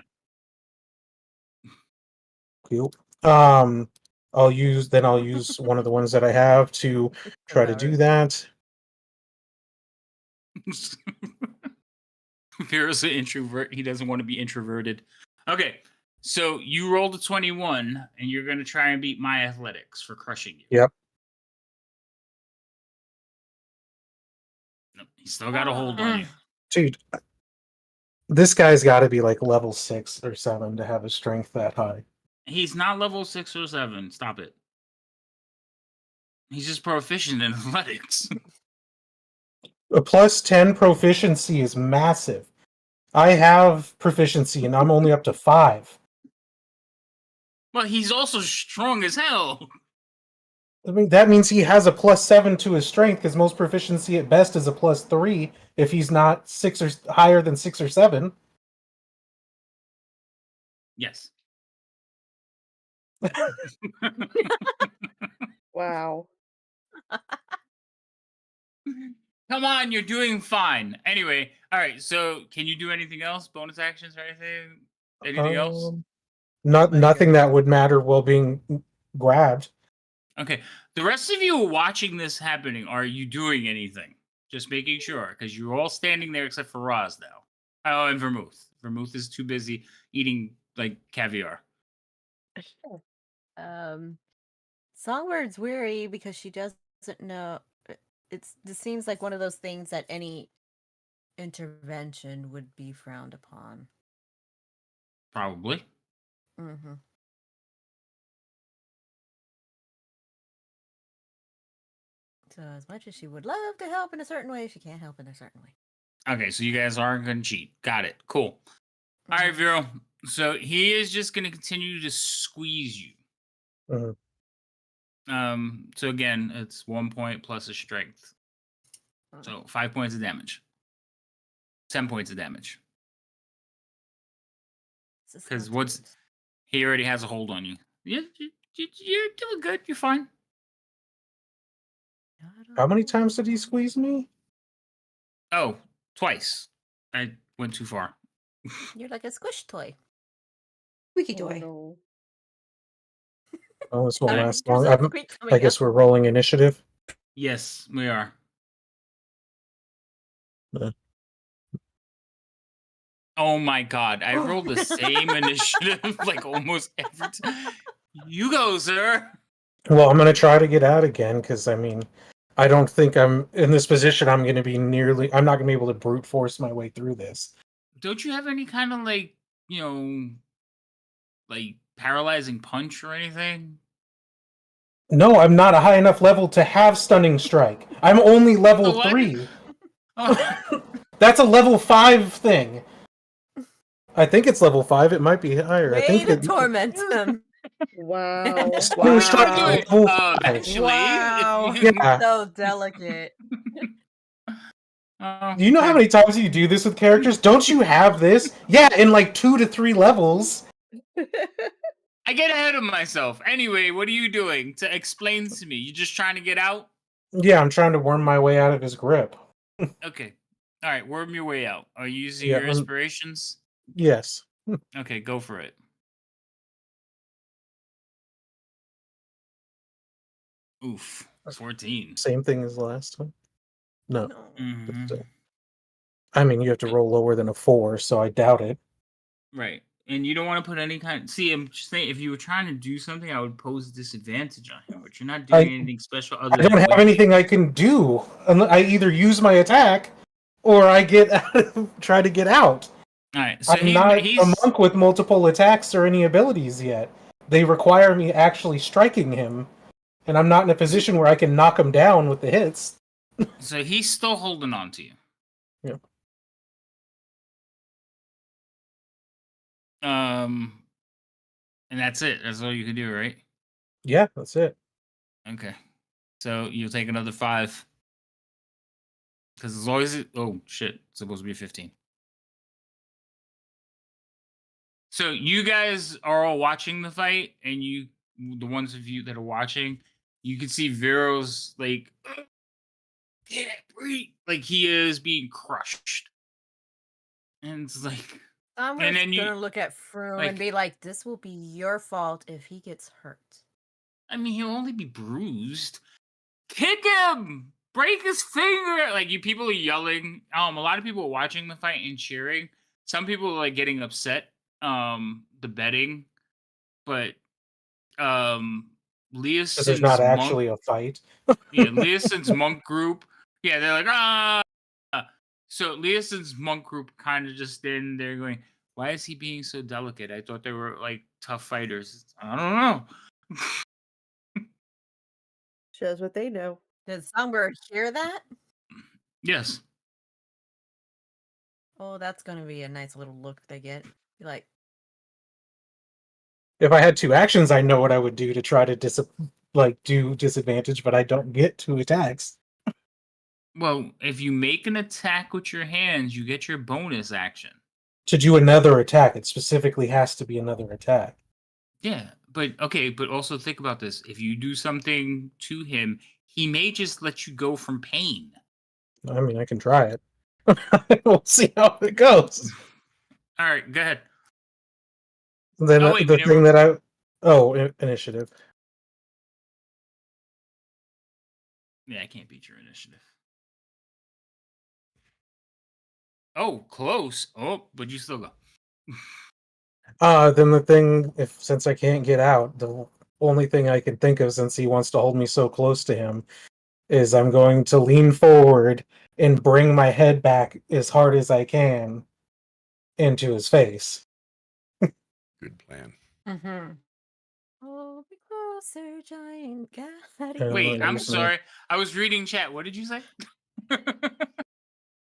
Cool. I'll use one of the ones that I have to try to do that. Vera's an introvert. He doesn't want to be introverted. Okay, so you rolled a 21, and you're going to try and beat my athletics for crushing you. Yep. Nope, he's still got a hold on you. Dude, This guy's got to be like level 6 or 7 to have a strength that high. He's not level 6 or 7. Stop it. He's just proficient in athletics. A plus 10 proficiency is massive. I have proficiency and I'm only up to 5. But he's also strong as hell. I mean, that means he has a plus 7 to his strength, because most proficiency at best is a plus 3 if he's not 6 or higher than 6 or 7. Yes. Wow. Come on, you're doing fine. Anyway, all right. So, can you do anything else? Bonus actions or anything? Anything else? Nothing that would matter while being grabbed. Okay. The rest of you watching this happening, are you doing anything? Just making sure, because you're all standing there except for Roz now. Oh, and Vermouth. Vermouth is too busy eating like caviar. Songbird's weary because she doesn't know. This seems like one of those things that any intervention would be frowned upon. Probably. Mm-hmm. So as much as she would love to help in a certain way, she can't help in a certain way. Okay, so you guys aren't going to cheat. Got it. Cool. All right, Vero. So he is just going to continue to squeeze you. So again, it's 1 point plus a strength. So 5 points of damage. 10 points of damage. Because he already has a hold on you. You're doing good. You're fine. How many times did he squeeze me? Oh, twice. I went too far. You're like a squish toy. Squeaky toy. No. Oh, this won't last There's long. a squeak coming I guess up. we're rolling initiative. Yes, we are. Oh my god, I rolled the same initiative like almost every time. You go, sir. Well, I'm going to try to get out again, because, I mean, I don't think I'm in this position. I'm not going to be able to brute force my way through this. Don't you have any kind of like, like paralyzing punch or anything? No, I'm not a high enough level to have stunning strike. I'm only level So what? 3. Oh. That's a level 5 thing. I think it's level 5. It might be higher. I Way think to it, torment him. Wow. Stunning strike Wow. is level 5. Eventually. Wow. Yeah. So delicate. Do you know how many times you do this with characters? Don't you have this? Yeah, in like 2 to 3 levels. I get ahead of myself. Anyway, what are you doing? To explain to me. You just trying to get out? Yeah, I'm trying to worm my way out of his grip. Okay. All right, worm your way out. Are you using Yeah, your inspirations? Yes. Okay, go for it. Oof. 14. Same thing as the last time. No. Mhm. But still. I mean, you have to roll lower than a 4, so I doubt it. Right. And you don't want to put any kind. See, I'm just saying, if you were trying to do something, I would pose a disadvantage on him. But you're not doing anything special other I don't than have anything I can do. I either use my attack, or I try to get out. All right. So I'm not a monk with multiple attacks or any abilities yet. They require me actually striking him, and I'm not in a position where I can knock him down with the hits. So he's still holding on to you. Yeah. And that's it. That's all you can do, right? Yeah, that's it. Okay. So you'll take another 5. Because as long as oh shit, it's supposed to be 15. So you guys are all watching the fight, and the ones of you that are watching, you can see Vero's like, can't breathe, like he is being crushed, and it's like, I'm and then gonna look at Froome and be like, "This will be your fault if he gets hurt." I mean, he'll only be bruised. Kick him! Break his finger! Like, you people are yelling. A lot of people are watching the fight and cheering. Some people are like getting upset. The betting, but Because there's not actually a fight. Yeah, Leoson's monk group. Yeah, they're like, So Leoson's monk group kind of just standing there going, "Why is he being so delicate? I thought they were like tough fighters." I don't know. Shows what they know. Did Songbird hear that? Yes. Oh, that's going to be a nice little look they get. Be like, If I had 2 actions, I know what I would do to try to do disadvantage, but I don't get 2 attacks. Well, if you make an attack with your hands, you get your bonus action. To do another attack, it specifically has to be another attack. Yeah, but okay, but also think about this. If you do something to him, he may just let you go from pain. I mean, I can try it. We'll see how it goes. All right, go ahead. Then Oh, wait, the we thing never- that initiative. Yeah, I can't beat your initiative. Oh, close. Oh, but you still go. Then the thing, since I can't get out, the only thing I can think of, since he wants to hold me so close to him, is I'm going to lean forward and bring my head back as hard as I can into his face. Good plan. Mm-hmm. oh, be closer, giant daddy. I'm Wait, gonna I'm use my- sorry. I was reading chat. What did you say?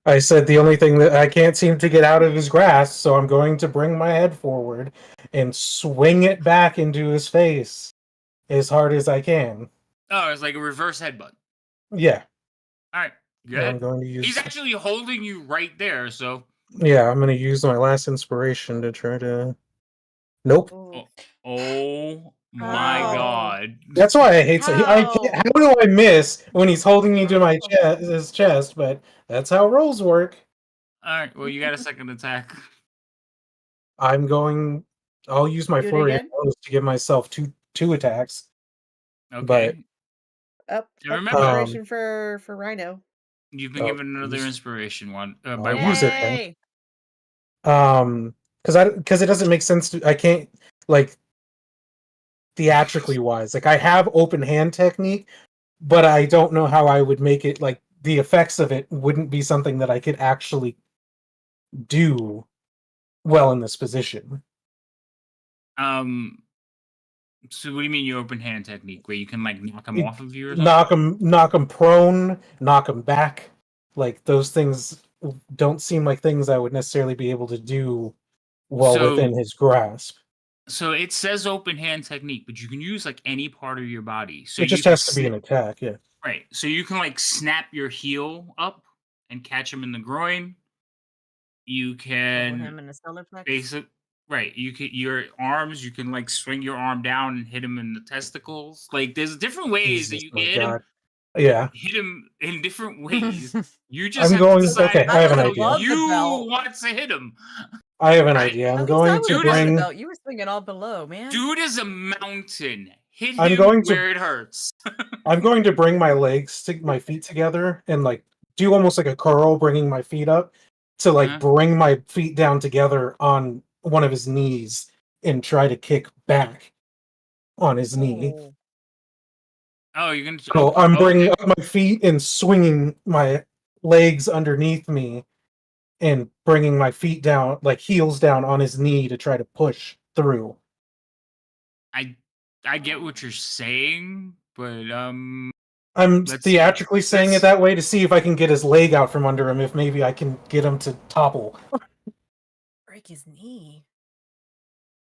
I said the only thing that I can't seem to get out of his grasp, so I'm going to bring my head forward and swing it back into his face as hard as I can. Oh, it's like a reverse headbutt. Yeah. All right, go I'm ahead. going to use. He's actually holding you right there, so. Yeah, I'm going to use my last inspiration to try to. Nope. Ooh. Oh my Oh. God. That's why I hate. I How? can't, how do I miss when he's holding me to my his chest? But that's how rolls work. All right, well, you got a second attack. I'm going. I'll use my Do it flurry of again? blows to give myself two attacks. Okay. Up And remember, inspiration for Rhino. you've been Oh, given another use- inspiration one I'll by use one. it then. Yay! Because it doesn't make sense to. I can't like theatrically wise. Like I have open hand technique, but I don't know how I would make it. Like the effects of it wouldn't be something that I could actually do well in this position. So what do you mean your open hand technique, where you can like knock him You off of you or something? knock him prone, knock him back. Like those things don't seem like things I would necessarily be able to do well So- within his grasp. So it says open hand technique, but you can use like any part of your body. So It just you has can to be an attack, yeah. right. So you can like snap your heel up and catch him in the groin. You Hold can him in the solar plex. basic right. You can your arms. You can like swing your arm down and hit him in the testicles. Like there's different ways that Jesus, you my can God. Yeah. hit him in different ways. You just I'm have going- to decide okay, I have an how idea. Above the you belt. want to hit him. I have an Right. idea. At I'm least I going was to above the bring belt. You were swinging all below, man. Dude is a mountain. Hit I'm him going to- where it hurts. I'm going to bring my feet together and like do almost like a curl, bringing my feet up to like Uh-huh. bring my feet down together on one of his knees and try to kick back on his knee. Oh. Oh, you're gonna. So I'm bringing up my feet and swinging my legs underneath me and bringing my feet down, like heels down on his knee to try to push through. I get what you're saying, but I'm Let's- theatrically saying let's- it that way to see if I can get his leg out from under him, if maybe I can get him to topple. Break his knee.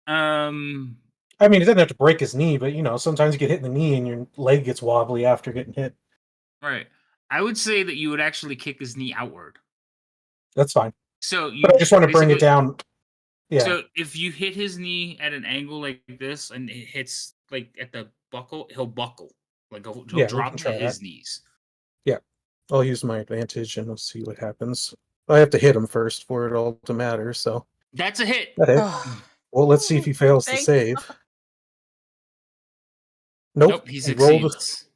I mean, it doesn't have to break his knee, but sometimes you get hit in the knee and your leg gets wobbly after getting hit. right. I would say that you would actually kick his knee outward. That's fine. So you But I just want to bring it basically- down. Yeah. So if you hit his knee at an angle like this and it hits like at the buckle, he'll buckle. Like he'll Yeah, we drop can to try his that. knees. I'll use my advantage and we'll see what happens. I have to hit him first for it all to matter, so. That's a hit. That hit. Oh, Well, let's see if he fails to Thank save. Nope, he he rolled, succeeds.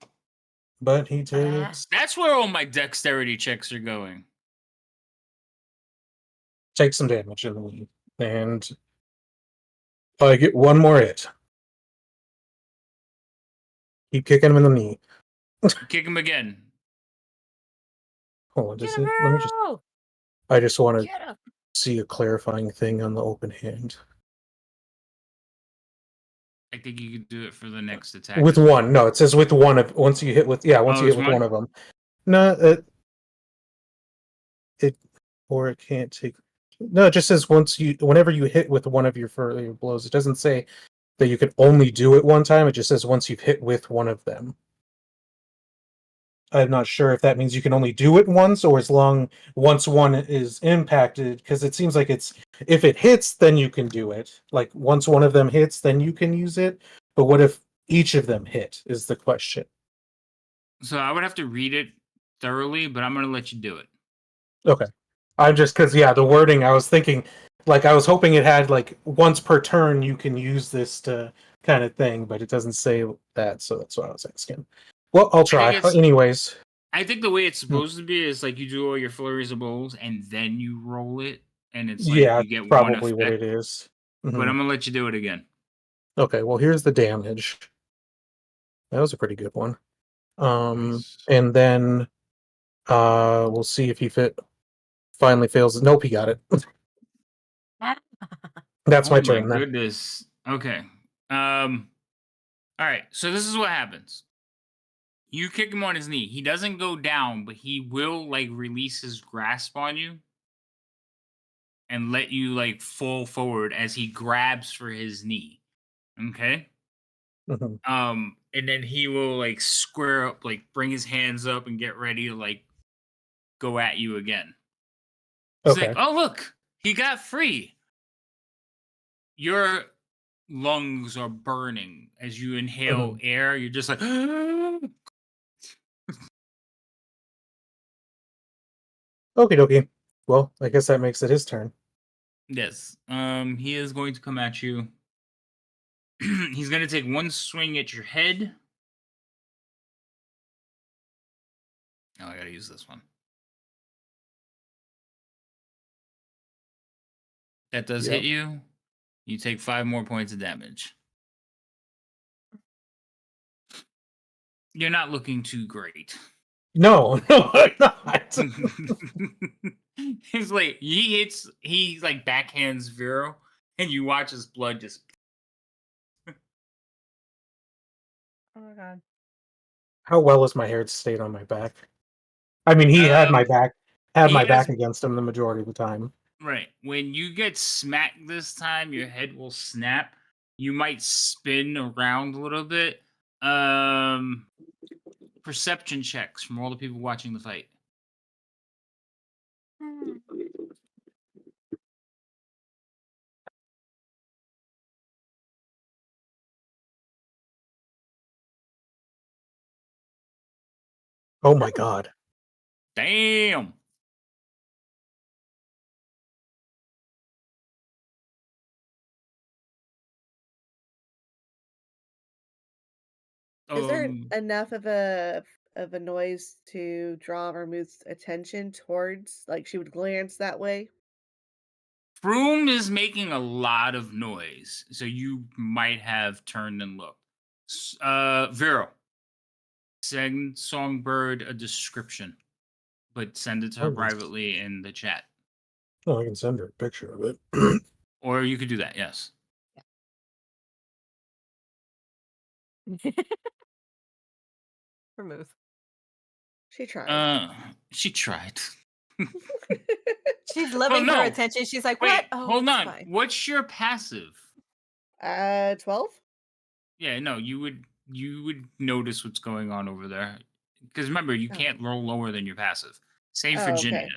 but he takes That's where all my dexterity checks are going. some damage in the knee. And I get one more hit. Keep kicking him in the knee. Kick him again. Hold on, Get does him, it? Let me just. girl! I just want to Get up. see a clarifying thing on the open hand. I think you could do it for the next attack. With as well. one. No, it says with one of once you hit with once you hit it's with one? one of them. No, it or it can't take. No, it just says whenever you hit with one of your further blows. It doesn't say that you can only do it one time. It just says once you've hit with one of them. I'm not sure if that means you can only do it once or once one is impacted, because it seems like it's if it hits, then you can do it. Like once one of them hits, then you can use it. But what if each of them hit is the question. So I would have to read it thoroughly, but I'm going to let you do it. Okay. I'm just because the wording I was thinking, like I was hoping it had like once per turn you can use this to kind of thing, but it doesn't say that, so that's what I was asking. Well, I'll try. Anyways. I think the way it's supposed to be is like you do all your flurries of blows and then you roll it, and it's like you get probably one effect. what it is. But I'm gonna let you do it again. Okay, well here's the damage. That was a pretty good one. Nice. And then we'll see if he finally fails. Nope, he got it. That's my turn. My goodness. Okay. All right. So this is what happens. You kick him on his knee. He doesn't go down, but he will like release his grasp on you and let you like fall forward as he grabs for his knee. Okay. Mhm. And then he will like square up, like bring his hands up and get ready to like go at you again. He's Okay. like, oh look, he got free. Your lungs are burning as you inhale air. You're just like, Okie dokie. Well, I guess that makes it his turn. yes. He is going to come at you. He's going to take one swing at your head. Oh, I got to use this one. That does hit you. You take 5 more points of damage. You're not looking too great. No, I'm not. He's like, he like backhands Vero, and you watch his blood just. Oh my god. How well has my hair stayed on my back? I mean, he had my back, against him the majority of the time. Right. When you get smacked this time, your head will snap. You might spin around a little bit. Perception checks from all the people watching the fight. Oh my god. Damn. Is there enough of a noise to draw Vermouth's attention towards, like she would glance that way? Froome is making a lot of noise, so you might have turned and looked. Vero, send Songbird a description, but send it to her privately in the chat. Oh, I can send her a picture of it. Or you could do that, yes. Vermouth. She tried. She tried. She's loving her attention. She's like, Wait, what? Oh, hold on. fine. What's your passive? 12? Yeah, no, you would notice what's going on over there. Because remember, you can't roll lower than your passive. Same for Ginia.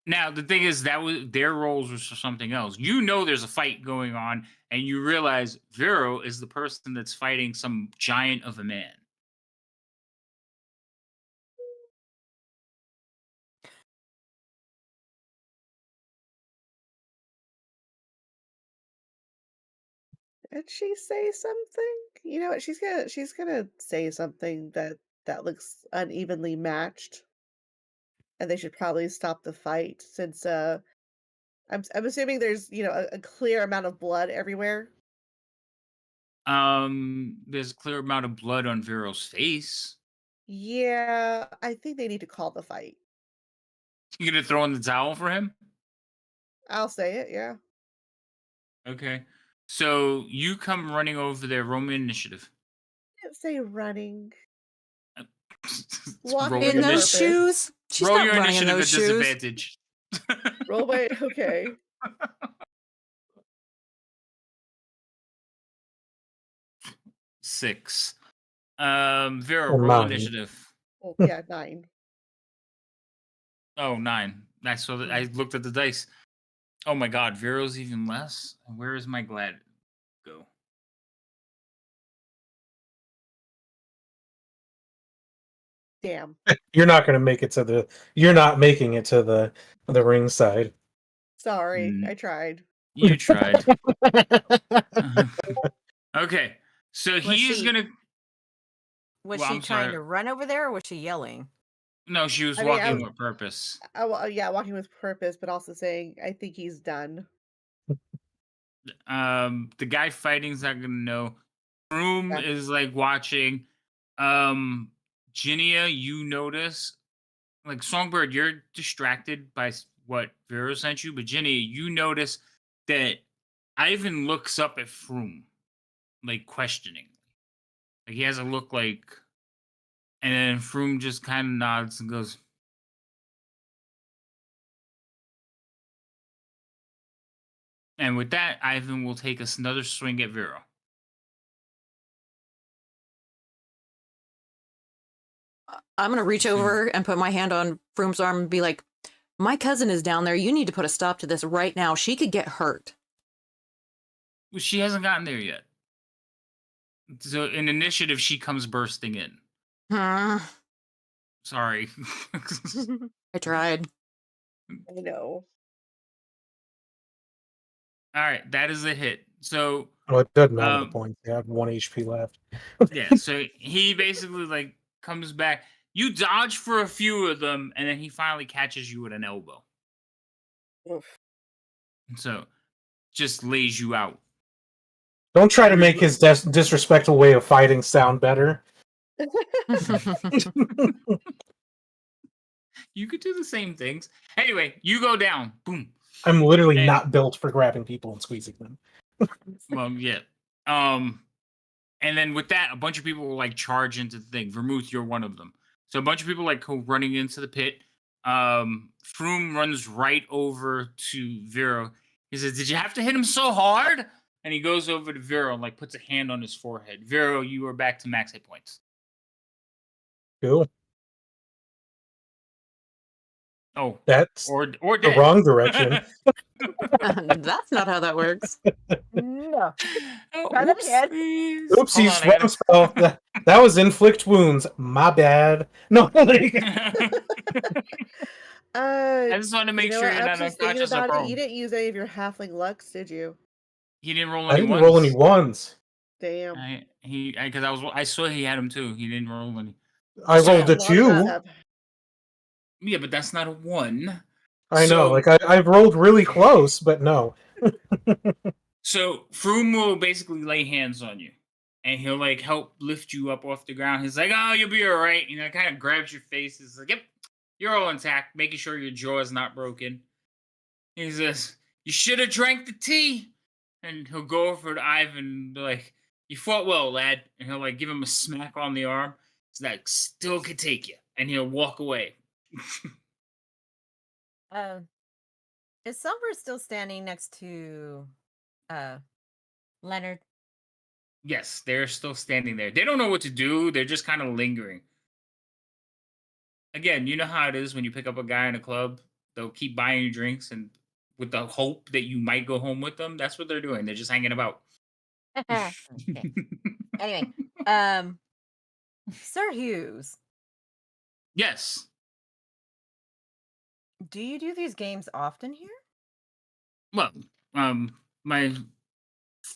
Now, the thing is, that was their roles was for something else. You know there's a fight going on, and you realize Vero is the person that's fighting some giant of a man. Did she say something? You know what? She's gonna say something that looks unevenly matched, and they should probably stop the fight since I'm assuming there's a clear amount of blood everywhere. There's a clear amount of blood on Vero's face. Yeah, I think they need to call the fight. You gonna throw in the towel for him? I'll say it. Yeah. Okay. So you come running over there. Roll me initiative. Can't say running. Roll Walking your In with those purpose. shoes? She's Roll not your running in initiative those at shoes. disadvantage. Roll by okay. 6. Vera, Or roll 9. initiative. Oh yeah, 9. Oh, 9. I saw that. I looked at the dice. Oh my God, Vero's even less. Where is my glad go? Damn. You're not going to make it to the. You're not making it to the ringside. Sorry, Mm. I tried. You tried. Okay, so Was he is she- gonna. Was Well, she I'm trying sorry. to run over there, or was she yelling? No, she was I mean, walking with purpose. Yeah, walking with purpose, but also saying I think he's done. The guy fighting's not gonna know. Room Yeah. is like watching. Ginia, you notice, like Songbird, you're distracted by what Vero sent you, but Ginia, you notice that Ivan looks up at Froome, like questioning. Like he has a look like, and then Froome just kind of nods and goes, and with that, Ivan will take us another swing at Vero. I'm gonna reach Hmm. over and put my hand on Froome's arm and be like, "My cousin is down there. You need to put a stop to this right now. She could get hurt." Well, she hasn't gotten there yet. So in initiative, she comes bursting in. Hmm. Sorry. I tried. I know. All right, that is a hit. So Oh, it doesn't matter the points. They have 1 HP left. yeah, so he basically like comes back. You dodge for a few of them, and then he finally catches you with an elbow. Oof. So just lays you out. Don't try to make his disrespectful way of fighting sound better. You could do the same things. Anyway, you go down. Boom. I'm literally And- not built for grabbing people and squeezing them. Well, yeah. And then with that, a bunch of people will like charge into the thing. Vermouth, you're one of them. So a bunch of people like go running into the pit. Froome runs right over to Vero. He says, "Did you have to hit him so hard?" And he goes over to Vero and like puts a hand on his forehead. Vero, you are back to max hit points. Cool. Oh, That's or the dead. wrong direction. That's not how that works. No. Oh, Try that again. oopsies. Hold Oopsies, on, I wrong spell. That was inflict wounds. My bad. No, gotta- I just want to make you know sure what? you're I'm not just thinking unconscious or about it. You prone. didn't use any of your halfling lucks, did you? He didn't roll I any didn't ones. roll any ones. Damn. I saw he had him too. He didn't roll any. I So- rolled a Lots 2. up. Yeah, but that's not a 1. I know, So- like I've rolled really close, but no. So Froome will basically lay hands on you, and he'll like help lift you up off the ground. He's like, "Oh, you'll be all right." You know, kind of grabs your face. He's like, "Yep, you're all intact," making sure your jaw is not broken. He says, "You should have drank the tea." And he'll go over to Ivan and be like, "You fought well, lad." And he'll like give him a smack on the arm. It's like, "Still could take you," and he'll walk away. Is Songbird still standing next to Leonard? Yes, they're still standing there. They don't know what to do. They're just kind of lingering. Again, you know how it is when you pick up a guy in a club. They'll keep buying you drinks and with the hope that you might go home with them. That's what they're doing. They're just hanging about. Okay. Anyway, Sir Hughes, Yes. do you do these games often here? Well, my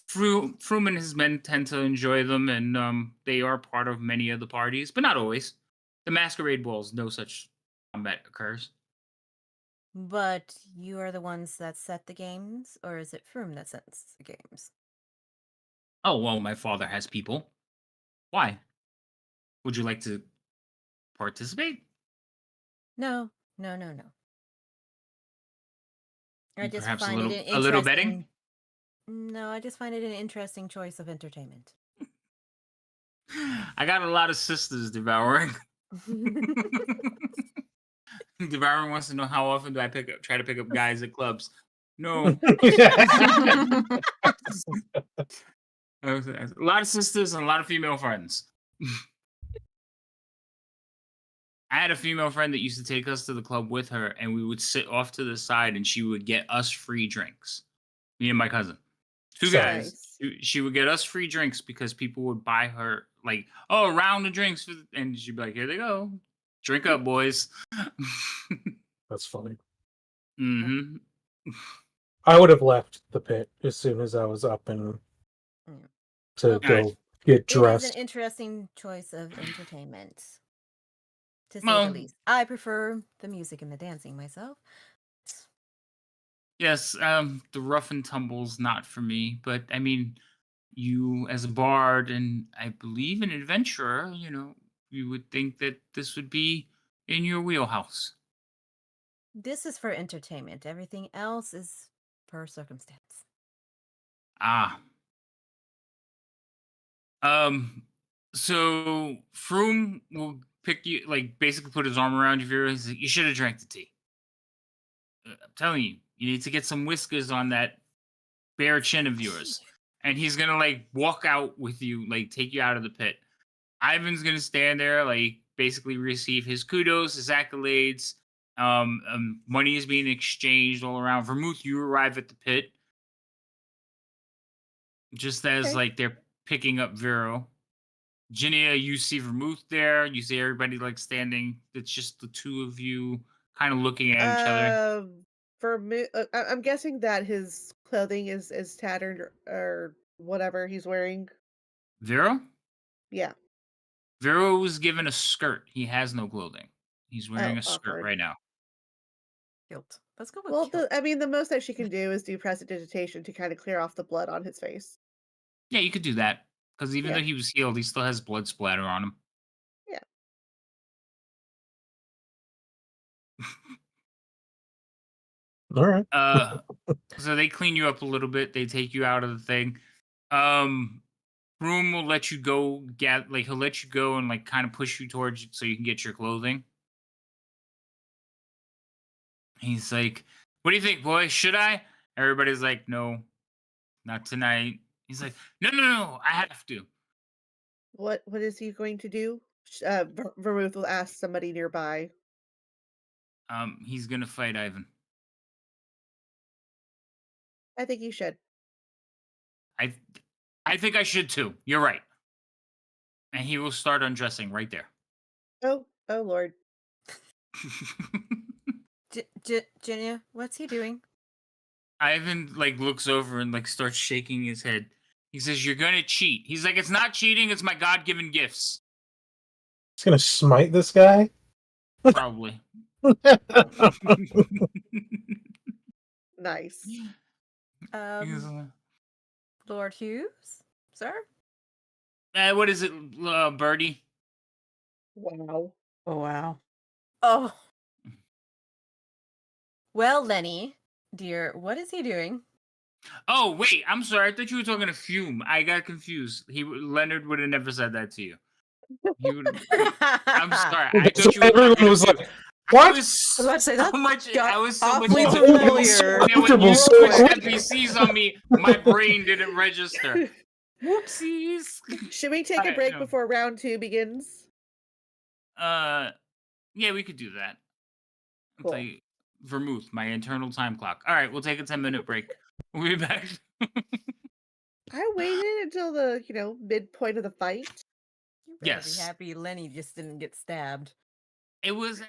Froome and his men tend to enjoy them, and they are part of many of the parties, but not always. The masquerade balls, no such combat occurs. But you are the ones that set the games, or is it Froome that sets the games? Oh, well, my father has people. Why? Would you like to participate? No. I just Perhaps find it an a little interesting. betting. No, I just find it an interesting choice of entertainment. I got a lot of sisters devouring. Devouring wants to know how often do I try to pick up guys at clubs. No. A lot of sisters and a lot of female friends. I had a female friend that used to take us to the club with her, and we would sit off to the side, and she would get us free drinks. Me and my cousin, two So- guys. Nice. She would get us free drinks because people would buy her like, oh, a round of drinks, and she'd be like, here they go, drink up, boys. That's funny. Mm-hmm. I would have left the pit as soon as I was up and Yeah. to Well, go get It is dressed. an interesting choice of entertainment, to say Well, the least. I prefer the music and the dancing myself. Yes, the rough and tumble's not for me, but I mean, you as a bard and I believe an adventurer, you would think that this would be in your wheelhouse. This is for entertainment. Everything else is per circumstance. Ah. So Froome will pick you, like, basically put his arm around you. He's like, you should have drank the tea. I'm telling you, you need to get some whiskers on that bare chin of yours. And he's gonna like walk out with you, like take you out of the pit. Ivan's gonna stand there, like basically receive his kudos, his accolades. Money is being exchanged all around. Vermouth, you arrive at the pit just as Okay. like they're picking up Vero. Ginia, you see Vermouth there. You see everybody like standing. It's just the two of you kind of looking at each other. I'm guessing that his clothing is tattered or whatever he's wearing. Vero? Yeah. Vero was given a skirt. He has no clothing. He's wearing Oh, a skirt awkward. right now. Kilt. Let's go with Well, kilt. the most that she can do is do prestidigitation to kind of clear off the blood on his face. Yeah, you could do that. Because even Yeah. though he was healed, he still has blood splatter on him. Yeah. All right. So they clean you up a little bit. They take you out of the thing. Room will let you go he'll let you go and like kind of push you towards you so you can get your clothing. He's like, what do you think, boy? Should I? Everybody's like, no, not tonight. He's like, no, I have to. What is he going to do? Vermouth will ask somebody nearby. He's gonna fight Ivan. I think you should. I think I should too. You're right. And he will start undressing right there. Oh Lord. Ginia, what's he doing? Ivan like looks over and like starts shaking his head. He says, "You're gonna cheat." He's like, "It's not cheating. It's my God-given gifts." It's gonna smite this guy. Probably. Nice. He's, Lord Hughes, sir? what is it, Birdie? Wow. Oh, wow. Oh. Well, Lenny, dear, what is he doing? Oh wait, I'm sorry. I thought you were talking to Fume. I got confused. Leonard would have never said that to you. He would. I'm sorry. I So thought you were everyone talking was to like, Fume. "What?" I was I was about to say so that much. got I was so much awfully into familiar. And then when Comfortable you so switched quick. NPCs on me, my brain didn't register. Whoopsies. Should we take a Alright, break no. before round 2 begins? Yeah, we could do that. I'll Cool. tell you, Vermouth, my internal time clock. All right, we'll take a 10-minute break. We'll be back. I waited until the midpoint of the fight. You better Yes. be happy Lenny just didn't get stabbed. It was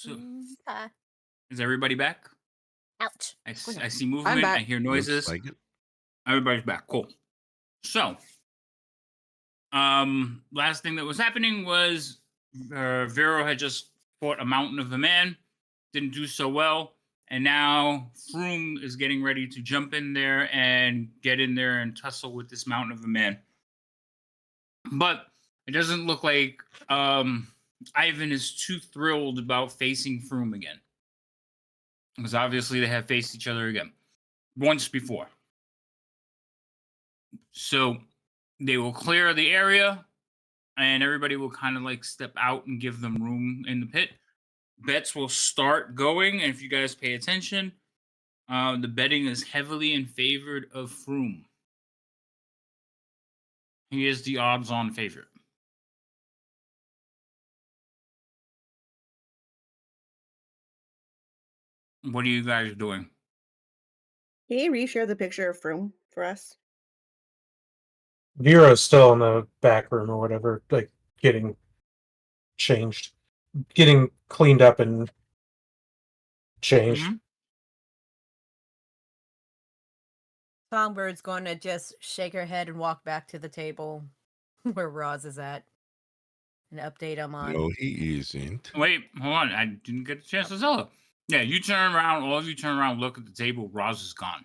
So, Okay. is everybody back? Ouch. I Go down. see movement. I back. hear Looks noises. like it. Everybody's back. Cool. So, last thing that was happening was Vero had just fought a mountain of a man, didn't do so well, and now Froome is getting ready to jump in there and get in there and tussle with this mountain of a man. But it doesn't look like Ivan is too thrilled about facing Froome again, because obviously they have faced each other again once before. So they will clear the area, and everybody will kind of like step out and give them room in the pit. Bets will start going, and if you guys pay attention, the betting is heavily in favor of Froome. He is the odds-on favorite. What are you guys doing? Can you reshare the picture of Froome for us? Vero's still in the back room or whatever, like getting changed, getting cleaned up and changed. Mm-hmm. Songbird's going to just shake her head and walk back to the table where Roz is at. An update I'm on. No, he isn't. Wait, hold on. I didn't get a chance to tell her. Yeah, you turn around. All of you turn around, look at the table. Roz is gone.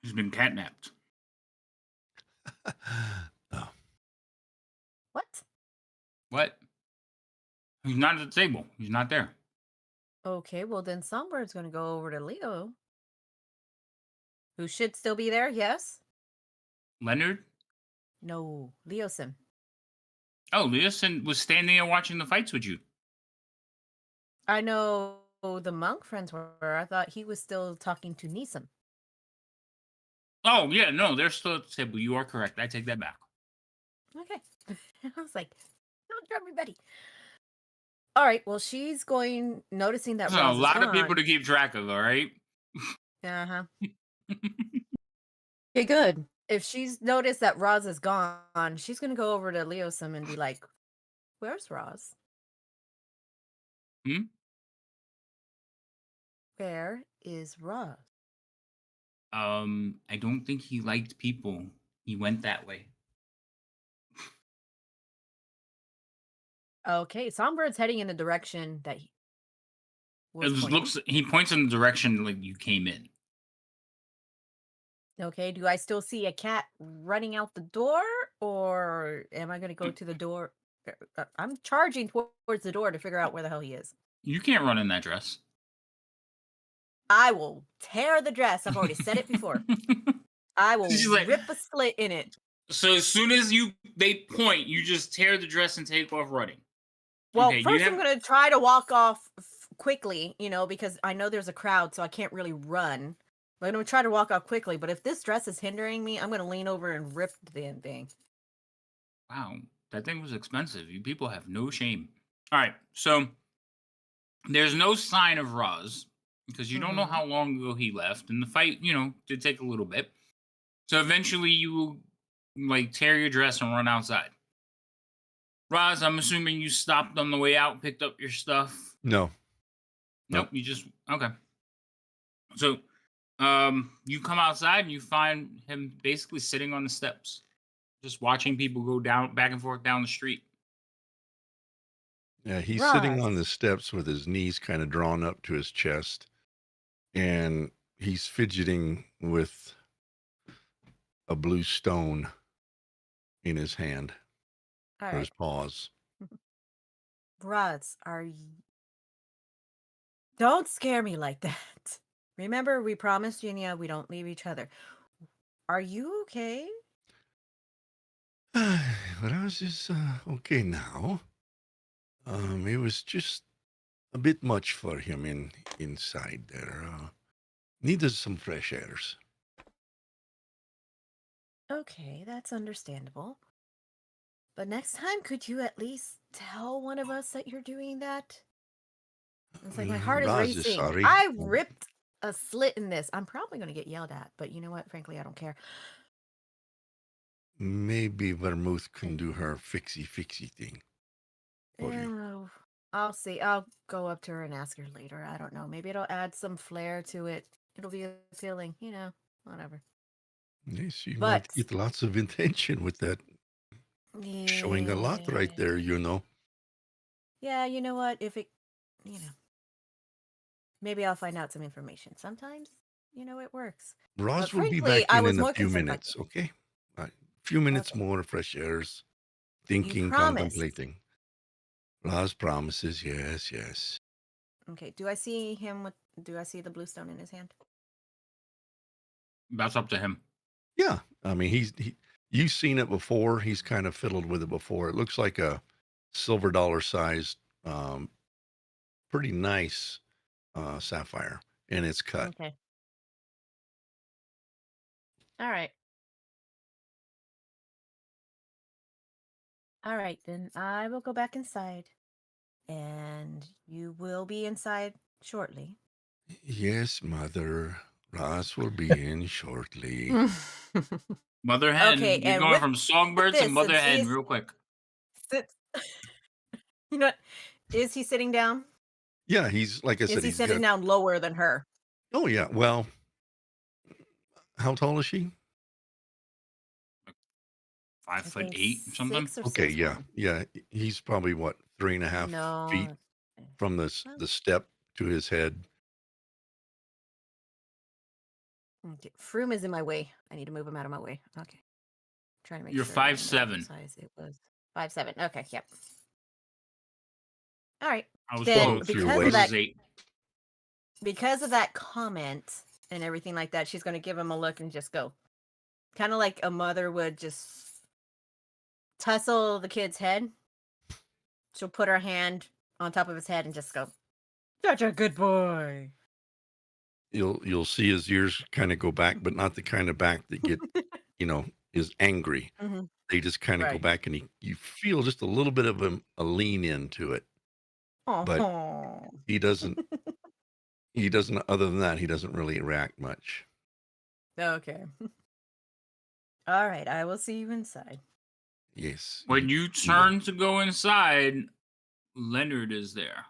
He's been catnapped. Oh, What? What? He's not at the table. He's not there. Okay, well then Songbird's going to go over to Leo, who should still be there. Yes. Leonard? No, Leosin. Oh, Leosin was standing there watching the fights with you. I know the monk friends were. I thought he was still talking to Neeson. Oh, yeah, no, they're still at the table. You are correct. I take that back. Okay. I was like, don't drop me, Betty. All right. Well, she's noticing that There's a Roz is lot of gone. people to keep track of, all right? Uh-huh. Okay, good. If she's noticed that Roz is gone, she's going to go over to Leosim and be like, where's Roz? Hmm? Where is Roz? I don't think he liked people. He went that way. Okay. Songbird's heading in the direction that he was It pointing. looks. He points in the direction like you came in. Okay, do I still see a cat running out the door, or am I going to go to the door? I'm charging towards the door to figure out where the hell he is. You can't run in that dress. I will tear the dress. I've already said it before. I will She's like- rip a slit in it. So as soon as they point, you just tear the dress and take off running. Well, Okay, you first have- I'm going to try to walk off quickly, because I know there's a crowd, so I can't really run. But I'm going to try to walk off quickly. But if this dress is hindering me, I'm going to lean over and rip the damn thing. Wow, that thing was expensive. You people have no shame. All right, so there's no sign of Roz because you don't know Mhm. how long ago he left, and the fight, did take a little bit. So eventually, you tear your dress and run outside. Roz, I'm assuming you stopped on the way out, picked up your stuff. no. Nope, you just okay. So, you come outside and you find him basically sitting on the steps, just watching people go down back and forth down the street. Yeah, he's sitting Roz. on the steps with his knees kind of drawn up to his chest, and he's fidgeting with a blue stone in his hand All or right. his paws. Roz, are you... Don't scare me like that. Remember, we promised Ginia we don't leave each other. Are you okay? Raz is okay now. It was just a bit much for him inside there. Needed some fresh airs. Okay, that's understandable. But next time, could you at least tell one of us that you're doing that? It's like my heart is Raz racing. sorry. I ripped a slit in this. I'm probably going to get yelled at, but you know what? Frankly, I don't care. Maybe Vermouth can do her fixie thing. Or you? Yeah, I'll see. I'll go up to her and ask her later. I don't know. Maybe it'll add some flair to it. It'll be appealing, whatever. Yes, you might But get lots of attention with that. Showing a lot right yeah, there, yeah. You know what? If it, you know, maybe I'll find out some information. Sometimes, it works. But Roz will be frankly, back I in was a more few concerned about minutes, okay? A few minutes Okay, more, fresh airs, you thinking, promised. contemplating. Roz promises, yes, yes. Okay. Do I see him with? Do I see the blue stone in his hand? That's up to him. Yeah, I mean, you've seen it before. He's kind of fiddled with it before. It looks like a silver dollar sized, pretty nice sapphire, and it's cut. Okay. All right. All right, then I will go back inside, and you will be inside shortly. Yes, mother. Roz will be in shortly. Mother Okay, hen. You're and going with from songbird to this, mother since hen he's real quick. sits, you know, what? Is he sitting down? Yeah, he's like I Is said, he he's sitting got. down lower than her? Oh yeah, well, how tall is she? 5 I foot think 8 or something. 6 or Okay, 6'1". yeah. He's probably what 3.5 feet No. from Well, the step to his head. okay. Froome is in my way. I need to move him out of my way. Okay. Trying to make You're sure I know 5'7". what size it was. 5'7". Okay, yep. All right. I was Then Close close. to your because of Yours waist. that is 8. because of that comment and everything like that, she's going to give him a look and just go. Kind of like a mother would just tussle the kid's head. She'll put her hand on top of his head and just go, "Such a good boy." You'll see his ears kind of go back, but not the kind of back that get is angry. Hmm. They just kind of go Right. back, and you feel just a little bit of a lean into it, but Oh. he doesn't. He doesn't. Other than that, he doesn't really react much. Okay. All right. I will see you inside. Yes. When you turn to go inside, Leonard is there.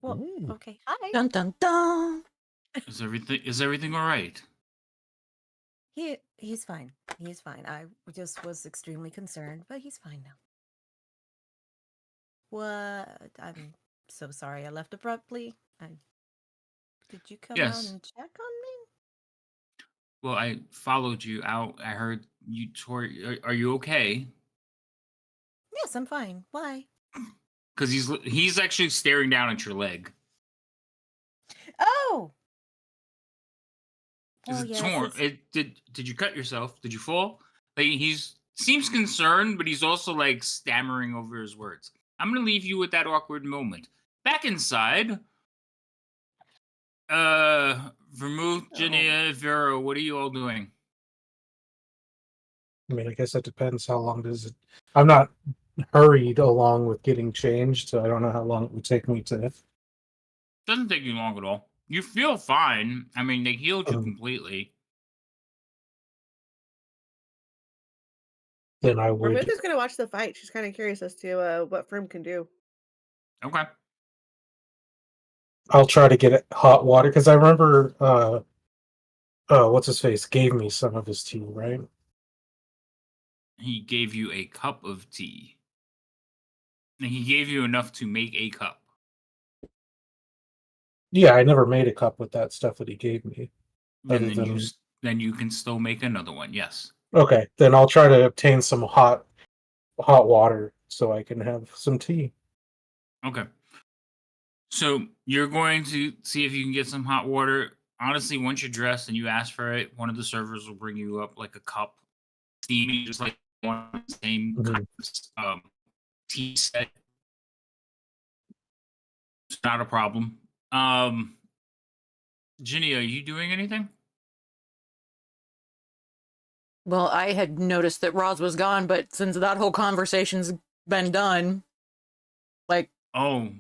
Well, Ooh. okay. Hi. Dun dun dun. Is everything all right? He's fine. He's fine. I just was extremely concerned, but he's fine now. What? I'm so sorry I left abruptly. Did you come out Yes. and check on me? Well, I followed you out. I heard you tore. Are you okay? Yes, I'm fine. Why? Because he's actually staring down at your leg. Oh. Is Oh it yes. torn? Did you cut yourself? Did you fall? Like he's seems concerned, but he's also like stammering over his words. I'm gonna leave you with that awkward moment. Back inside. Vermouth, Jania, Vera, what are you all doing? I mean, I guess it depends how long does it. I'm not hurried along with getting changed, so I don't know how long it would take me to. Doesn't take you long at all. You feel fine. I mean, they healed you completely. Then I Vermouth would. is going to watch the fight. She's kind of curious as to what Froome can do. Okay. I'll try to get hot water because I remember. What's his face gave me some of his tea, right? He gave you a cup of tea. And he gave you enough to make a cup. Yeah, I never made a cup with that stuff that he gave me. And then you can still make another one. Yes. Okay, then I'll try to obtain some hot water so I can have some tea. Okay. So you're going to see if you can get some hot water. Honestly, once you're dressed and you ask for it, one of the servers will bring you up like a cup, steamy, just like one of the same kind of tea set. It's not a problem. Ginny, are you doing anything? Well, I had noticed that Roz was gone, but since that whole conversation's been done, like, Oh,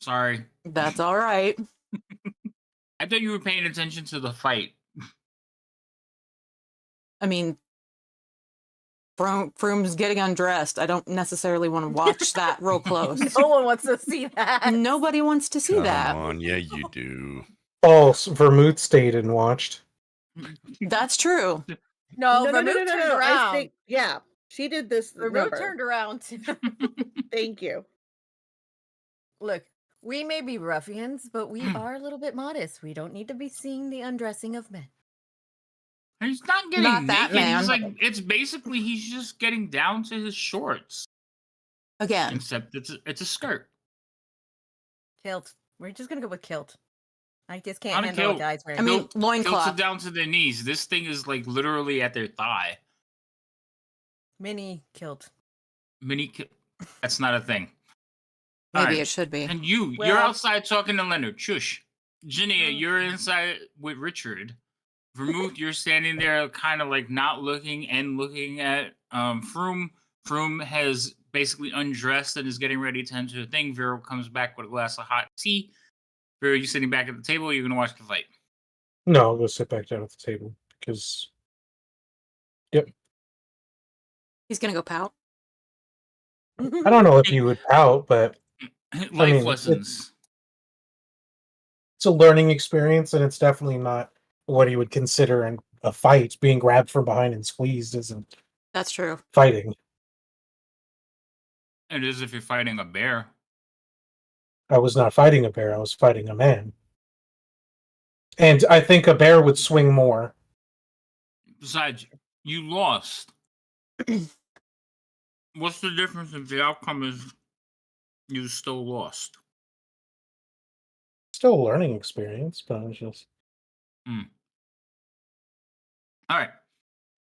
sorry. that's all right. I thought you were paying attention to the fight. I mean, Froom's getting undressed. I don't necessarily want to watch that real close. No one wants to see that. Nobody wants to see Come that. on, yeah, you do. Vermouth stayed and watched. That's true. No, Vermouth turned I around. think, yeah, she did this Vermouth number. turned around. Thank you. Look, we may be ruffians, but we are a little bit modest. We don't need to be seeing the undressing of men. He's not getting Not that naked. He's man. like, it's basically he's just getting down to his shorts. Again. Except it's a skirt. Kilt. We're just gonna go with kilt. I just can't Not a handle a kilt. guy's wearing. I mean, Kilts loincloth. it down to their knees. This thing is like literally at their thigh. Mini kilt. That's not a thing. Maybe Alright. it should be. And you're Well- outside talking to Leonard. Shush. Ginia, you're inside with Richard. Vermouth, you're standing there kind of like not looking and looking at Froome. Froome has basically undressed and is getting ready to enter the thing. Vero comes back with a glass of hot tea. Vero, you sitting back at the table, or you're gonna watch the fight? No, I'll go sit back down at the table because He's gonna go pout. I don't know if you would pout, but Life mean, lessons. it's a learning experience, and it's definitely not what you would consider a fight. Being grabbed from behind and squeezed isn't That's true. fighting. It is if you're fighting a bear. I was not fighting a bear, I was fighting a man. And I think a bear would swing more. Besides, you lost. What's the difference if the outcome is you still lost? Still a learning experience, but it's just All right.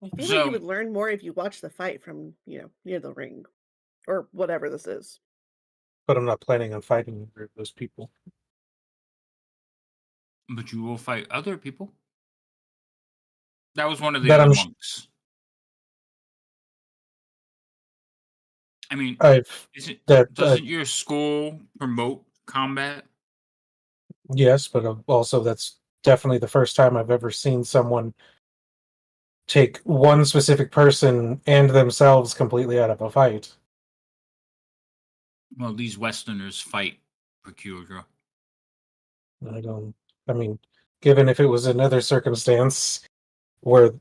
I feel like So- you would learn more if you watch the fight from, near the ring. Or whatever this is. but I'm not planning on fighting either of those people. But you will fight other people. That was one of the That other I'm monks. I mean, doesn't your school promote combat? Yes, but also that's definitely the first time I've ever seen someone take one specific person and themselves completely out of a fight. Well, these Westerners fight peculiar. I mean, given if it was another circumstance where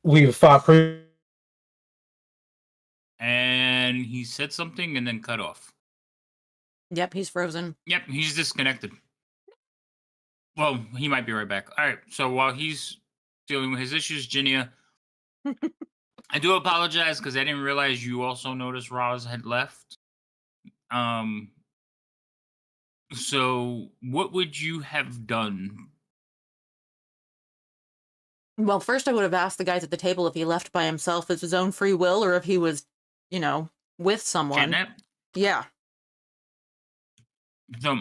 we've fought And he said something and then cut off. Yep, he's frozen. Yep, he's disconnected. Well, he might be right back. All right, so while he's dealing with his issues, Ginia, I do apologize because I didn't realize you also noticed Roz had left. So what would you have done? Well, first I would have asked the guys at the table if he left by himself as his own free will or if he was, with someone. Kidnapped? Yeah. So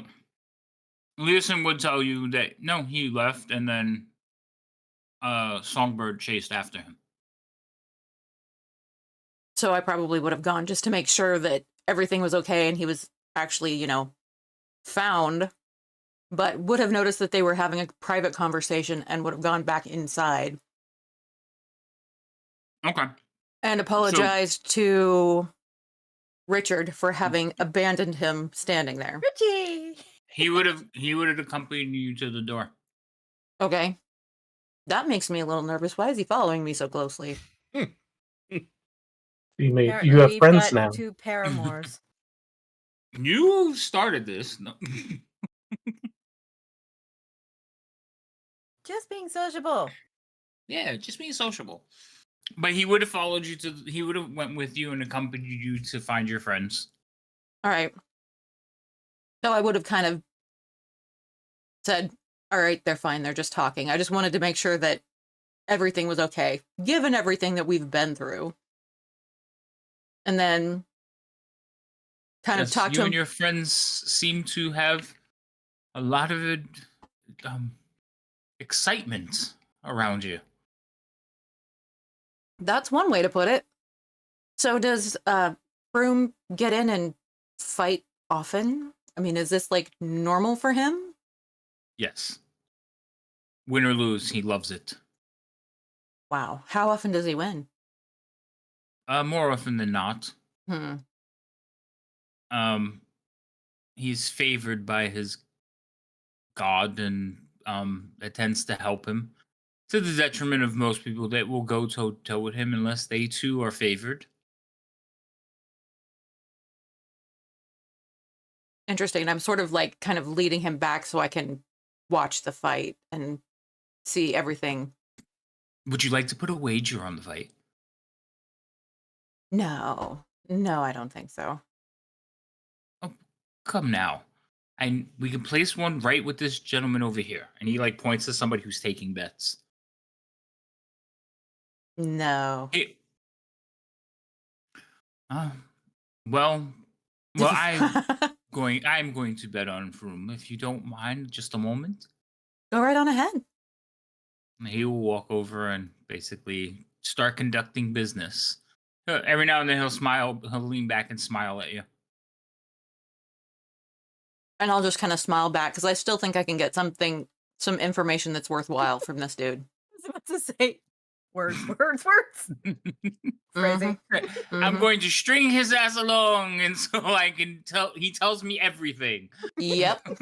Leeson would tell you that no, he left and then Songbird chased after him. So I probably would have gone just to make sure that everything was okay and he was actually, found, but would have noticed that they were having a private conversation and would have gone back inside. Okay. And apologized to Richard for having abandoned him standing there. Richie! He would have accompanied you to the door. Okay. That makes me a little nervous. Why is he following me so closely? Apparently you have we've friends got now. 2 paramours. You started this. No. Just being sociable. Yeah, just being sociable. But he would have followed you he would have went with you and accompanied you to find your friends. All right. So I would have kind of said, all right, they're fine. They're just talking. I just wanted to make sure that everything was okay, given everything that we've been through. And then kind of talk to you him. and your friends seem to have a lot of excitement around you. That's one way to put it. So does Froome get in and fight often? I mean, is this like normal for him? Yes. Win or lose, he loves it. Wow. How often does he win? More often than not. Hmm. He's favored by his god, and it tends to help him to the detriment of most people that will go toe to toe with him unless they too are favored. Interesting. And I'm sort of like kind of leading him back so I can watch the fight and see everything. Would you like to put a wager on the fight? No, I don't think so. Oh, come now. We can place one right with this gentleman over here. And he like points to somebody who's taking bets. No. Hey, uh, well, I'm going to bet on Froome if you don't mind just a moment. Go right on ahead. He will walk over and basically start conducting business. Every now and then he'll smile, he'll lean back and smile at you. And I'll just kind of smile back because I still think I can get some information that's worthwhile from this dude. I was about to say words. Phrasing. I'm going to string his ass along, and so I can tell. He tells me everything. Yep.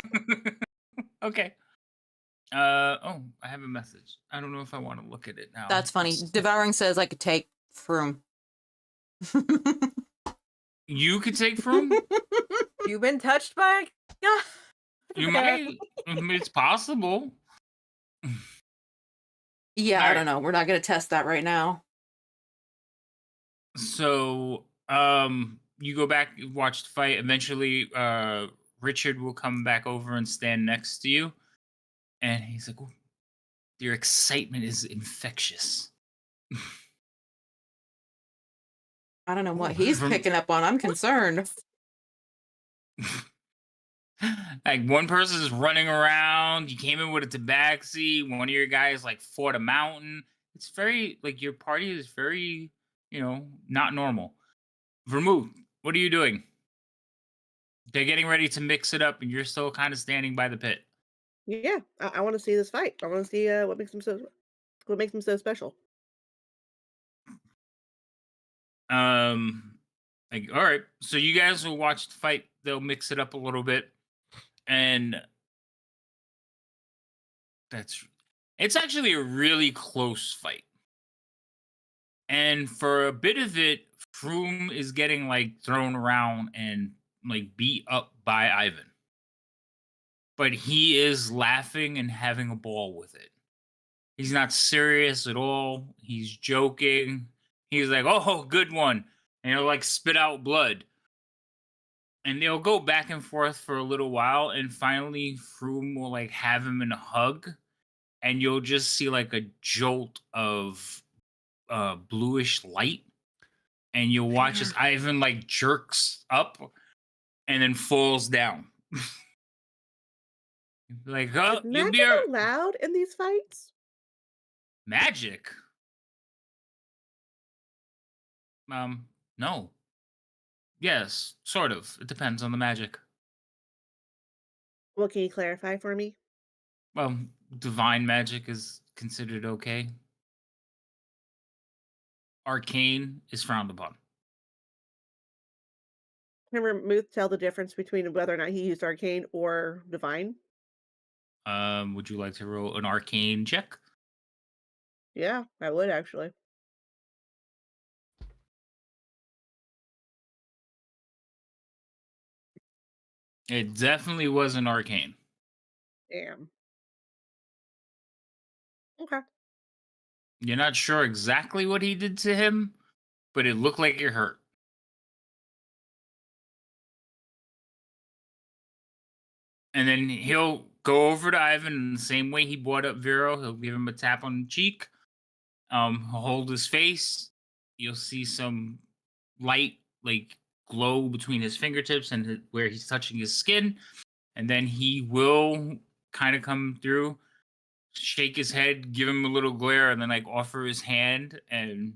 Okay. Oh, I have a message. I don't know if I want to look at it now. That's funny. Devouring says I could take Froome. You could take Froome? You've been touched by? Yeah. You might. It's possible. Yeah, I don't know. We're not going to test that right now. So, you go back, watch the fight. Eventually, Richard will come back over and stand next to you, and he's like, "Oh, your excitement is infectious." I don't know what he's picking up on. I'm concerned. Like one person is running around. You came in with a tabaxi. One of your guys like fought a mountain. It's very like your party is very, not normal. Vermouth, what are you doing? They're getting ready to mix it up, and you're still kind of standing by the pit. Yeah, I want to see this fight. I want to see what makes him so special. Like, all right, so you guys will watch the fight. They'll mix it up a little bit, and it's actually a really close fight. And for a bit of it, Froome is getting like thrown around and like beat up by Ivan. But he is laughing and having a ball with it. He's not serious at all. He's joking. He's like, "Oh, good one." And he'll like spit out blood. And they'll go back and forth for a little while. And finally, Froome will like have him in a hug. And you'll just see like a jolt of bluish light. And you'll watch as Ivan like jerks up and then falls down. Like, Is magic allowed in these fights? Magic? No. Yes, sort of. It depends on the magic. Well, can you clarify for me? Well, divine magic is considered okay. Arcane is frowned upon. Can Vermouth tell the difference between whether or not he used arcane or divine? Would you like to roll an arcane check? Yeah, I would actually. It definitely was an arcane. Damn. Okay. You're not sure exactly what he did to him, but it looked like it hurt. And then he'll go over to Ivan in the same way he brought up Vero. He'll give him a tap on the cheek. He'll hold his face. You'll see some light, like glow between his fingertips and where he's touching his skin. And then he will kind of come through, shake his head, give him a little glare, and then like offer his hand, and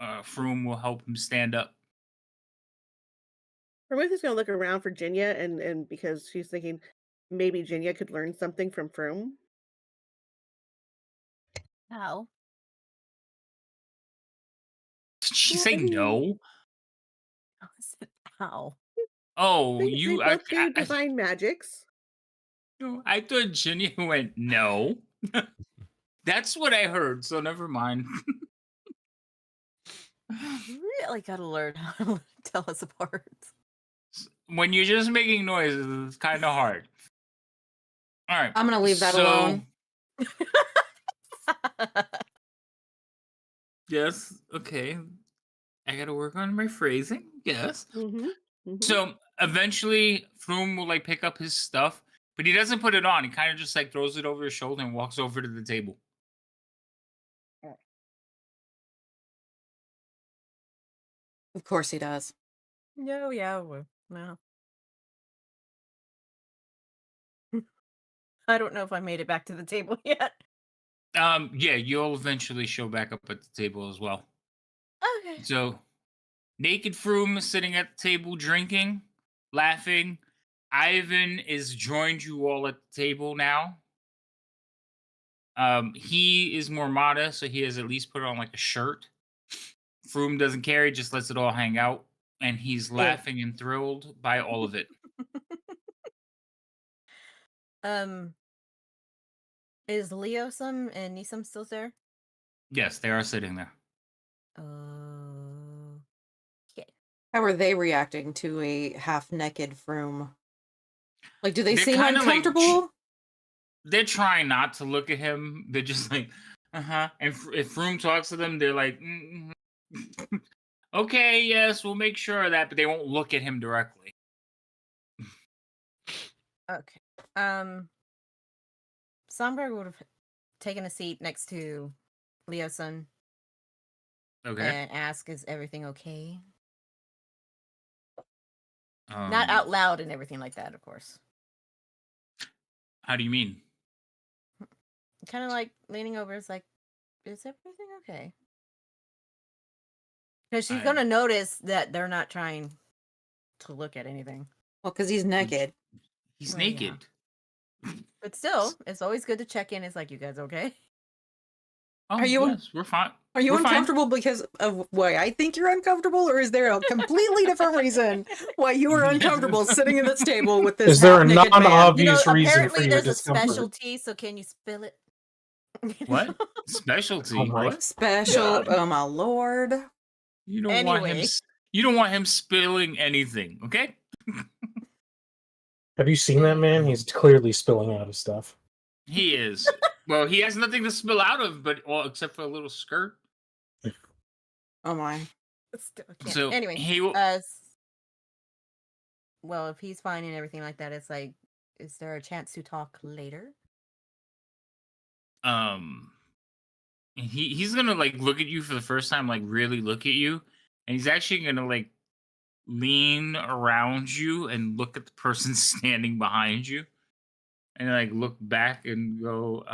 Froome will help him stand up. Vermouth is going to look around for Jinya, and because she's thinking maybe Jinya could learn something from Froome. How? Did she Well, say I mean, no? Ow. Oh, they both do divine magics. I thought Ginny went no. That's what I heard, so never mind. Really gotta learn how to tell us apart. When you're just making noises, it's kind of hard. All right. I'm gonna leave that alone. Yes. Okay. I got to work on my phrasing. Yes. So eventually, Froome will like pick up his stuff, but he doesn't put it on. He kind of just like throws it over his shoulder and walks over to the table. Of course he does. No, yeah, no. I don't know if I made it back to the table yet. Yeah, you'll eventually show back up at the table as well. Okay. So, naked Froome is sitting at the table drinking, laughing. Ivan is joined you all at the table now. He is more modest, so he has at least put on like a shirt. Froome doesn't care; he just lets it all hang out, and he's laughing and thrilled by all of it. Is Leosum and Nisum still there? Yes, they are sitting there. Okay. How are they reacting to a half-naked Froome? Like, do they They're seem kinda, like, uncomfortable? They're trying not to look at him. They're just like, uh-huh. And if Froome talks to them, they're like, okay, yes, we'll make sure of that, but they won't look at him directly. Okay. Songbird would have taken a seat next to Leosun Okay. and ask, "Is everything okay?" Not out loud and everything like that, of course. How do you mean? Kind of like leaning over, is like, "Is everything okay?" Because she's gonna notice that they're not trying to look at anything. Well, because he's naked. He's Well, yeah. naked. But still, it's always good to check in. It's like, "You guys okay?" Oh, Are you yes, we're fine. Are you We're fine. uncomfortable because of why I think you're uncomfortable, or is there a completely different reason why you are uncomfortable sitting at this table with this Is there a half-naked man? non-obvious reason for apparently your there's a discomfort? specialty, so can you spill it? What? Specialty? Oh my What? Special? God. Oh my lord! You don't want him. Anyway. You don't want him spilling anything, okay? Have you seen that man? He's clearly spilling out of stuff. He is. Well, he has nothing to spill out of, but except for a little skirt. Oh my! Still can't. So Anyway, he will. well, if he's fine and everything like that, it's like, is there a chance to talk later? He's gonna like look at you for the first time, like really look at you, and he's actually gonna like lean around you and look at the person standing behind you, and like look back and go,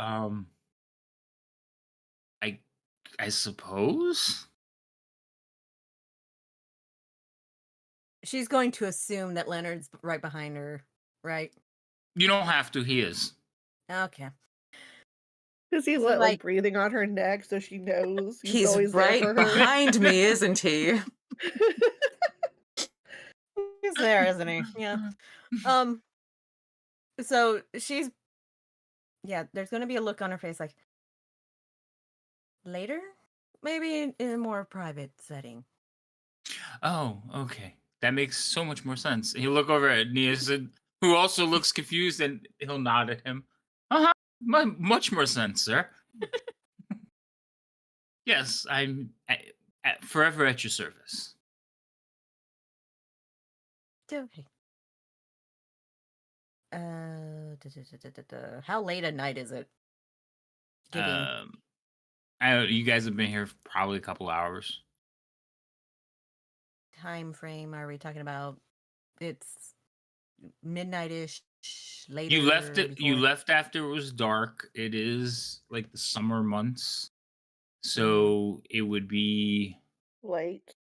I suppose. She's going to assume that Leonard's right behind her, right? You don't have to. He is. Okay. Because he's So, like breathing on her neck, so she knows He's always there right for her. behind me, isn't he? He's there, isn't he? Yeah. So she's, there's going to be a look on her face like, later? Maybe in a more private setting. Oh, okay. That makes so much more sense. He'll look over at Niasid, who also looks confused, and he'll nod at him. Much more sense, sir. Yes, I'm forever at your service. Okay. How late at night is it? You guys have been here for probably a couple hours. Time frame are we talking about? It's midnight-ish, later. You left it. You before? left after it was dark. It is like the summer months, so it would be Late.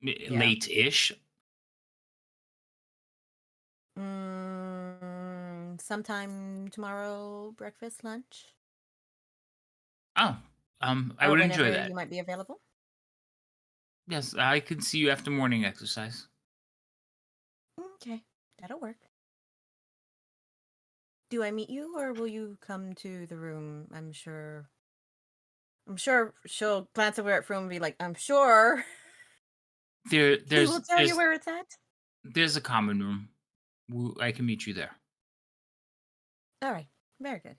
late-ish. Sometime tomorrow, breakfast, lunch. Oh, I would enjoy whenever that. you might be available. Yes, I can see you after morning exercise. Okay, that'll work. Do I meet you, or will you come to the room? I'm sure she'll glance over at Froome and be like, "I'm sure There, he will tell you where it's at." there's a common room. I can meet you there. All right, very good.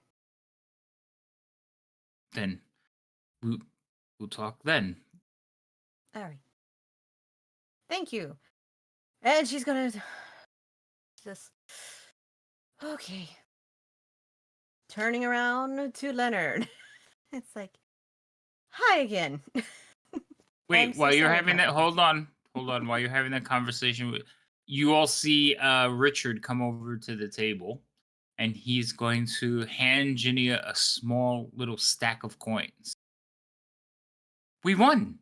Then we'll talk then. All right, thank you. And she's gonna just okay. Turning around to Leonard, it's like, "Hi again." I'm Wait, so while you're sorry having about that, this. hold on. While you're having that conversation, you all see Richard come over to the table, and he's going to hand Ginny a small little stack of coins. We won.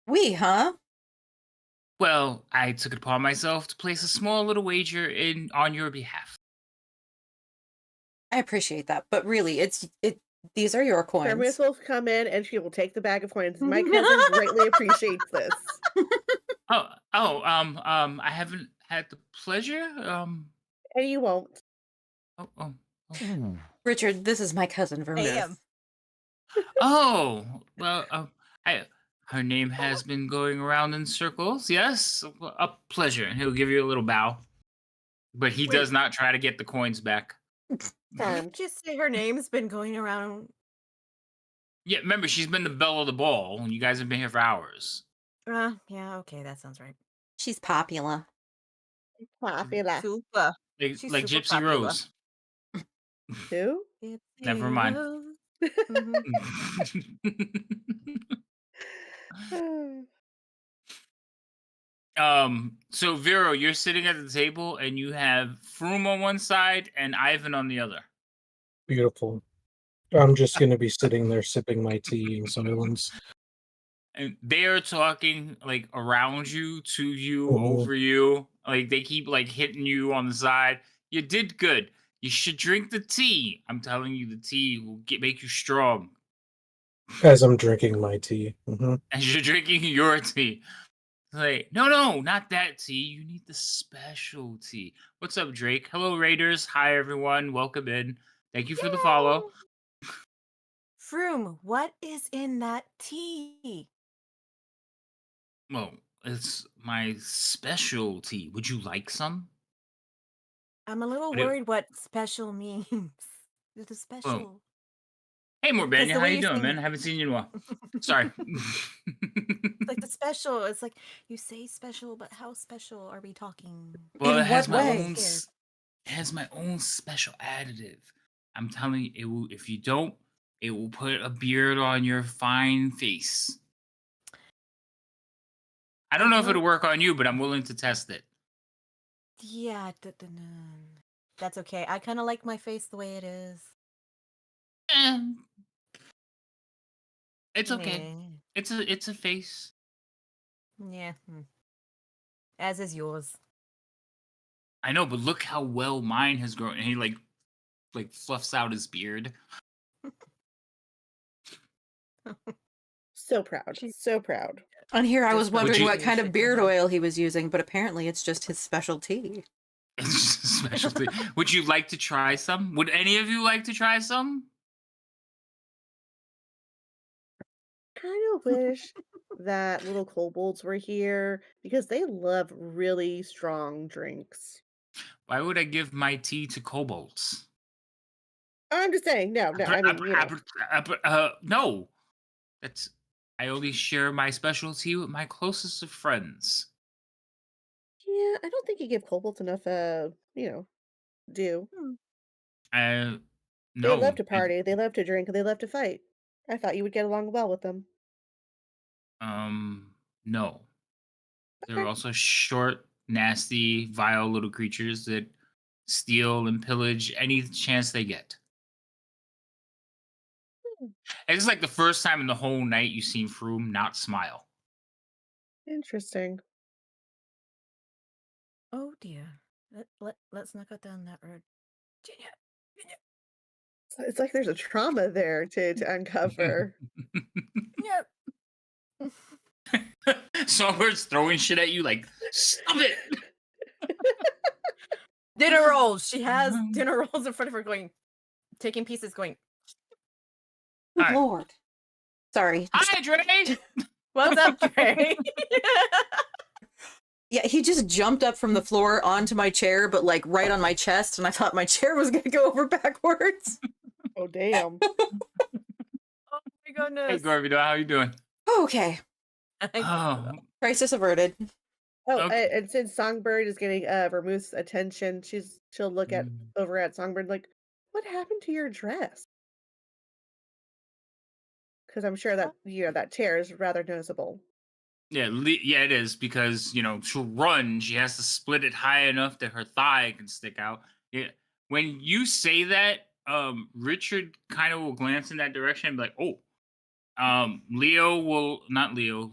We, huh? Well, I took it upon myself to place a small little wager in on your behalf. I appreciate that, but really, these are your Terminus coins. will come in and she will take the bag of coins. My cousin greatly appreciates this. I haven't had the pleasure. And you won't. Oh. Richard, this is my cousin Damn. Vermouth. Oh, well, her name has been going around in circles. Yes, a pleasure. And he'll give you a little bow, but he does Wait. not try to get the coins back. Did you Charmed. just say her name's been going around? Yeah, remember, she's been the belle of the ball, and you guys have been here for hours. Yeah, okay, that sounds right. She's popular. Popular. Super. Like, She's like super Gypsy popular. Rose. Who? Never mind. So Vero, you're sitting at the table, and you have Froome on one side and Ivan on the other. Beautiful. I'm just going to be sitting there sipping my tea in silence. And they are talking like around you, to you, Mhm. over you. Like they keep like hitting you on the side. You did good. You should drink the tea. I'm telling you, the tea will make you strong. As I'm drinking my tea. Mhm. As you're drinking your tea. Like, no, not that tea. You need the special tea. What's up, Drake? Hello, Raiders. Hi, everyone. Welcome in. Thank you for the follow. Froome, what is in that tea? Well, it's my specialty. Would you like some? I'm a little But it- worried what special means. It's a special. Hey, Because Morbania, the how way you you're doing, saying man? Haven't seen you in a while. Sorry. it's like the special. It's like you say special, but how special are we talking? Well, In it has what my way? own. It has my own special additive. I'm telling you, it will. If you don't, it will put a beard on your fine face. I don't know if it'll work on you, but I'm willing to test it. Yeah, that's okay. I kind of like my face the way it is. It's okay. It's a face. Yeah. As is yours. I know, but look how well mine has grown. And he like fluffs out his beard. So proud. So proud. On here, I was Just for wondering you- what kind of appreciation. beard oil he was using, but apparently it's just his specialty. It's just a specialty. Would you like to try some? Would any of you like to try some? Kind of wish that little kobolds were here because they love really strong drinks. Why would I give my tea to kobolds? I'm just saying, no. I mean, No. That's I only share my specialty with my closest of friends. yeah, I don't think you give kobolds enough, due. They They love to party, they love to drink, and they love to fight. I thought you would get along well with them. No. They're Okay. also short, nasty, vile little creatures that steal and pillage any chance they get. It's like the first time in the whole night you've seen Froome not smile. Interesting. Oh dear. Let's not go down that road. Virginia. It's like there's a trauma there to uncover. Yep. Songbird's throwing shit at you like, stop it! Dinner rolls. She has dinner rolls in front of her taking pieces going, Good All right. Lord. Sorry. Hi, Dre! what's up, Trey? Yeah, he just jumped up from the floor onto my chair, but like right on my chest, and I thought my chair was gonna go over backwards. Oh damn. Oh my Hey, goodness. Garvey, how you doing? Okay. Oh, Crisis averted. Oh, Okay. and since Songbird is getting Vermouth's attention, she'll look at over at Songbird like, "What happened to your dress?" Because I'm sure that that tear is rather noticeable. Yeah, yeah, it is because she'll run. She has to split it high enough that her thigh can stick out. Yeah, when you say that, Richard kind of will glance in that direction and be like, "Oh."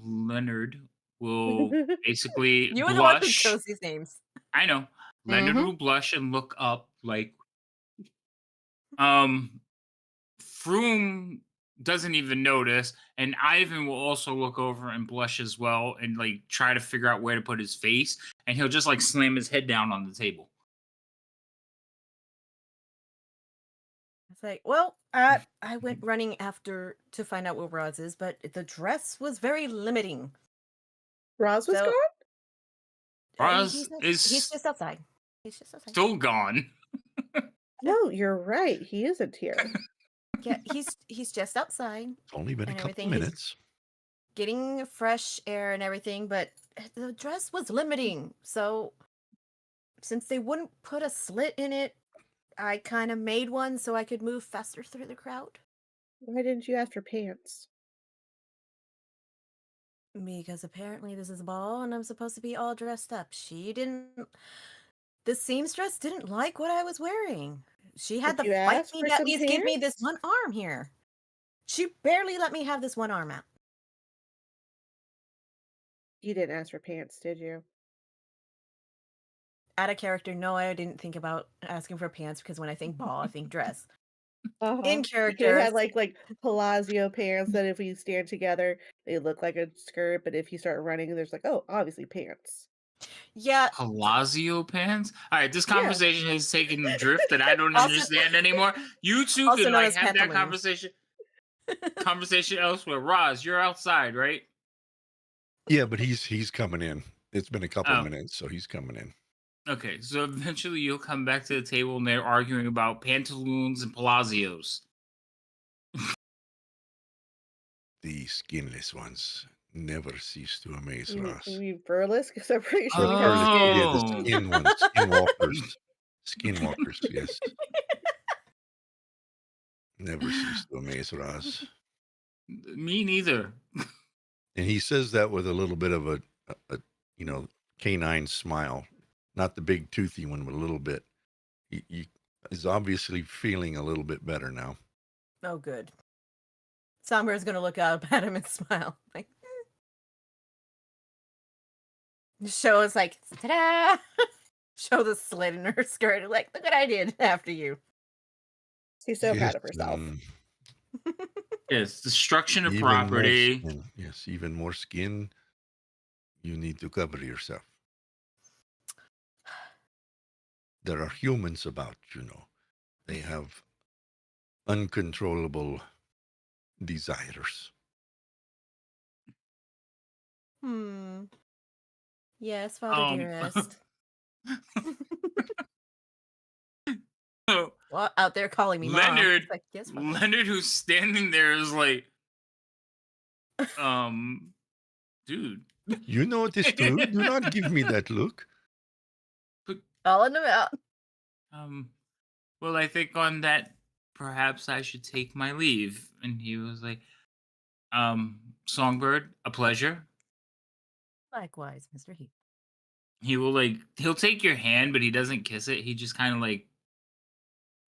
Leonard will basically You were the one who blush. chose these names. I know. Leonard will blush and look up like, Froome doesn't even notice, and Ivan will also look over and blush as well and like try to figure out where to put his face, and he'll just like slam his head down on the table. It's like, well, I went running after to find out where Roz is, but the dress was very limiting. Roz was So- gone? Roz he's is just outside. He's just outside. still gone. No, you're right. He isn't here. Yeah, he's just outside. It's only been a And couple everything, he's- minutes. Getting fresh air and everything, but the dress was limiting. So since they wouldn't put a slit in it, I kind of made one so I could move faster through the crowd. Why didn't you ask for pants? Because apparently this is a ball and I'm supposed to be all dressed up. The seamstress didn't like what I was wearing. She had Did to you fight ask me for to at some least give me this pants? one arm here. She barely let me have this one arm out. You didn't ask for pants, did you? Out of character, no, I didn't think about asking for pants because when I think ball, I think dress. In You could have character, had like Palazzo pants that if we stand together, they look like a skirt, but if you start running, there's like, oh, obviously pants. yeah, Palazzo pants. All right, this Yeah. conversation has taken the drift that I don't Also- understand anymore. You two also could known like as have that pantaloons. conversation elsewhere. Roz, you're outside, right? Yeah, but he's coming in. It's been a couple Oh. of minutes, so he's coming in. Okay, so eventually you'll come back to the table and they're arguing about pantaloons and palazios. The skinless ones never cease to amaze You Ross. mean burlesque? Because I'm pretty sure we Or have the, skin. yeah, the Oh. skin ones, skinwalkers. Skinwalkers, yes. Never cease to amaze Ross. Me neither. And he says that with a little bit of a canine smile. Not the big toothy one, but a little bit. He is obviously feeling a little bit better now. Oh, good. Somber's gonna look up at him and smile. Like, show us like, ta-da! Show the slit in her skirt. Like, look what I did after you. She's so proud of Yes, herself. Yes, destruction of even more property. skin. Yes, even more skin. You need to cover yourself. There are humans about, They have uncontrollable desires. Yes, Father dearest. So, Well, out there calling me mom. Leonard, It's like, yes, Father. Leonard, who's standing there, is like, dude. You know it is true. Do not give me that look. All in the mouth. Well, I think on that, perhaps I should take my leave. And he was like, Songbird, a pleasure. Likewise, Mr. Heath. He'll take your hand, but he doesn't kiss it. He just kind of like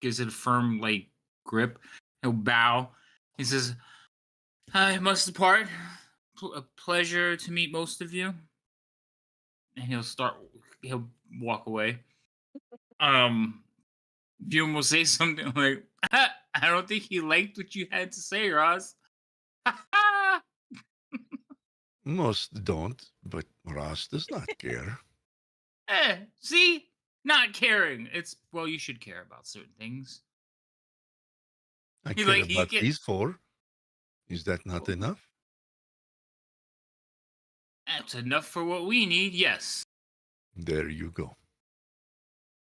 gives it a firm like grip. He'll bow. He says, I must depart. A pleasure to meet most of you. And he'll walk away. Bjorn will say something like, I don't think he liked what you had to say, Roz. Most don't, but Ross does not care. See? Not caring. It's, well, you should care about certain things. I He care like he about get these four. Is that not enough? That's enough for what we need, yes. There you go.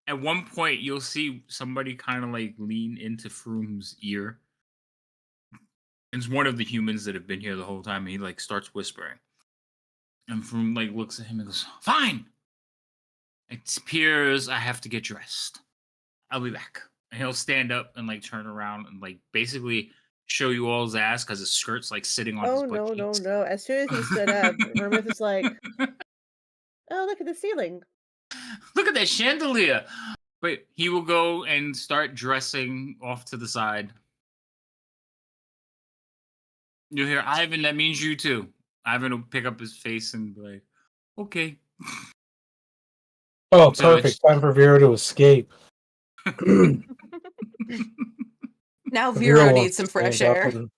At one point, you'll see somebody kind of like lean into Froom's ear. It's one of the humans that have been here the whole time. And he like starts whispering, and Froom like looks at him and goes, "Fine. It appears I have to get dressed. I'll be back." And he'll stand up and like turn around and like basically show you all his ass because his skirt's like sitting on his Oh, butt no, no, cheeks. no. As soon as he stood up, Vermouth is like, oh, look at the ceiling. Look at that chandelier. But he will go and start dressing off to the side. You'll hear, Ivan, that means you too. Ivan will pick up his face and be like, okay. Oh, So perfect. Time for Vera to escape. Now Vera Vero wants needs to some fresh stand up air. and-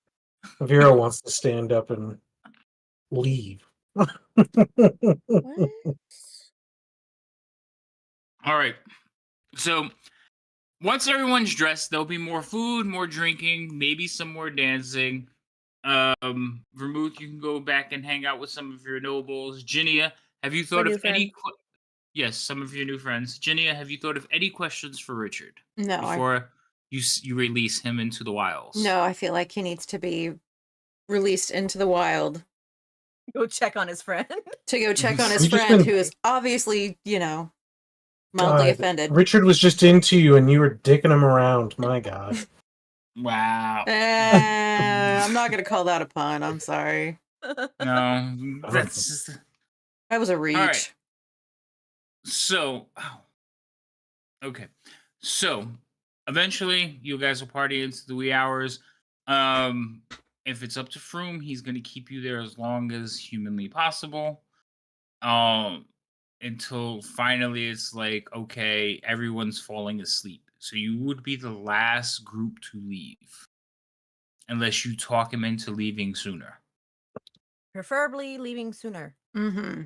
Vera wants to stand up and leave. What? All right. So once everyone's dressed, there'll be more food, more drinking, maybe some more dancing. Vermouth, you can go back and hang out with some of your nobles. Ginia, have you thought new of any? friend. Yes, some of your new friends. Ginia, have you thought of any questions for Richard No, before you release him into the wilds? no, I feel like he needs to be released into the wild Go check on his friend. to go check on his We've just friend been- who is obviously, mildly God, offended. Richard was just into you and you were dicking him around. My God. Wow. I'm not going to call that a pun. I'm sorry. No, that's That was a reach. right. So. Okay. So eventually, you guys will party into the wee hours. If it's up to Froom, he's going to keep you there as long as humanly possible. Until finally it's like, okay, everyone's falling asleep. So you would be the last group to leave. Unless you talk him into leaving sooner. Preferably leaving sooner. Mm-hmm.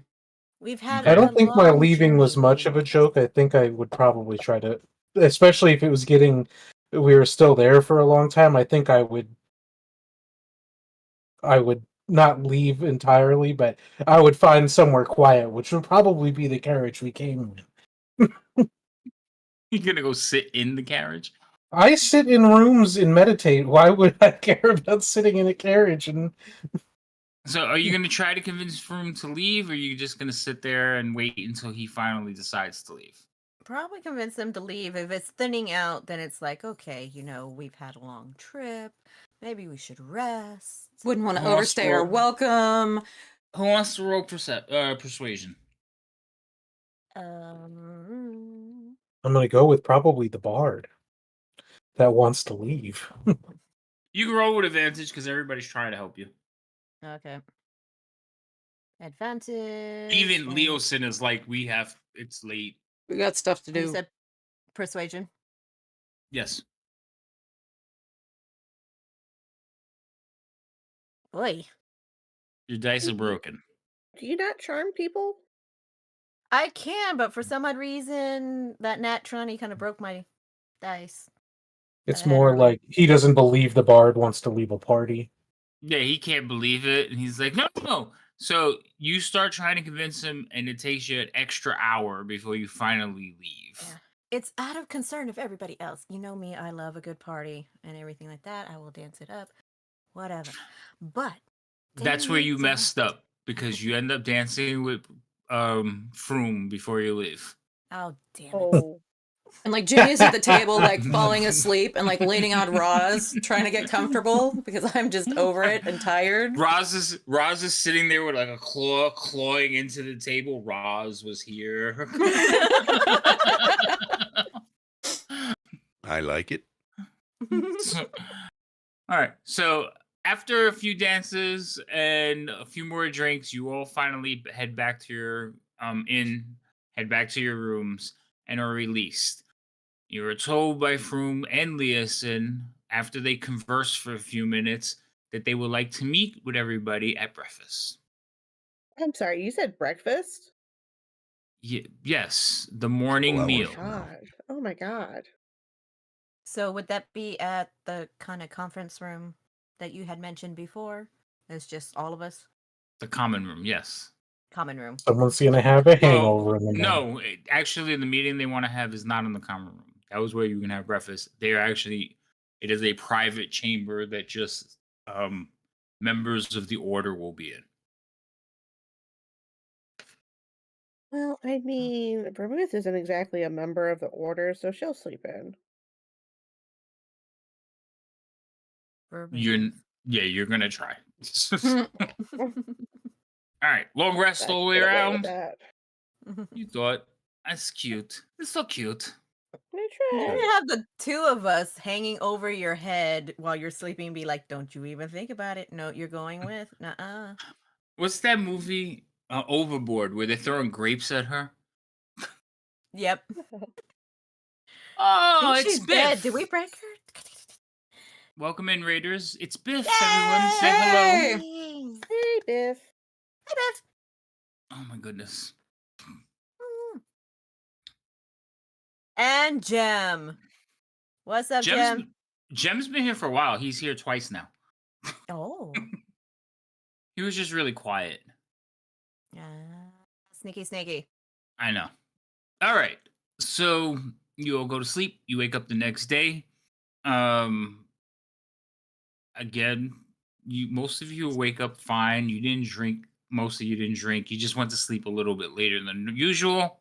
We've had. I don't a think my long leaving was journey. much of a joke. I think I would probably try to, especially if it was we were still there for a long time. I think I would not leave entirely, but I would find somewhere quiet, which would probably be the carriage we came in. You're going to go sit in the carriage? I sit in rooms and meditate. Why would I care about sitting in a carriage? And So are you going to try to convince Froom to leave, or are you just going to sit there and wait until he finally decides to leave? Probably convince them to leave. If it's thinning out, then it's like, okay, we've had a long trip. Maybe we should rest. Wouldn't want to Who wants overstay to our roll? welcome. Who wants to roll persuasion? Um, I'm going to go with probably the bard that wants to leave. You can roll with advantage because everybody's trying to help you. okay. Advantage. Even and- Leosin is like, it's late. We got stuff to and you do. said persuasion. Yes. Boy, Your dice are broken. Do you not charm people? I can, but for some odd reason, that nat 20 kind of broke my dice. It's I had more rolled. like he doesn't believe the bard wants to leave a party. Yeah, he can't believe it. And he's like, no. So you start trying to convince him, and it takes you an extra hour before you finally leave. Yeah. It's out of concern of everybody else. You know me, I love a good party and everything like that. I will dance it up, whatever. But That's where you days messed after- up, because you end up dancing with Froom before you leave. Oh, damn it. Oh. And like Ginny's at the table, like falling asleep and like leaning on Roz, trying to get comfortable because I'm just over it and tired. Roz is sitting there with like a claw clawing into the table. Roz was here. I like it. So- all right. So after a few dances and a few more drinks, you all finally head back to your head back to your rooms, and are released. You were told by Froome and Leeson, after they conversed for a few minutes, that they would like to meet with everybody at breakfast. I'm sorry, you said breakfast? Yes, the Couple morning hours meal. from now. God. Oh my God. So would that be at the kind of conference room that you had mentioned before? It's just all of us? The common room, yes. Common room. Someone's gonna have a hangover in the morning. No, actually, the meeting they want to have is not in the common room. That was where you can have breakfast. It is a private chamber that just members of the order will be in. Well, I mean, Vermouth isn't exactly a member of the order, so she'll sleep in. You're gonna try. All right, long rest I all the can way get away with around. that. You thought that's cute. It's so cute. I You tried. can have the two of us hanging over your head while you're sleeping and be like, don't you even think about it. No, you're going with. Nuh-uh. What's that movie, Overboard, where they're throwing grapes at her? Yep. Oh, Think it's she's dead. Did we Biff. break her? Welcome in, Raiders. It's Biff. Everyone, say hello. Yay! Hey, Biff. Hi, Beth. Oh my goodness. And Jem. What's up, Jem? Jem's been here for a while. He's here twice now. Oh. He was just really quiet. Sneaky, sneaky. I know. All right. So you all go to sleep. You wake up the next day. Again, most of you wake up fine. You didn't drink. Most of you didn't drink. You just went to sleep a little bit later than usual.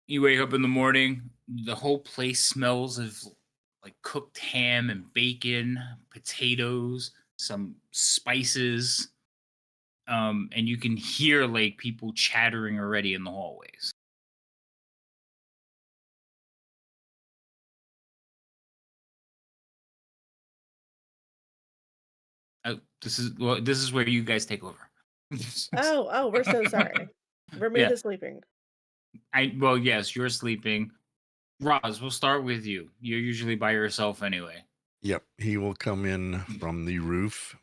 You wake up in the morning. The whole place smells of like cooked ham and bacon, potatoes, some spices. And you can hear like people chattering already in the hallways. This is where you guys take over. Oh, we're so sorry. Vermouth Yeah. is sleeping. Yes, you're sleeping. Roz, we'll start with you. You're usually by yourself anyway. Yep, he will come in from the roof,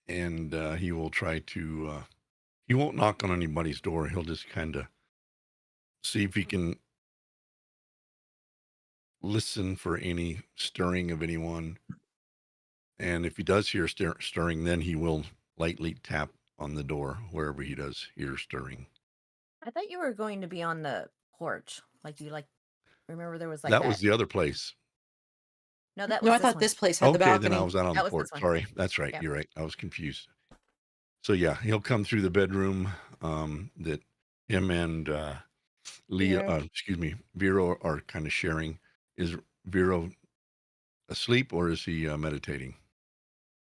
and he will try to. He won't knock on anybody's door. He'll just kind of see if he can listen for any stirring of anyone. And if he does hear stirring, then he will lightly tap on the door wherever he does hear stirring. I thought you were going to be on the porch. Remember there was like that that. was the other place. No, that was No, I this thought one. this place had the Okay, balcony. then I was out on That the was this porch. one. Sorry, that's right. Yep. You're right. I was confused. So yeah, he'll come through the bedroom that him and Yeah. Vero are kind of sharing. Is Vero asleep or is he meditating?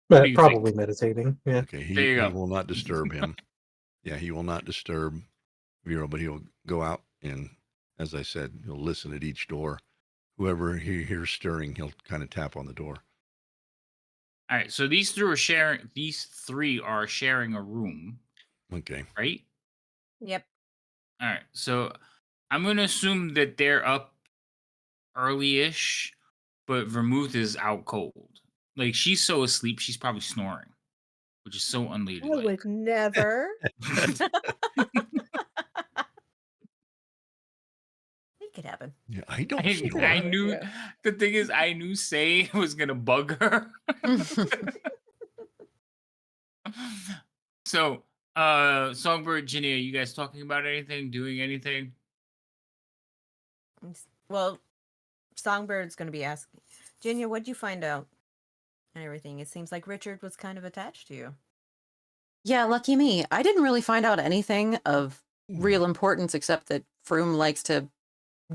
What do you Probably think? meditating. Yeah. Okay, There you he go. will not disturb him. Yeah, he will not disturb Vero, but he'll go out and, as I said, he'll listen at each door. Whoever he hears stirring, he'll kind of tap on the door. All right, so these three are sharing a room, Okay. right? Yep. All right, so I'm gonna assume that they're up early-ish, but Vermouth is out cold. Like she's so asleep, she's probably snoring, which is so I unladylike. would never. It could happen. Yeah, I don't I snore. knew Yeah. the thing is I knew Say was gonna bug her. So, Songbird, Ginny, are you guys talking about anything? Doing anything? Well, Songbird's going to be asking, Jinya, what'd you find out? And everything. It seems like Richard was kind of attached to you. Yeah, lucky me. I didn't really find out anything of real importance except that Froome likes to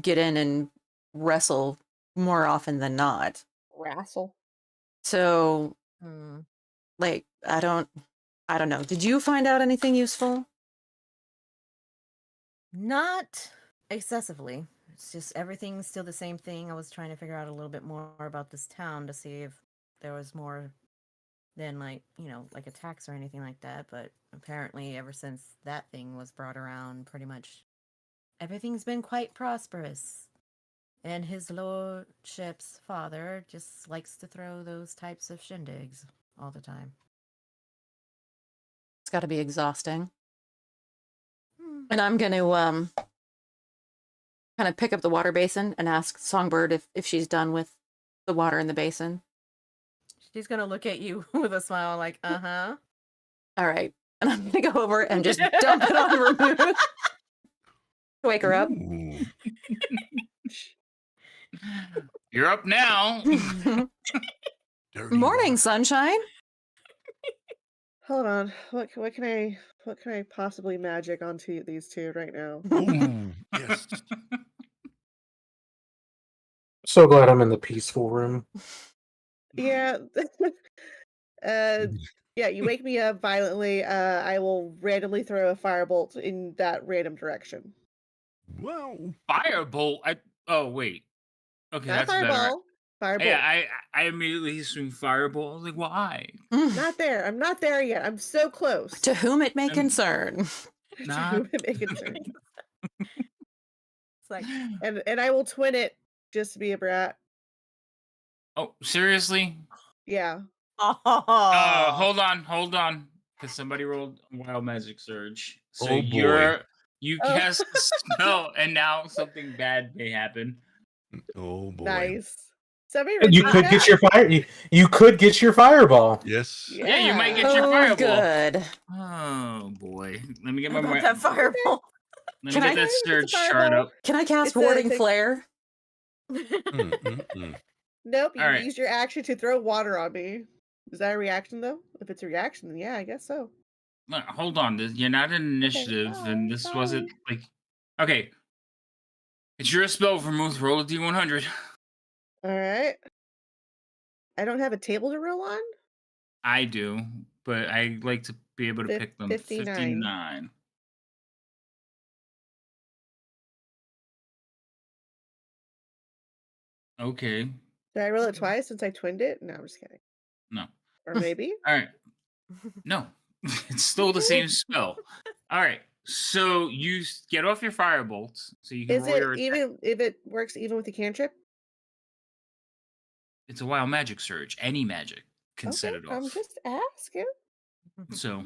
get in and wrestle more often than not. Wrestle. So, like, I don't know. Did you find out anything useful? Not excessively. It's just everything's still the same thing. I was trying to figure out a little bit more about this town to see if there was more than like attacks or anything like that. But apparently ever since that thing was brought around, pretty much everything's been quite prosperous. And his lordship's father just likes to throw those types of shindigs all the time. It's got to be exhausting. Hmm. And I'm going to kind of pick up the water basin and ask Songbird if she's done with the water in the basin. She's going to look at you with a smile like, uh-huh. All right. And I'm going to go over and just dump it on Vermouth. Wake her up. Ooh. You're up now. Dirty Morning, water. sunshine. Hold on. What can I possibly magic onto these two right now? Ooh, yes. So glad I'm in the peaceful room. Yeah. Yeah, you wake me up violently. I will randomly throw a firebolt in that random direction. Wow. Firebolt. Oh wait. Okay, Not that's better. fireball. Firebolt. Yeah, I immediately assumed fireball. I was like, why? Not there. I'm not there yet. I'm so close. To whom it may And- concern. To Not- whom it may concern. It's like, And I will twin it just to be a brat. Oh, seriously? Yeah. oh, Hold on. Because somebody rolled a wild magic surge. So Oh, boy. you Oh. cast a spell, and now something bad may happen. Oh boy. Nice. Somebody You repeat could that? get your fire. You could get your fireball. Yes. Yeah, you might get your Oh, fireball. good. Oh boy. Let me get how my about that fireball? Let me Can get I- that It's a surge chart fireball. up. Can I cast It's a- Warding it's a- Flare? Nope, you All right. used your action to throw water on me. Is that a reaction though? If it's a reaction, then yeah, I guess so. No, hold on. You're not in initiative, and this wasn't like. Okay. It's your spell, Vermouth. Roll a d100. All right. I don't have a table to roll on. I do, but I like to be able to pick them. 59. 59. Okay. Did I roll it twice since I twinned it? No, I'm just kidding. No. Or maybe. All right. No. It's still the same spell. All right. So you get off your firebolt, so you can Is roll it your attack. even if it works even with the cantrip? It's a wild magic surge. Any magic can set Okay, it off. I'm just asking. So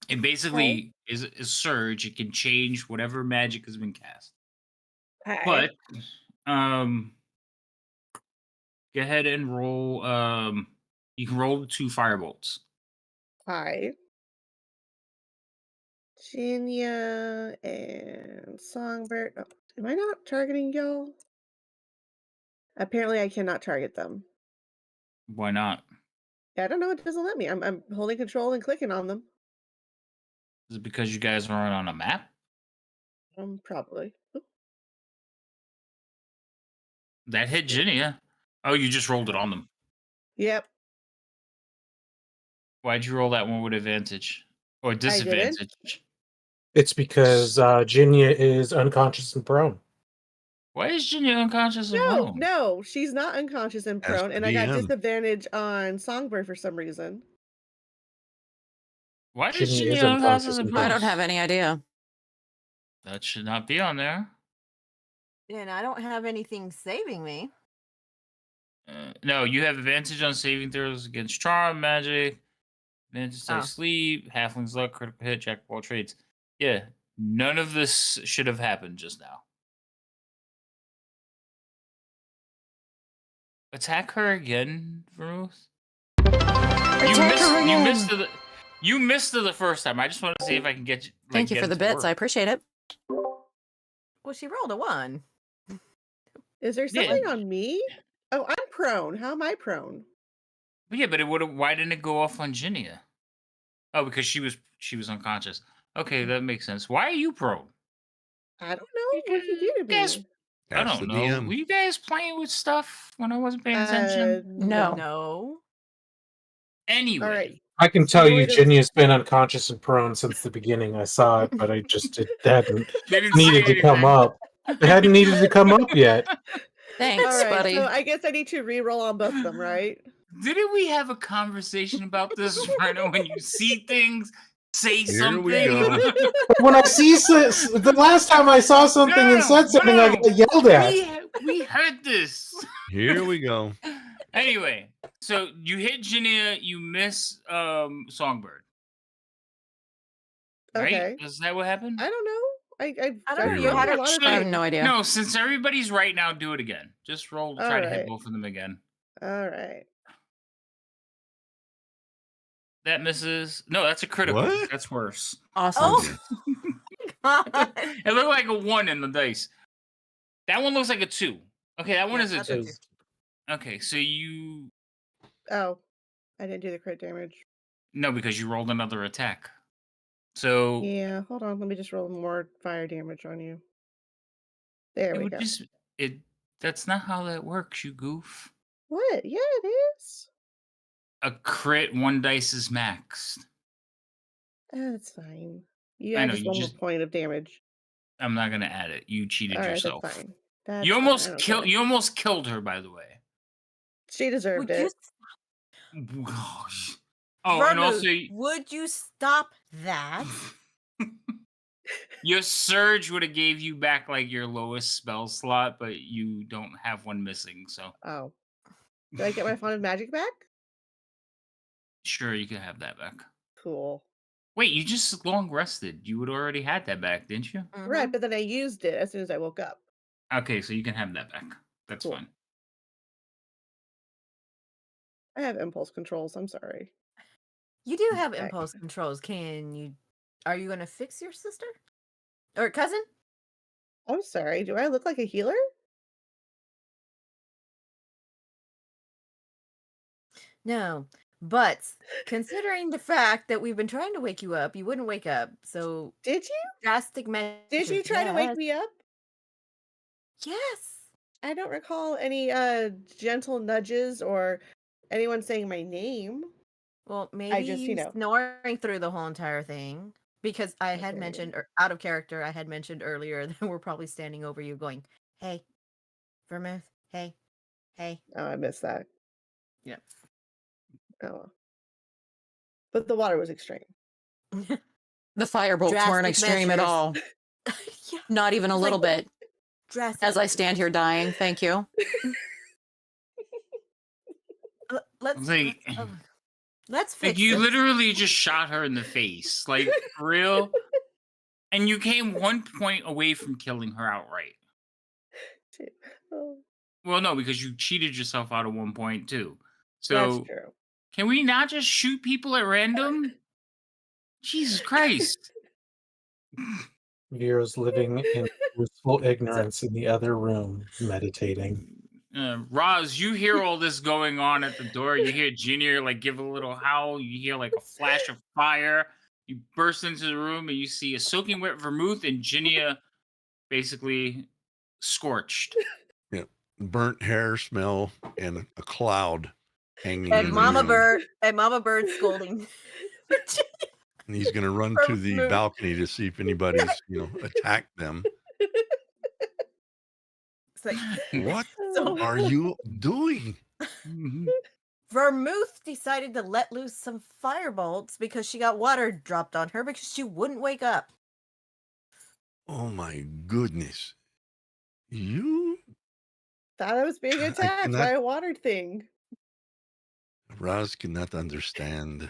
it basically is a surge. It can change whatever magic has been cast. Hi. But go ahead and roll you can roll 2 firebolts. Hi. Ginia and Songbird. Oh, am I not targeting y'all? Apparently I cannot target them. Why not? I don't know, it doesn't let me. I'm holding control and clicking on them. Is it because you guys aren't on a map? Probably. Oop. That hit Ginia. Oh, you just rolled it on them. Yep. Why'd you roll that one with advantage? Or didn't. disadvantage? It's because Jinya is unconscious and prone. Why is Ginia unconscious and No, prone? no, she's not unconscious and Ask prone, the and I got DM. disadvantage on Songbird for some reason. Why is Ginia is Ginia unconscious unconscious and and prone? I don't have any idea. That should not be on there. and I don't have anything saving me. No, you have advantage on saving throws against charm, magic, advantage to Oh. sleep, halfling's luck, critical hit, jack of all trades. Yeah, none of this should have happened just now. Attack her again, Vermouth. You missed it the first time. I just want to see if I can get you. Like, Thank you get for it the to bits. work. I appreciate it. Well, she rolled a 1. Is there Yeah. something on me? Oh, I'm prone. How am I prone? But yeah, but it would have. Why didn't it go off on Ginia? Oh, because she was unconscious. Okay, that makes sense. Why are you prone? I don't know. What did you do to Guys- me? I Ask don't the know. DM. Were you guys playing with stuff when I wasn't paying attention? No. No. Anyway, All right. I can tell you, Void of- Jinya's been unconscious and prone since the beginning. I saw it, but I just hadn't they didn't needed say to come anything. up. It hadn't needed to come up yet. Thanks, All right, buddy. so I guess I need to re-roll on both of them, right? Didn't we have a conversation about this, Rhino? When you see things, Say Here we something. go. When I see the last time I saw something and said something, I got yelled at. We heard this. Here we go. Anyway, so you hit Jania, you miss Songbird. Right? Okay. Is that what happened? I don't know. I don't know. Pretty You had right. a lot of I have things. no idea. No, since everybody's right now, do it again. Just roll to try to hit Alright. both of them again. All right. That misses. No, that's a critical. What? That's worse. Awesome. Oh, God. It looked like a 1 in the dice. That one looks like a 2. Okay, that one Yeah, is a that's 2. two. Okay, so you... Oh, I didn't do the crit damage. No, because you rolled another attack. So... Yeah, hold on. Let me just roll more fire damage on you. There it we would go. just... That's not how that works, you goof. What? Yeah, it is. A crit, 1 dice is maxed. That's fine. You I add know, just you one more just... point of damage. I'm not gonna add it. You cheated All right, yourself. that's fine. That's You fine, almost I don't killed. care. You almost killed her, by the way. She deserved Would you it. Gosh. Oh, and Vermouth, also, would you stop that? your surge would have gave you back like your lowest spell slot, but you don't have one missing. So Oh. Did I get my font of magic back? sure, you can have that back. Cool. Wait, you just long rested. You would already had that back, didn't you? Right, Mhm. but then I used it as soon as I woke up. Okay, so you can have that back. That's Cool. fine. I have impulse controls. I'm sorry. You do have Okay. impulse controls. Are you going to fix your sister? Or cousin? I'm sorry. Do I look like a healer? No. But considering the fact that we've been trying to wake you up, you wouldn't wake up. So Did you? drastic measures. Did you try to wake me up? Yes. I don't recall any gentle nudges or anyone saying my name. Well, maybe just, you snoring through the whole entire thing. Because I had Okay. mentioned, out of character, I had mentioned earlier that we're probably standing over you going, hey, Vermouth, hey, hey. Oh, I missed that. Yeah. Oh. But the water was extreme. The firebolts weren't Drastic extreme at measures. all. Yeah, Not even a It's little like- bit. drastic. As I stand here dying, thank you. Let's Like- let's Like fix you this. literally just shot her in the face, like for real. And you came 1 point away from killing her outright. Oh, Well, no, because you cheated yourself out of 1 point too. that's So true. can we not just shoot people at random? Jesus Christ. Vero's living in blissful ignorance in the other room, meditating. Roz, you hear all this going on at the door. You hear Junior like give a little howl. You hear like a flash of fire. You burst into the room and you see a soaking wet vermouth and Junior basically scorched. Burnt hair smell and a cloud hanging And in Mama the room. Bird scolding. And he's going to run to the Vermouth. balcony to see if anybody's, attacked them. It's like, What So- are you doing? Vermouth decided to let loose some firebolts because she got water dropped on her because she wouldn't wake up. Oh my goodness. You, Thought I was being I attacked cannot- by a water thing. Raz cannot understand.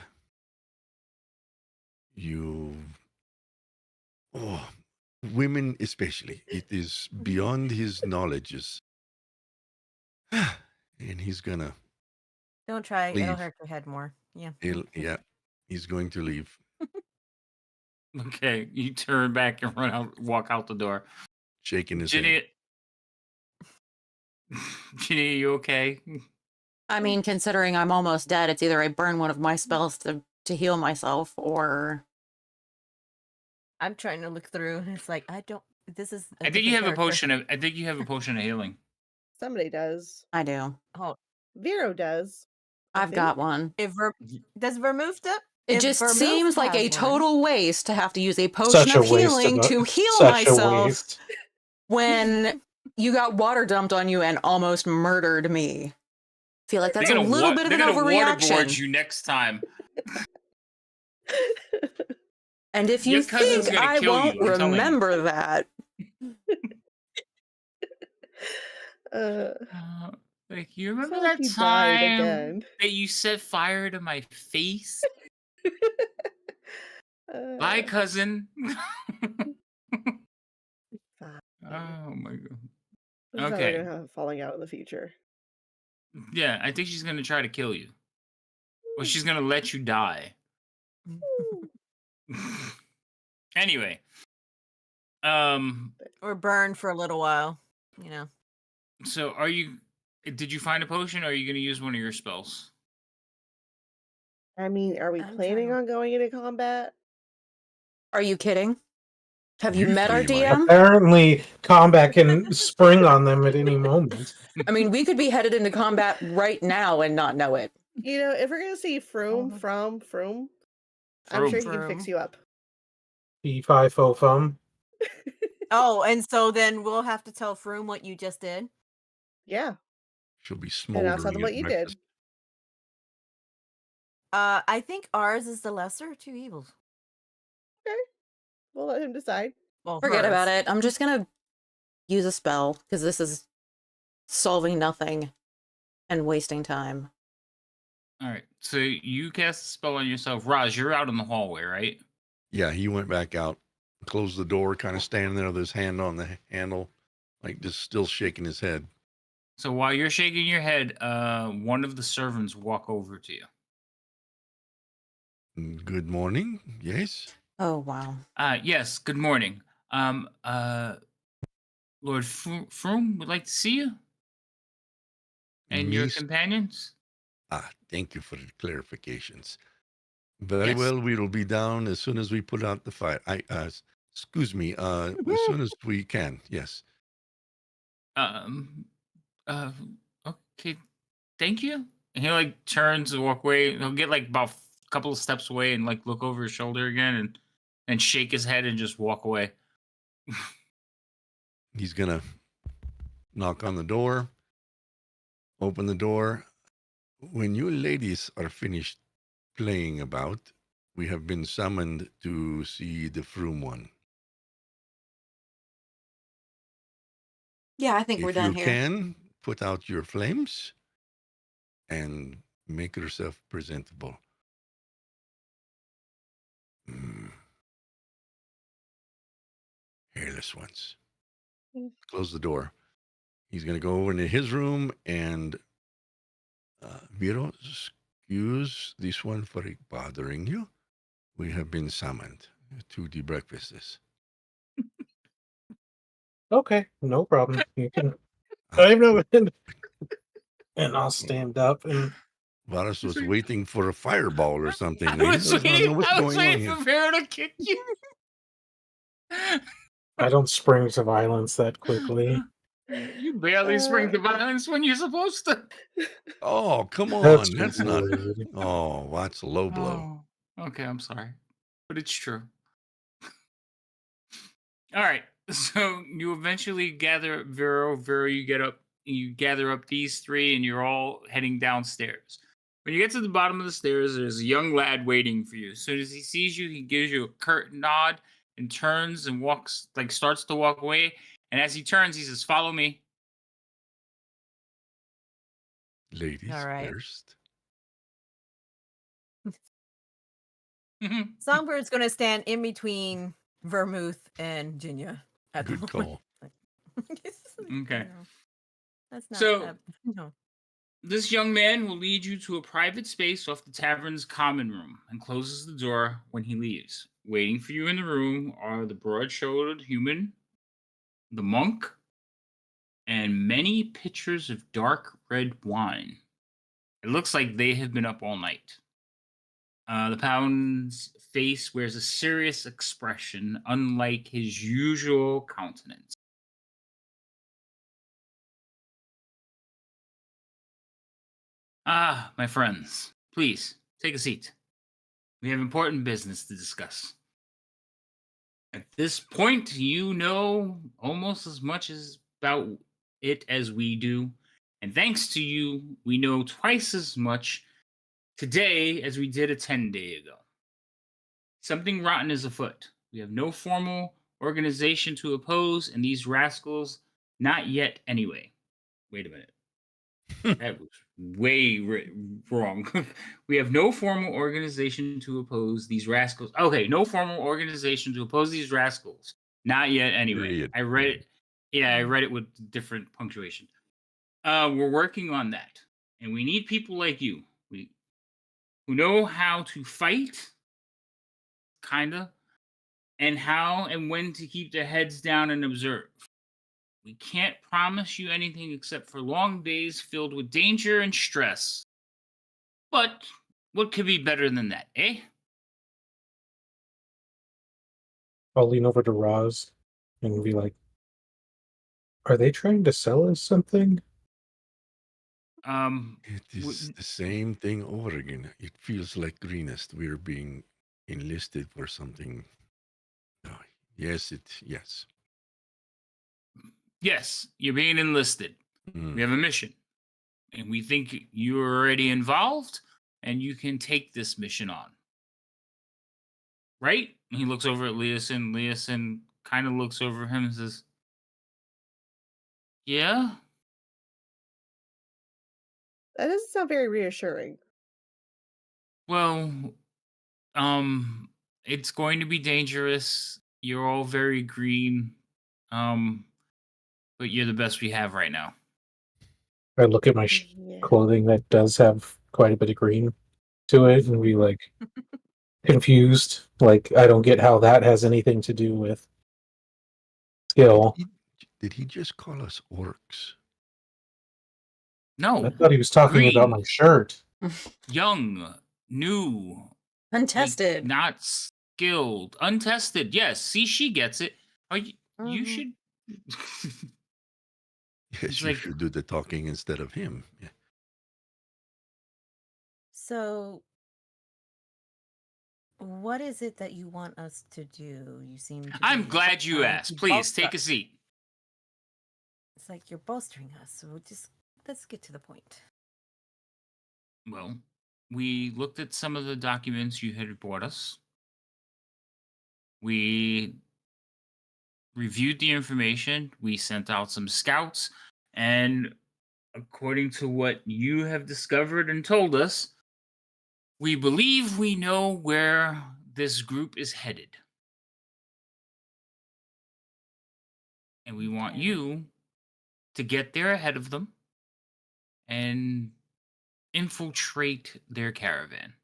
You, women especially. It is beyond his knowledges. And he's gonna, Don't try. It'll Leave. hurt your head more. Yeah. he's going to leave. Okay, you turn back and walk out the door. Shaking his Ginny, head. Ginny, you okay? I mean, considering I'm almost dead, it's either I burn one of my spells to heal myself, or I'm trying to look through and it's like, this is. I think you have a potion of. I think you have a potion of healing. Somebody does. I do. Oh, Vero does. I I've got think. one. does Vermouth do? It If just Vermouth seems like a has one- total waste to have to use a potion Such a of waste healing of to heal such a myself waste. when you got water dumped on you and almost murdered me. Feel like that's a little bit of an They're gonna waterboard overreaction. you next time. And if Your you cousin's think gonna I kill won't you, I'm telling you. remember that, Uh, Like, you remember so if that you died time again. that you set fire to my face? Bye, Uh, cousin. fine. Oh my god. This is how we're Okay. gonna have a falling out in the future. Yeah, I think she's gonna try to kill you. Or she's gonna let you die. Anyway. Or burn for a little while. So did you find a potion or are you gonna use one of your spells? I mean, are we I'm planning trying. on going into combat? are you kidding? Have you met our Usually, Mike. DM? Apparently, combat can spring on them at any moment. I mean, we could be headed into combat right now and not know it. If we're gonna see Froome, I'm sure he can fix Froome. you up. P5 Oh, and so then we'll have to tell Froome what you just did. Yeah, She'll be and I'll tell smoldering them at what you breakfast. did. I think ours is the lesser of two evils. Okay, we'll let him decide. Well, Forget about hers. it. I'm just gonna use a spell because this is solving nothing and wasting time. Alright. So you cast a spell on yourself. Raj, you're out in the hallway, right? Yeah, he went back out, closed the door, kind of standing there with his hand on the handle, like just still shaking his head. So while you're shaking your head, one of the servants walk over to you. Good morning. Yes. Oh, wow. Yes, good morning. Lord Froome would like to see you and your Miss- companions. Thank you for the clarifications. Very Yes. well, we will be down as soon as we put out the fire. Excuse me, as soon as we can. Yes. Okay, thank you. And he like turns and walk away. He'll get like about a couple of steps away and like look over his shoulder again and shake his head and just walk away. He's gonna knock on the door, open the door. When you ladies are finished playing about, we have been summoned to see the Froome one. Yeah, I think we're If done you here. can, put out your flames and make yourself presentable. Hairless ones. Close the door. He's going to go over into his room and, Vero, excuse this one for bothering you. We have been summoned to the breakfasts. Okay, no problem. You can. I know. And I'll stand up and Varus was waiting for a fireball or something. I He was does not know what's going on waiting here. for Vera to kick you. I don't spring to violence that quickly. You barely spring to violence when you're supposed to. Oh, come on. That's That's not. rude. Oh, that's a low blow. Oh, okay, I'm sorry. But it's true. All right. So you eventually gather Vero. Vero, you gather up these three, and you're all heading downstairs. When you get to the bottom of the stairs, there's a young lad waiting for you. As soon as he sees you, he gives you a curt nod and turns and starts to walk away. And as he turns, he says, "Follow me." Ladies All right. first. Songbird's going to stand in between Vermouth and Jinya. At the Good moment. call. Okay. That's not So- no. This young man will lead you to a private space off the tavern's common room and closes the door when he leaves. Waiting for you in the room are the broad-shouldered human, the monk, and many pitchers of dark red wine. It looks like they have been up all night. The Pound's face wears a serious expression, unlike his usual countenance. Ah, my friends, please take a seat. We have important business to discuss. At this point, you know almost as much about it as we do. And thanks to you, we know twice as much today as we did a 10-day ago. Something rotten is afoot. We have no formal organization to oppose, and these rascals, not yet anyway. Wait a minute. That was wrong. We have no formal organization to oppose these rascals. Okay, no formal organization to oppose these rascals. Not yet anyway. Period. I read it. Yeah, I read it with different punctuation. We're working on that. And we need people like you. Who know how to fight, kinda, and how and when to keep their heads down and observe. We can't promise you anything except for long days filled with danger and stress. But what could be better than that, eh? I'll lean over to Roz and be like, "Are they trying to sell us something?" It is the same thing over again. It feels like Greenest. We're being enlisted for something. Oh, yes. Yes, you're being enlisted. Mm. We have a mission. And we think you're already involved and you can take this mission on. Right? He looks over at Leosin. Leosin kind of looks over him and says, yeah? That doesn't sound very reassuring. Well, it's going to be dangerous. You're all very green. But you're the best we have right now. I look at my Yeah. clothing that does have quite a bit of green to it and be like confused. Like, I don't get how that has anything to do with skill. Did he just call us orcs? No. I thought he was talking about green, my shirt. young, new, Untested. not skilled, untested. Yes. See, she gets it. You Mhm. should. Yes, It's you like- should do the talking instead of him. Yeah. So, what is it that you want us to do? You seem to I'm be glad you trying asked. to Please bolster take a us. seat. It's like you're bolstering us. So let's get to the point. Well, we looked at some of the documents you had brought us. We reviewed the information. We sent out some scouts. And according to what you have discovered and told us, we believe we know where this group is headed. And we want Okay. you to get there ahead of them and infiltrate their caravan.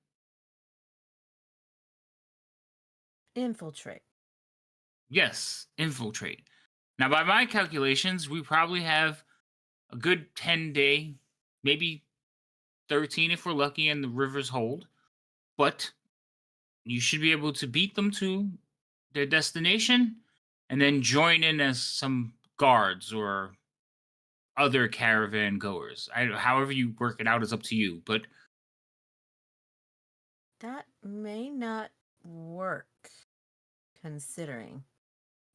Infiltrate. Yes, infiltrate. Now, by my calculations, we probably have a good 10-day, maybe 13 if we're lucky and the rivers hold. But you should be able to beat them to their destination and then join in as some guards or other caravan goers. However you work it out is up to you. But That may not work, considering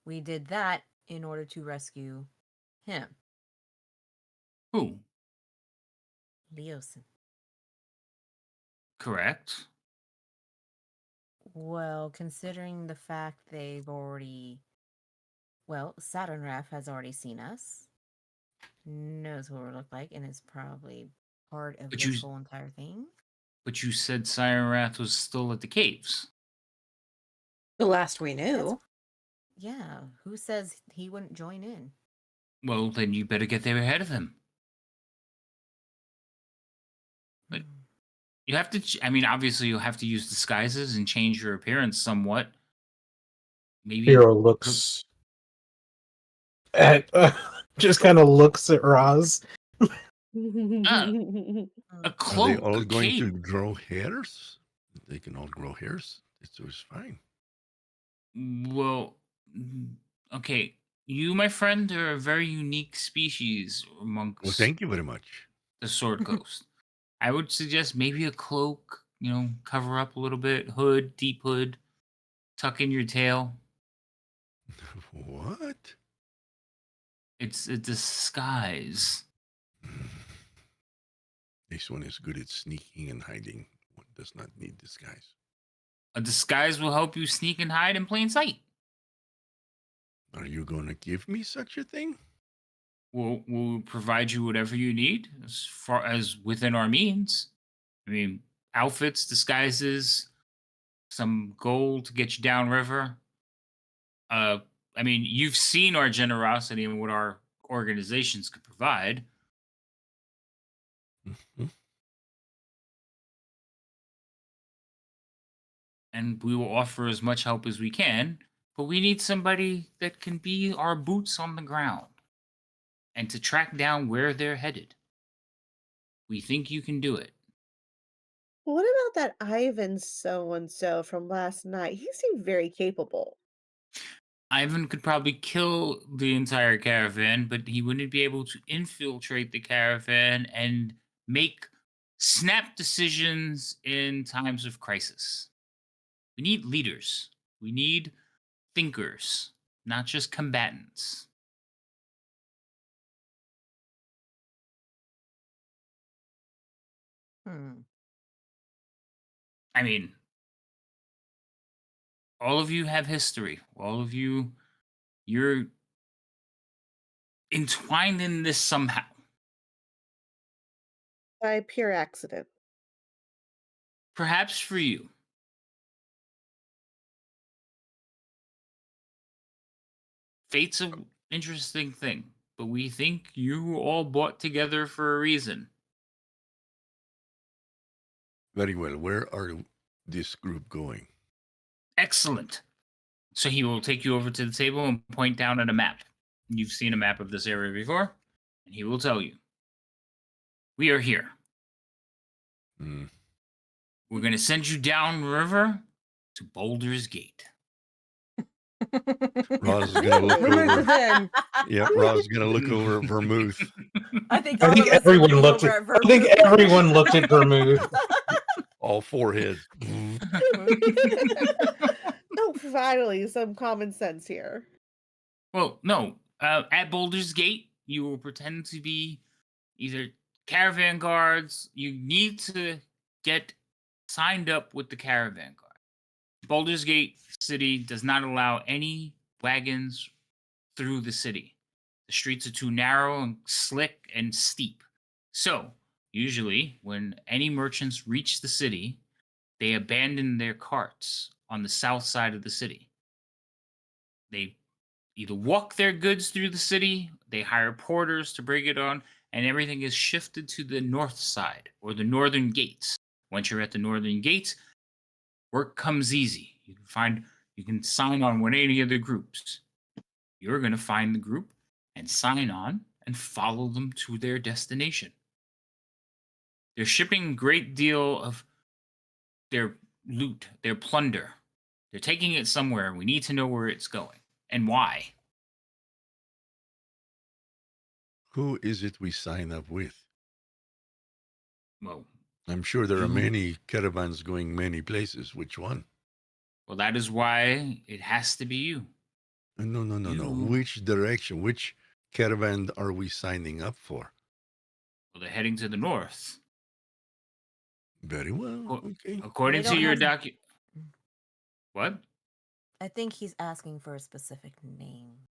we did that in order to rescue him, who? Leosin. Correct. Well, considering the fact Saturn Raff has already seen us, knows what we look like, and is probably part of But this you- whole entire thing. But you said Siren Wrath was still at the caves. The last we knew. Yeah, who says he wouldn't join in? Well, then you better get there ahead of him. But you have to, obviously you'll have to use disguises and change your appearance somewhat. Maybe Hero looks at just kind of looks at Roz. a Are cloak, they all a going cape. to grow hairs? They can all grow hairs. It was fine. Well, okay. You, my friend, are a very unique species amongst Well, thank you very much. the Sword Coast. I would suggest maybe a cloak, cover up a little bit, hood, deep hood, tuck in your tail. What? It's a disguise. This one is good at sneaking and hiding. One does not need disguise. A disguise will help you sneak and hide in plain sight. Are you going to give me such a thing? We'll provide you whatever you need as far as within our means. I mean, outfits, disguises, some gold to get you downriver. I mean, you've seen our generosity and what our organizations could provide. Mhm. And we will offer as much help as we can, but we need somebody that can be our boots on the ground and to track down where they're headed. We think you can do it. What about that Ivan so and so from last night? He seemed very capable. Ivan could probably kill the entire caravan, but he wouldn't be able to infiltrate the caravan and make snap decisions in times of crisis. We need leaders. We need thinkers, not just combatants. I mean, all of you have history. All of you, you're entwined in this somehow. By pure accident. Perhaps for you. Fate's an interesting thing, but we think you all brought together for a reason. Very well. Where are this group going? Excellent. So he will take you over to the table and point down at a map. You've seen a map of this area before, and he will tell you. We are here. Hmm. We're going to send you down river to Boulder's Gate. Roz is going to look Vermouth over. then. Yeah, Roz is going to look over at Vermouth. I think I all think of us are everyone looking looked over at. at I think Vermouth. everyone looked at Vermouth. All foreheads. Oh, finally, some common sense here. Well, no. At Boulder's Gate, you will pretend to be either caravan guards. You need to get signed up with the caravan guard. Boulder's Gate City does not allow any wagons through the city. The streets are too narrow and slick and steep. So, usually, when any merchants reach the city, they abandon their carts on the south side of the city. They either walk their goods through the city, they hire porters to bring it on, and everything is shifted to the north side or the northern gates. Once you're at the northern gates, work comes easy. You can sign on with any of the groups. You're going to find the group and sign on and follow them to their destination. They're shipping a great deal of their loot, their plunder. They're taking it somewhere. We need to know where it's going and why. Who is it we sign up with? Well, I'm sure there are You- many caravans going many places. Which one? that is why it has to be you. No. You- Which direction? Which caravan are we signing up for? Well, they're heading to the north. Very well. Well, Okay. According They to don't your have- What? I think he's asking for a specific name.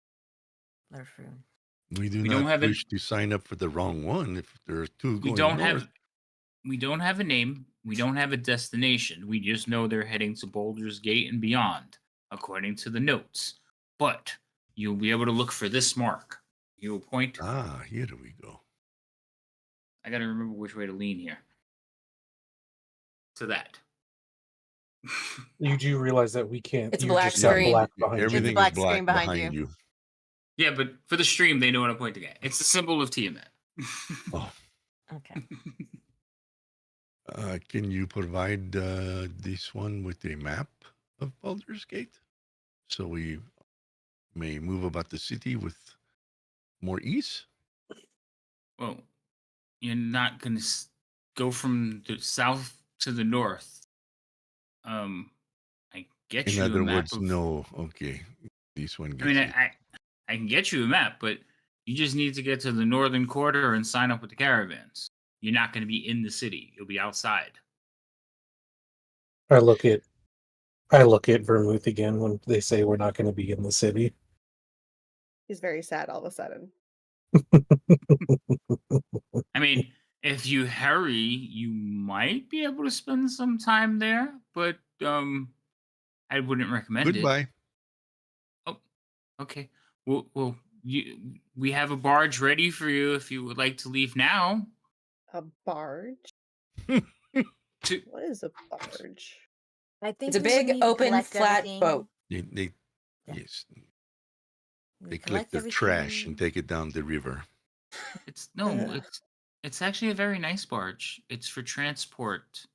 Lerfrun. We do We not don't have wish to sign up for the wrong one if there are two We going don't north. have a name. We don't have a destination. We just know they're heading to Boulder's Gate and beyond, according to the notes. But you'll be able to look for this mark. You will point. Ah, here we go. I got to remember which way to lean here. To that. You do realize that we can't. It's you black just got screen. black behind you. Everything black is black screen behind behind you. you. Yeah, but for the stream, they know what I'm pointing at. It's the symbol of Tiamat. Oh, Okay. can you provide this one with a map of Baldur's Gate so we may move about the city with more ease? Well, you're not going to go from the south to the north. I get In you a other map words, of- no. Okay, this one. I mean, gets it. I can get you a map, but you just need to get to the northern quarter and sign up with the caravans. You're not going to be in the city. You'll be outside. I look at I look at Vermouth again when they say we're not going to be in the city. He's very sad all of a sudden. I mean, if you hurry, you might be able to spend some time there, but I wouldn't recommend it. Goodbye. Oh, okay. Well, we have a barge ready for you if you would like to leave now. A barge? To What is a barge? I think It's a we would big, need to open, collect flat everything. boat. They Yeah. yes, We they collect their trash and everything. take it down the river. it's no, Ugh. it's actually a very nice barge. It's for transport.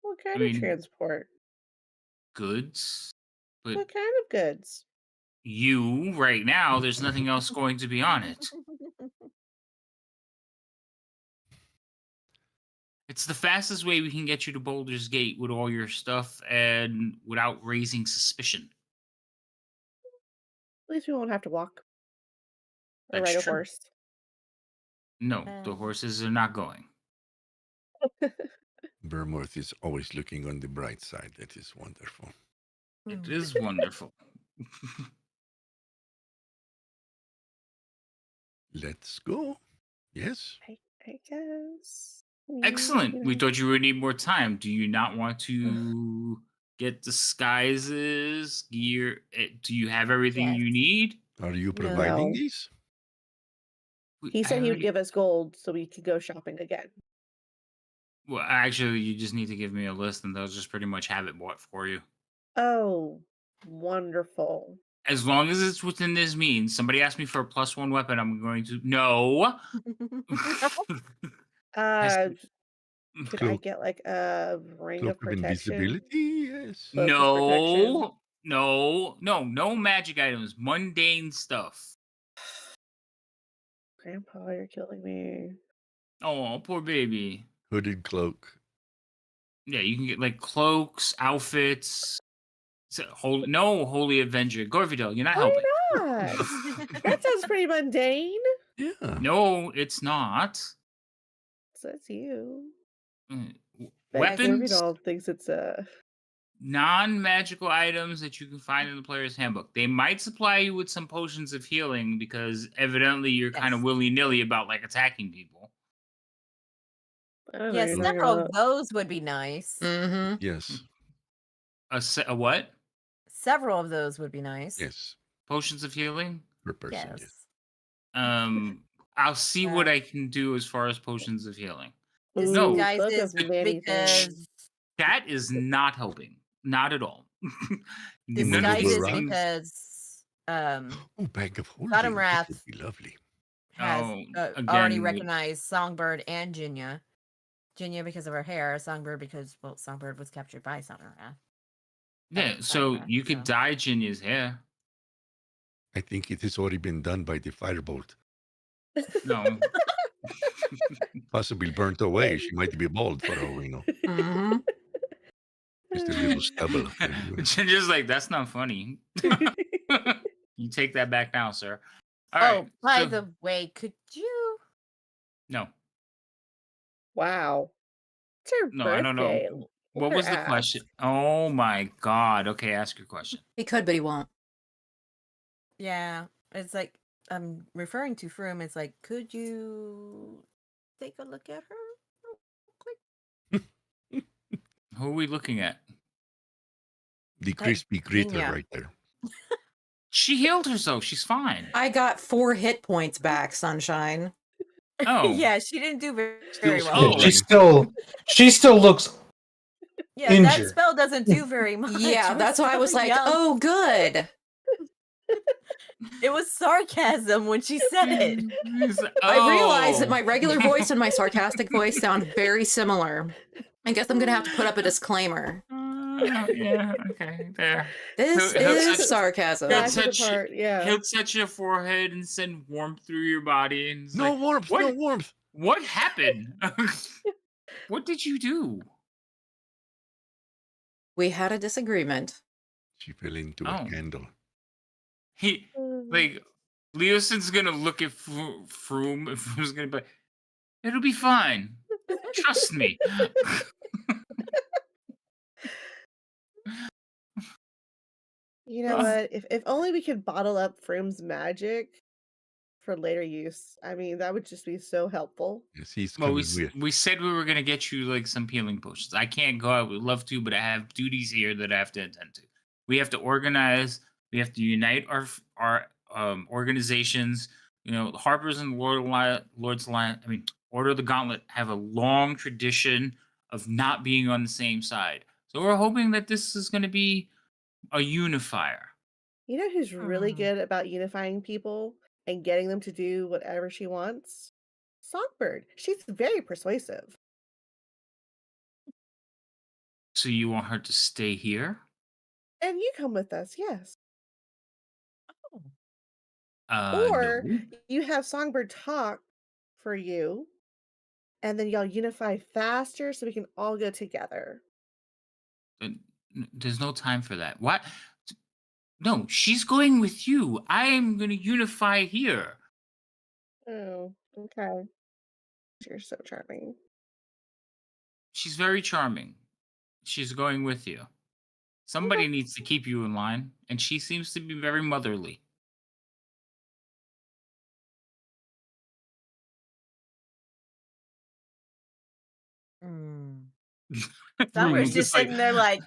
What I kind of mean, transport? goods, but What kind of goods? you right now, there's nothing else going to be on it. It's the fastest way we can get you to Boulder's Gate with all your stuff and without raising suspicion. At least we won't have to walk or That's ride a true. horse. No, the Um, horses are not going. Vermouth is always looking on the bright side. That is wonderful. It Hmm. is wonderful. Let's go. Yes. I guess. Excellent. We thought you would need more time. Do you not want to get disguises, gear? Do you have everything Yes. you need? Are you providing No. these? He I said he would already- give us gold so we could go shopping again. Well, actually, you just need to give me a list, and they'll just pretty much have it bought for you. Oh, wonderful. As long as it's within this means. Somebody asked me for a +1 weapon. I'm going to no. Could I Cloak, get like a ring cloak of of protection? invisibility. Yes. Cloak of protection. No magic items. Mundane stuff. Grandpa, you're killing me. Oh, poor baby. Hooded cloak. Yeah, you can get like cloaks, outfits. Holy Avenger. Gorvidel, you're not Why helping. not? That sounds pretty mundane. Yeah. No, it's not. Says you. Mm, Bet Weapons, Gorvidal thinks it's a. non-magical items that you can find in the player's handbook. They might supply you with some potions of healing because evidently you're kind of Yes. willy-nilly about like attacking people. I don't know. Yeah, You're talking several about. of those would be nice. Mm-hmm. Yes. A what? Several of those would be nice. Yes. Potions of healing? Per person. Yes. Yes. I'll see what Uh, I can do as far as potions of healing. Ooh, No. cloak Disguises of many because things. That is not helping. Not at all. None of Immovable these disguises rock? things. because Oh, bag of holding. Bottom That Wrath would be lovely. has Oh, already again, recognized Songbird and Jinya. Jinya because of her hair, Songbird because Songbird was captured by Bottom Wrath. yeah, so you could dye Jinya's hair. I think it has already been done by the firebolt. No. Possibly burnt away. She might be bald for all we know. Mm-hmm. Just a little stubble. Jinja's like, that's not funny. You take that back now, sir. All Oh, right. by so- the way, could you? No. Wow. It's her No, birthday. I don't know. Let What her was the ask. question? Oh my God. Okay, ask your question. He could, but he won't. Yeah, it's like I'm referring to Froome. It's like, could you take a look at her real quick? Who are we looking at? The crispy critter yeah. right there. She healed herself. She's fine. I got 4 hit points back, Sunshine. Oh. Yeah, she didn't do very, Still very well. swollen. She still looks. Yeah, that injured. spell doesn't do very much. Yeah, We're that's why I was so like, young. oh, good. It was sarcasm when she said it. I realized that Oh. my regular voice and my sarcastic voice sound very similar. I guess I'm going to have to put up a disclaimer. Yeah, okay, there. This He'll is touch- sarcasm. he'll That's the touch- part. Yeah. He'll touch your forehead and send warmth through your body. And it's No like, warmth. what? No warmth. What happened? What did you do? We had a disagreement. She fell into Oh. a candle. He like Leoson's gonna look at Froome. And Froome's gonna be like, it'll be fine. Trust me. You know what? If only we could bottle up Froom's magic for later use. I mean, that would just be so helpful. Yes, he's Well, coming with. we said we were gonna get you like some healing potions. I can't go. I would love to, but I have duties here that I have to attend to. We have to organize. We have to unite our organizations. You know, Harper's and Lord's Line. I mean, Order of the Gauntlet have a long tradition of not being on the same side. So we're hoping that this is going to be a unifier. You know who's really Hmm. good about unifying people and getting them to do whatever she wants? Songbird. She's very persuasive. So you want her to stay here? And you come with us, yes. Or No. you have Songbird talk for you, and then y'all unify faster so we can all go together. There's no time for that. What? No, she's going with you. I am going to unify here. Oh, okay. You're so charming. She's very charming. She's going with you. Somebody needs to keep you in line, and she seems to be very motherly. Mm. Room Summer's was just sitting there like,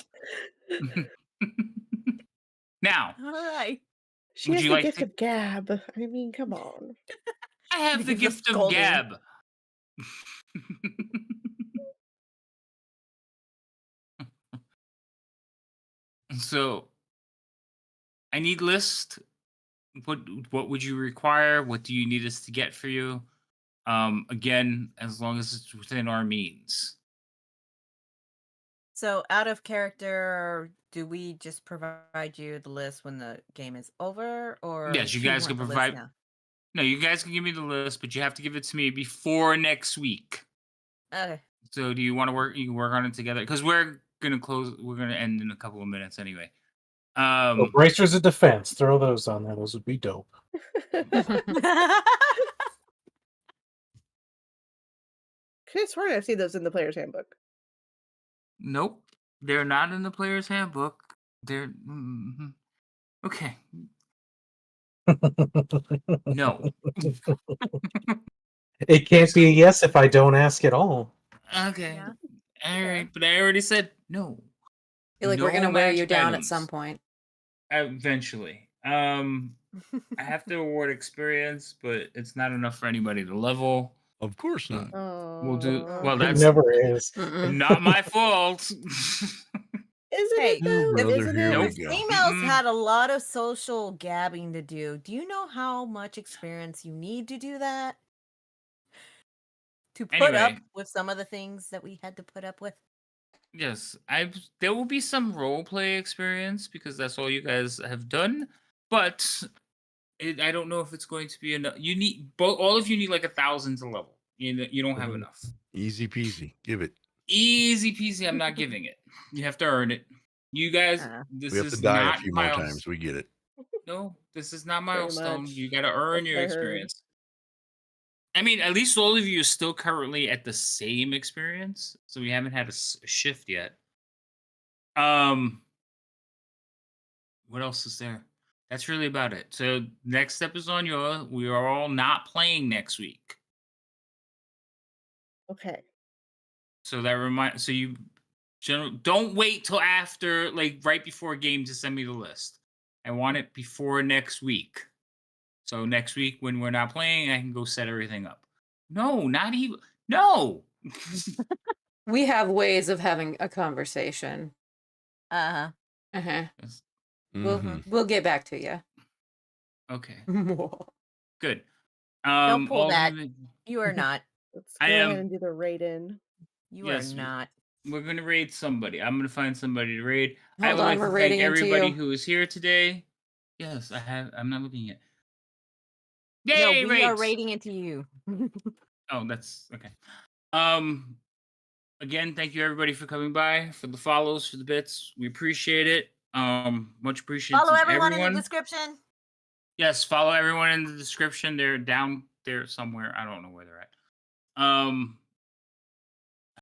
Now, all right. She would has you the like gift to? of gab. I mean, come on. I have the Gives us gift of scolding. gab. So, I need list. What would you require? What do you need us to get for you? Again, as long as it's within our means. So, out of character, do we just provide you the list when the game is over, or Yes, you do you guys can want the list provide. now? No, you guys can give me the list, but you have to give it to me before next week. Okay. So, do you want to work? You can work on it together because we're gonna close. We're gonna end in a couple of minutes anyway. Oh, bracers of defense. Throw those on there. Those would be dope. Could have sworn I've seen those in the player's handbook. Nope, they're not in the player's handbook. They're okay. No. It can't be a yes if I don't ask at all. Okay. Yeah. All right, but I already said no. Feel like we're No gonna wear you magic down at items. some point. Eventually. I have to award experience, but it's not enough for anybody to level. Of course not. We'll do Oh. well. It That's never is. Mm-mm. not my fault. Isn't Hey, it though? brother, Isn't here it? we Those go. females Mm-mm. had a lot of social gabbing to do. Do you know how much experience you need to do that? To put up Anyway. with some of the things that we had to put up with? Yes, there will be some role play experience because that's all you guys have done, but I don't know if it's going to be enough. You need all of you need like 1,000 to level. You don't have enough. Easy peasy. Give it. Easy peasy. I'm not giving it. You have to earn it. You guys, this We have to is die a not few more milestone. times. We get it. No, this is not Pretty milestone. much. You got to earn That's your what I heard. experience. I mean, at least all of you are still currently at the same experience, so we haven't had a shift yet. What else is there? That's really about it. So next step is on you. We are all not playing next week. Okay. So so you don't wait till after, like right before game to send me the list. I want it before next week. So next week when we're not playing, I can go set everything up. No, not even. No. We have ways of having a conversation. Uh-huh. Uh-huh. Yes. We'll get back to you. Okay. All Good. Don't pull all of that. you- You are not. Let's I go ahead am- and do the raid-in. You Yes, are not. We're gonna raid somebody. I'm gonna find somebody to raid. I Hold would on, like we're to thank raiding into everybody you. who is here today. Yes, I have. I'm not looking yet. No, Yay, we are raids! raiding into you. Oh, that's okay. Again, thank you everybody for coming by, for the follows, for the bits. We appreciate it. Much appreciated. Follow to everyone in the description. Yes, follow everyone in the description. They're down there somewhere. I don't know where they're at.